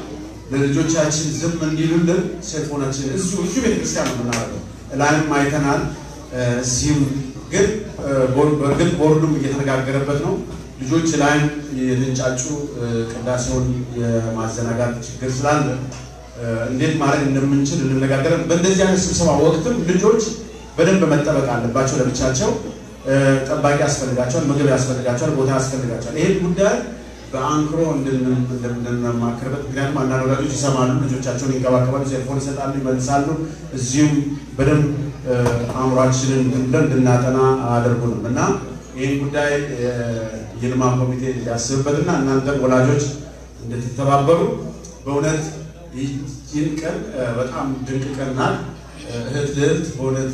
[SPEAKER 2] ለልጆቻችን ዝም እንዲሉልን ሴልፎናችን እዚሁ ቤተክርስቲያን ነው የምናደርገው ላይም አይተናል እዚህም ግን በእርግጥ ቦርዱም እየተነጋገረበት ነው ልጆች ላይም የተንጫጩ ቅዳሴውን የማዘናጋት ችግር ስላለ እንዴት ማድረግ እንደምንችል እንነጋገራለን በእንደዚህ አይነት ስብሰባ ወቅትም ልጆች በደንብ መጠበቅ አለባቸው ለብቻቸው ጠባቂ ያስፈልጋቸዋል ምግብ ያስፈልጋቸዋል ቦታ ያስፈልጋቸዋል ይሄ ጉዳይ በአንክሮ እንደምንማከርበት ምክንያቱም አንዳንድ ወላጆች ይሰማሉ ልጆቻቸውን ይንከባከባሉ ሴልፎን ይሰጣሉ ይመልሳሉ እዚሁም በደንብ አእምሯችንን እንድናጠና አድርጉንም እና ይህን ጉዳይ የልማ ኮሚቴ ሊያስብበትና እናንተ ወላጆች እንድትተባበሩ በእውነት ይህን ቀን በጣም ድንቅ ቀን ናት እህት ልዕልት በእውነት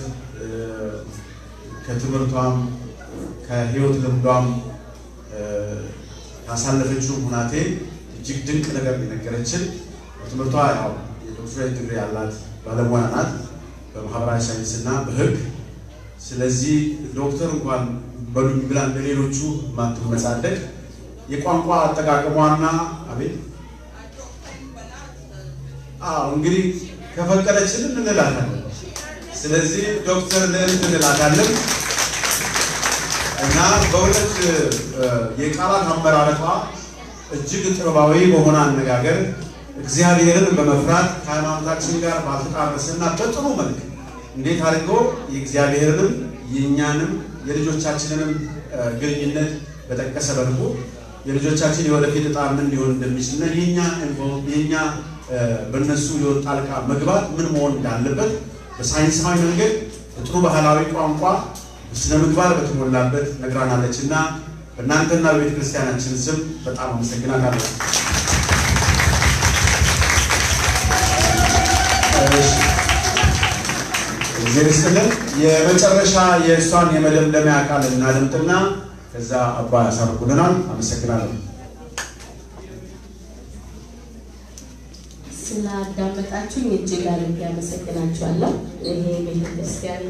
[SPEAKER 2] ከትምህርቷም ከህይወት ልምዷም ያሳለፈችው ሁናቴ እጅግ ድንቅ ነገር የነገረችን ትምህርቷ ያው የዶክትሬት ዲግሪ ያላት ባለሙያ ናት በማህበራዊ ሳይንስና በህግ ስለዚህ ዶክተር እንኳን በሉኝ ብላ እንደሌሎቹ ማትመጻደቅ የቋንቋ አጠቃቀሟና አቤት እንግዲህ ከፈቀደችልን እንላታለን ስለዚህ ዶክተር ልዕልት እንላታለን እና በእውነት የቃላት አመራረጧ እጅግ ጥበባዊ በሆነ አነጋገር እግዚአብሔርን በመፍራት ከሃይማኖታችን ጋር ባልተጣረሰና በጥሩ መልክ እንዴት አድርጎ የእግዚአብሔርንም የእኛንም የልጆቻችንንም ግንኙነት በጠቀሰ መልኩ የልጆቻችን የወደፊት ዕጣ ምን ሊሆን እንደሚችልና የኛ በእነሱ ህይወት ጣልቃ መግባት ምን መሆን እንዳለበት በሳይንሳዊ መንገድ በጥሩ ባህላዊ ቋንቋ ስነ ምግባር በተሞላበት ነግራናለችና በእናንተና በቤተ ክርስቲያናችን ስም በጣም አመሰግናለሁ እግዚአብሔር የመጨረሻ የእሷን የመደምደሚያ ቃል እናድምጥና ከዛ አባ ያሳርጉልናል አመሰግናለሁ
[SPEAKER 1] ስላዳመጣችሁኝ እጅግ አድርጌ አመሰግናችኋለሁ ይሄ ቤተክርስቲያን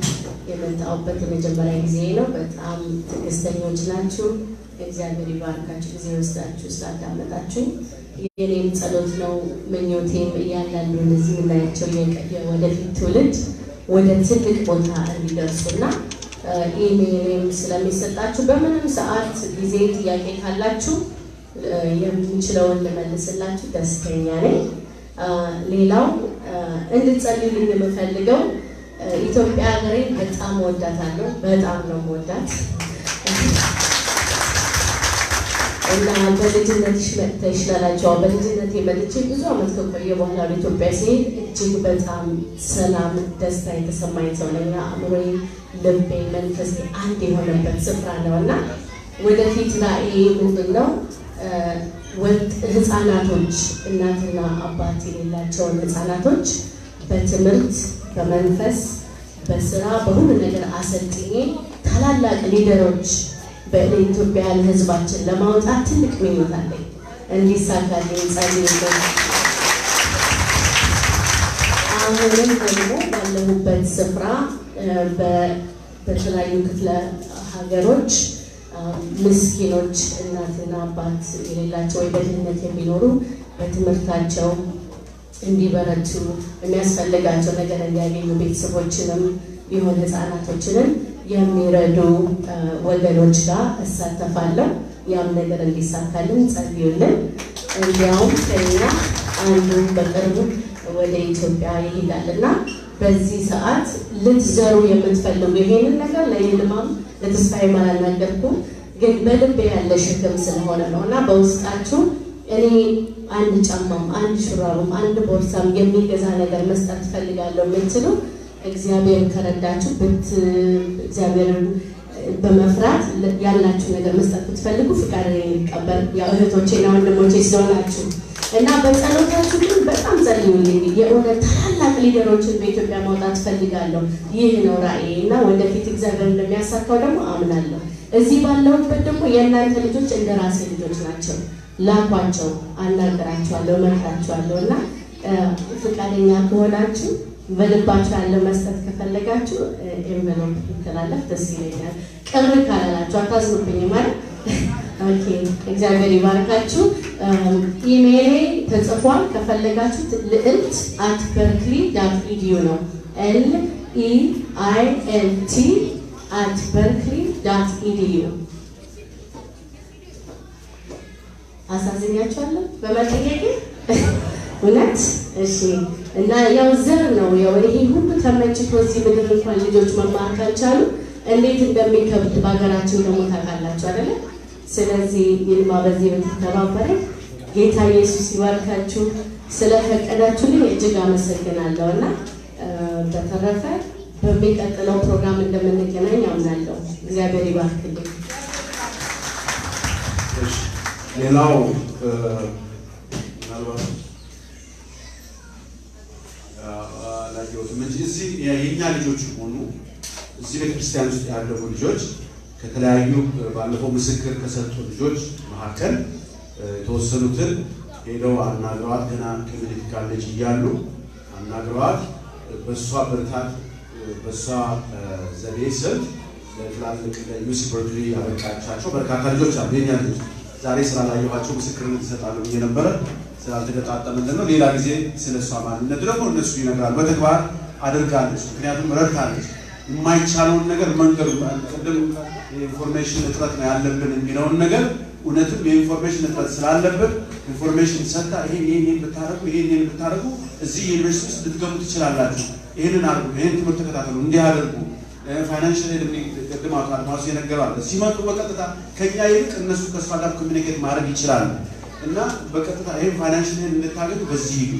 [SPEAKER 1] የመጣሁበት የመጀመሪያ ጊዜ ነው በጣም ትዕግስተኞች ናችሁ እግዚአብሔር ይባርካችሁ ጊዜ ወስዳችሁ ስላዳመጣችሁኝ የኔም ጸሎት ነው ምኞቴም እያንዳንዱ እነዚህ የምናያቸው የወደፊት ትውልድ ወደ ትልቅ ቦታ እንዲደርሱና ኢሜይልም ስለሚሰጣችሁ በምንም ሰዓት ጊዜ ጥያቄ ካላችሁ የምንችለውን ልመልስላችሁ ደስተኛ ነኝ ሌላው እንድትጸልዩልኝ የምፈልገው ኢትዮጵያ ሀገሬን በጣም ወዳታለሁ በጣም ነው ወዳት እና በልጅነትሽ መጥተሽ ላላቸው በልጅነቴ መጥቼ ብዙ ዓመት ከቆየ በኋላ ወደ ኢትዮጵያ ሲሄድ እጅግ በጣም ሰላም፣ ደስታ የተሰማኝ ሰው ነኝ። አእምሮዬ፣ ልቤ፣ መንፈሴ አንድ የሆነበት ስፍራ ነው እና ወደፊት ራዕዬ ምንድን ነው? ህፃናቶች እናትና አባት የሌላቸውን ህፃናቶች በትምህርት በመንፈስ በስራ በሁሉ ነገር አሰልጥኜ ታላላቅ ሊደሮች በኢትዮጵያን ህዝባችን ለማውጣት ትልቅ ምኞት አለኝ። እንዲሳካልኝ ጸልዩልኝ። አሁንም ደግሞ ባለሁበት ስፍራ በተለያዩ ክፍለ ሀገሮች ምስኪኖች እናትና አባት የሌላቸው ወይ በድህነት የሚኖሩ በትምህርታቸው እንዲበረቱ የሚያስፈልጋቸው ነገር እንዲያገኙ ቤተሰቦችንም ቢሆን ህፃናቶችንም የሚረዱ ወገኖች ጋር እሳተፋለሁ። ያም ነገር እንዲሳካልን ጸልዩልን። እንዲያውም ከኛ አንዱ በቅርቡ ወደ ኢትዮጵያ ይሄዳልና በዚህ ሰዓት ልትዘሩ የምትፈልጉ ይሄንን ነገር ለይልማም ለተስፋዬ አልናገርኩም፣ ግን በልቤ ያለ ሸክም ስለሆነ ነው እና በውስጣችሁ እኔ አንድ ጫማም አንድ ሹራብም አንድ ቦርሳም የሚገዛ ነገር መስጠት ፈልጋለሁ የምትሉ እግዚአብሔር ከረዳችሁ እግዚአብሔርን በመፍራት ያላችሁ ነገር መስጠት ብትፈልጉ ፍቃድ የሚቀበል ያው እህቶቼና ወንድሞቼ ስለሆናችሁ እና በጸሎታችሁ ግን በጣም ጸልዩልኝ። የእውነት ታላላቅ ሊደሮችን በኢትዮጵያ ማውጣት ፈልጋለሁ። ይህ ነው ራዕዬ እና ወደፊት እግዚአብሔር እንደሚያሳካው ደግሞ አምናለሁ። እዚህ ባለሁበት ደግሞ የእናንተ ልጆች እንደ ራሴ ልጆች ናቸው። ላኳቸው፣ አናገራቸዋለሁ፣ እመክራቸዋለሁ እና ፍቃደኛ ከሆናችሁ በልባችሁ ያለው መስጠት ከፈለጋችሁ ኤንቨሎፕ ይተላለፍ ደስ ይለኛል። ቅር ካላላችሁ አታዝኑብኝ ማለት ኦኬ። እግዚአብሔር ይባርካችሁ። ኢሜይሌ ተጽፏል። ከፈለጋችሁ lilt@berkeley.edu ነው። lilt@berkeley.edu አሳዝኛችኋለሁ በመጠየቄ እውነት እሺ። እና ያው ዘር ነው ያው ይሄ ሁሉ ተመችቶ እዚህ ምድር እንኳን ልጆች መማር ካልቻሉ እንዴት እንደሚከብድ በሀገራችን ደግሞ ታውቃላችሁ አይደለ? ስለዚህ ይልማ በዚህ በተባበረ ጌታ ኢየሱስ ይባርካችሁ። ስለፈቀዳችሁልኝ እጅግ አመሰግናለሁ እና በተረፈ በሚቀጥለው ፕሮግራም እንደምንገናኝ አምናለሁ። እግዚአብሔር ይባርክልኝ።
[SPEAKER 2] ሌላው ምናልባት ላየሁትም እንጂ እዚህ የእኛ ልጆች ሆኑ እዚህ ቤተክርስቲያን ውስጥ ያለፉ ልጆች ከተለያዩ ባለፈው ምስክር ከሰጡ ልጆች መካከል የተወሰኑትን ሄደው አናግረዋት ገና ኮሚኒቲ ካሌጅ እያሉ አናግረዋት በእሷ ብርታት በእሷ ዘዴ ስልት ለትላልቅ ለዩሲ በርክሊ ያበቃቻቸው በርካታ ልጆች አሉ። የእኛ ልጆች ዛሬ ስላላየኋቸው ምስክርነት ይሰጣሉ ብዬ ነበረ፣ ስላልተገጣጠመልን ነው። ሌላ ጊዜ ስለሷ ማንነት ደግሞ እነሱ ይነግራሉ። በተግባር አድርጋለች፣ ምክንያቱም ረድታለች። የማይቻለውን ነገር መንገዱ ቅድም የኢንፎርሜሽን እጥረት ነው ያለብን የሚለውን ነገር እውነትም የኢንፎርሜሽን እጥረት ስላለብን ኢንፎርሜሽን ሰጣ። ይሄን ብታረጉ ይሄን ብታረጉ እዚህ ዩኒቨርሲቲ ውስጥ ልትገቡ ትችላላችሁ፣ ይሄንን አድርጉ፣ ይሄን ትምህርት ተከታተሉ፣ እንዲህ አድርጉ። ፋይናንሻል ኤድ ቅድም አድማሱ የነገረዋል። ሲመጡ በቀጥታ ከኛ ይልቅ እነሱ ከእሷ ጋር ኮሚኒኬት ማድረግ ይችላሉ እና በቀጥታ ይሄን ፋይናንሻል ኤድ እንድታገኙ በዚህ ሂዱ፣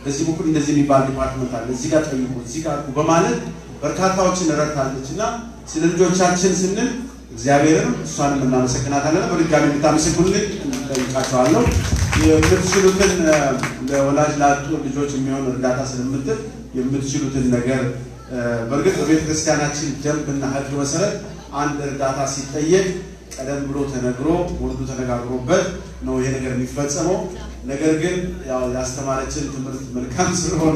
[SPEAKER 2] በዚህ በኩል እንደዚህ የሚባል ዲፓርትመንት አለ፣ እዚህ ጋር ጠይቁ፣ እዚህ ጋር በማለት በርካታዎችን ረድታለች እና ስለ ልጆቻችን ስንል እግዚአብሔርን እሷንም እናመሰግናታለን። በድጋሚ እንድታመሰግኑልኝ እንጠይቃቸዋለሁ። የምትችሉትን ለወላጅ ላጡ ልጆች የሚሆን እርዳታ ስለምትል የምትችሉትን ነገር በእርግጥ በቤተ ክርስቲያናችን ደንብና ሕግ መሰረት አንድ እርዳታ ሲጠየቅ ቀደም ብሎ ተነግሮ ወንዱ ተነጋግሮበት ነው ይሄ ነገር የሚፈጸመው። ነገር ግን ያው ያስተማረችን ትምህርት መልካም ስለሆነ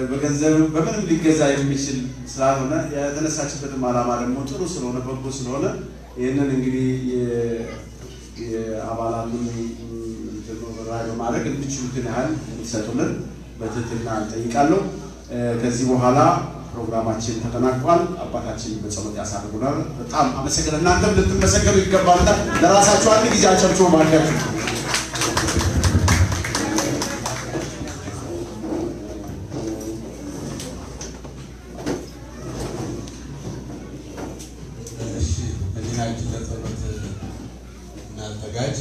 [SPEAKER 2] በገንዘብ በምንም ሊገዛ የሚችል ስላልሆነ የተነሳችበትም ዓላማ ደግሞ ጥሩ ስለሆነ በጎ ስለሆነ ይህንን እንግዲህ የአባላቱን ራይ በማድረግ እንድችሉትን ያህል እንዲሰጡልን በትህትና እንጠይቃለሁ። ከዚህ በኋላ ፕሮግራማችን ተጠናቋል። አባታችን በጸሎት ያሳርጉናል። በጣም አመሰግናለሁ። እናንተም ልትመሰገኑ ይገባል። ለራሳችሁ አንድ ጊዜ አጨብጭቡ ባካችሁ።
[SPEAKER 6] እሺ፣ እኛችን ለጸሎት እናዘጋጅ።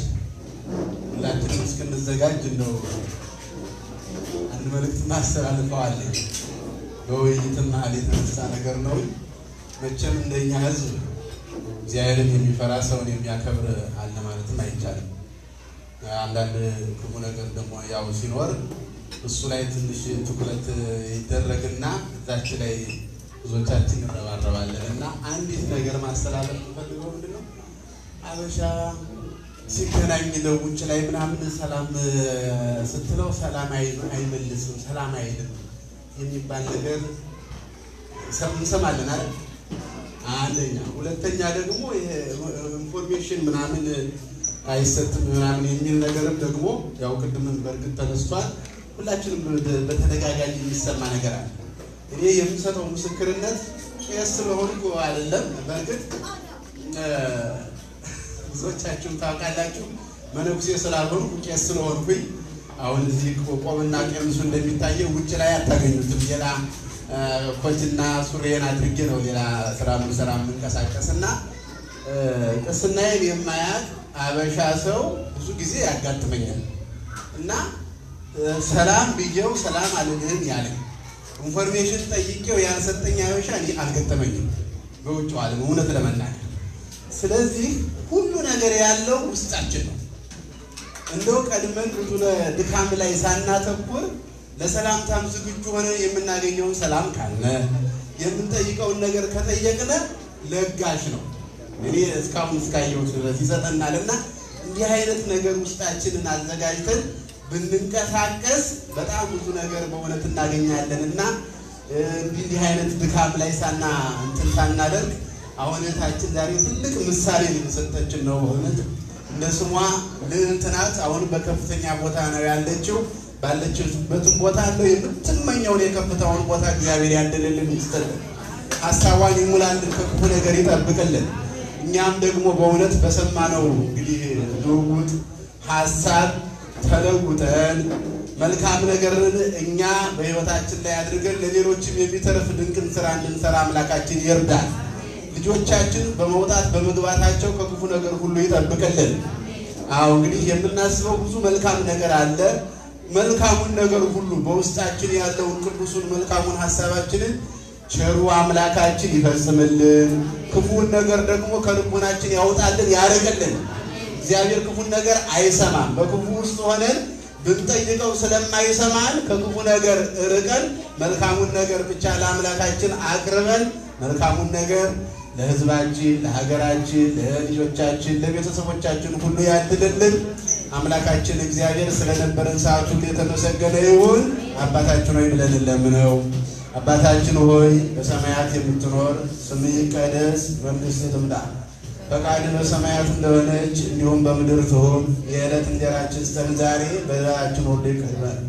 [SPEAKER 6] እስክንዘጋጅ እንደው አንድ መልእክት ማስተላልፈዋለሁ። በውይይትና የተነሳ ነገር ነው። መቼም እንደኛ ህዝብ እግዚአብሔርን የሚፈራ ሰውን የሚያከብር አለ ማለትም አይቻልም። አንዳንድ ክፉ ነገር ደግሞ ያው ሲኖር እሱ ላይ ትንሽ ትኩረት ይደረግና እዛች ላይ ብዙዎቻችን እንረባረባለን እና አንዲት ነገር ማስተላለፍ ፈልገው ምንድነው አበሻ ሲገናኝ ለውጭ ላይ ምናምን ሰላም ስትለው ሰላም አይመልስም፣ ሰላም አይልም የሚባል ነገር እንሰማለን አይደል? አንደኛ። ሁለተኛ ደግሞ ኢንፎርሜሽን ምናምን አይሰጥም ምናምን የሚል ነገርም ደግሞ ያው ቅድምም በእርግጥ ተነስቷል። ሁላችንም በተደጋጋሚ የሚሰማ ነገር አለ። እኔ የምሰጠው ምስክርነት ቄስ ስለሆንኩ አይደለም። በእርግጥ ብዙዎቻችሁ ታውቃላችሁ፣ መነኩሴ ስላልሆንኩ ቄስ ስለሆንኩኝ አሁን እዚህ ቆብና ቀሚሱ እንደሚታየው ውጭ ላይ አታገኙትም። ሌላ ኮትና ሱሪዬን አድርጌ ነው ሌላ ስራ ምሰራ የምንቀሳቀስና ቅስናዬን የማያውቅ አበሻ ሰው ብዙ ጊዜ ያጋጥመኛል እና ሰላም ብዬው ሰላም አልልህም ያለኝ ኢንፎርሜሽን ጠይቄው ያልሰጠኝ አበሻ እኔ አልገጠመኝም በውጭው ዓለም እውነት ለመናገር። ስለዚህ ሁሉ ነገር ያለው ውስጣችን ነው። እንደው ቀድመን ብዙ ድካም ላይ ሳናተኩር ለሰላምታም ዝግጁ ሆነ የምናገኘውን ሰላም ካለ የምንጠይቀውን ነገር ከጠየቅነ ለጋሽ ነው። እኔ እስካሁን እስካየሁት ድረስ ይሰጠናልና እንዲህ አይነት ነገር ውስጣችንን አዘጋጅተን ብንንቀሳቀስ በጣም ብዙ ነገር በእውነት እናገኛለንና እንዲህ አይነት ድካም ላይ ሳናደርግ አሁን እህታችን ዛሬ ትልቅ ምሳሌ ልንሰጠችን ነው። በእውነት እንደ ስሟ ልዕልት ናት። አሁን በከፍተኛ ቦታ ነው ያለችው። ባለችበትም ቦታ አለው የምትመኘውን የከፍታውን ቦታ እግዚአብሔር ያደለልን ይስጥልን፣ ሀሳቧን ይሙላልን፣ ከክፉ ነገር ይጠብቅልን። እኛም ደግሞ በእውነት በሰማነው እንግዲህ ልውውጥ ሀሳብ ተለውጠን መልካም ነገርን እኛ በህይወታችን ላይ አድርገን ለሌሎችም የሚተርፍ ድንቅን ስራ እንድንሰራ አምላካችን ይርዳል። ልጆቻችን በመውጣት በመግባታቸው ከክፉ ነገር ሁሉ ይጠብቅልን። አዎ እንግዲህ የምናስበው ብዙ መልካም ነገር አለ። መልካሙን ነገር ሁሉ በውስጣችን ያለውን ቅዱሱን መልካሙን ሀሳባችንን ቸሩ አምላካችን ይፈጽምልን። ክፉን ነገር ደግሞ ከልቦናችን ያወጣልን፣ ያርቅልን። እግዚአብሔር ክፉን ነገር አይሰማም። በክፉ ውስጥ ሆነን ብንጠይቀው ስለማይሰማን ከክፉ ነገር ርቀን መልካሙን ነገር ብቻ ለአምላካችን አቅርበን መልካሙን ነገር ለህዝባችን፣ ለሀገራችን፣ ለልጆቻችን፣ ለቤተሰቦቻችን ሁሉ ያድልልን። አምላካችን እግዚአብሔር ስለነበረን ሰዓት ሁሉ የተመሰገነ ይሁን። አባታችን ሆይ ብለን እንለምነው። አባታችን ሆይ በሰማያት የምትኖር ስምህ ይቀደስ፣ መንግስትህ ትምጣ፣ ፈቃድህ በሰማያት እንደሆነች እንዲሁም በምድር ትሁን። የዕለት እንጀራችንን ስጠን ዛሬ፣ በደላችንን ሁሉ ይቅር በለን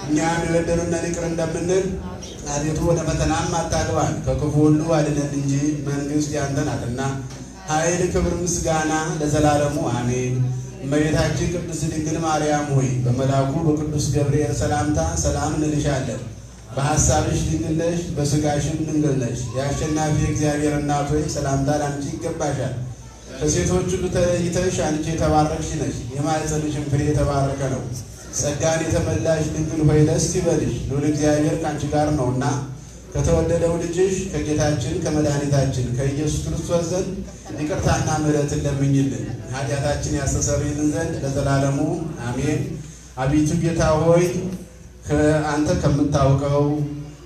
[SPEAKER 6] እኛም የበደሉንን ይቅር እንደምንል፣ አቤቱ ወደ ፈተናም አታግባን ከክፉ ሁሉ አድነን እንጂ መንግስት ያንተ ናትና ኃይል፣ ክብር፣ ምስጋና ለዘላለሙ አሜን። እመቤታችን ቅድስት ድንግል ማርያም ሆይ በመልአኩ በቅዱስ ገብርኤል ሰላምታ ሰላም እንልሻለን። በሐሳብሽ ድንግል ነሽ፣ በሥጋሽም ድንግል ነሽ። የአሸናፊ እግዚአብሔር እናት ሆይ ሰላምታ ላንቺ ይገባሻል። ከሴቶች ሁሉ ተለይተሽ አንቺ የተባረክሽ ነሽ፣ የማኅፀንሽም ፍሬ የተባረከ ነው። ጸጋን የተመላሽ ድንግል ሆይ ደስ ይበልሽ፣ ልዑል እግዚአብሔር ከአንቺ ጋር ነውና ከተወደደው ልጅሽ ከጌታችን ከመድኃኒታችን ከኢየሱስ ክርስቶስ ዘንድ ይቅርታና ምሕረትን ለምኝልን ኃጢአታችን ያስተሰርይልን ዘንድ ለዘላለሙ አሜን። አቤቱ ጌታ ሆይ አንተ ከምታውቀው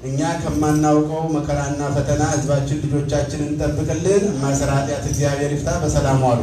[SPEAKER 6] እኛ ከማናውቀው መከራና ፈተና ሕዝባችን ልጆቻችንን እንጠብቅልን። ማሰራት ኃጢአት እግዚአብሔር ይፍታ። በሰላም ዋሉ።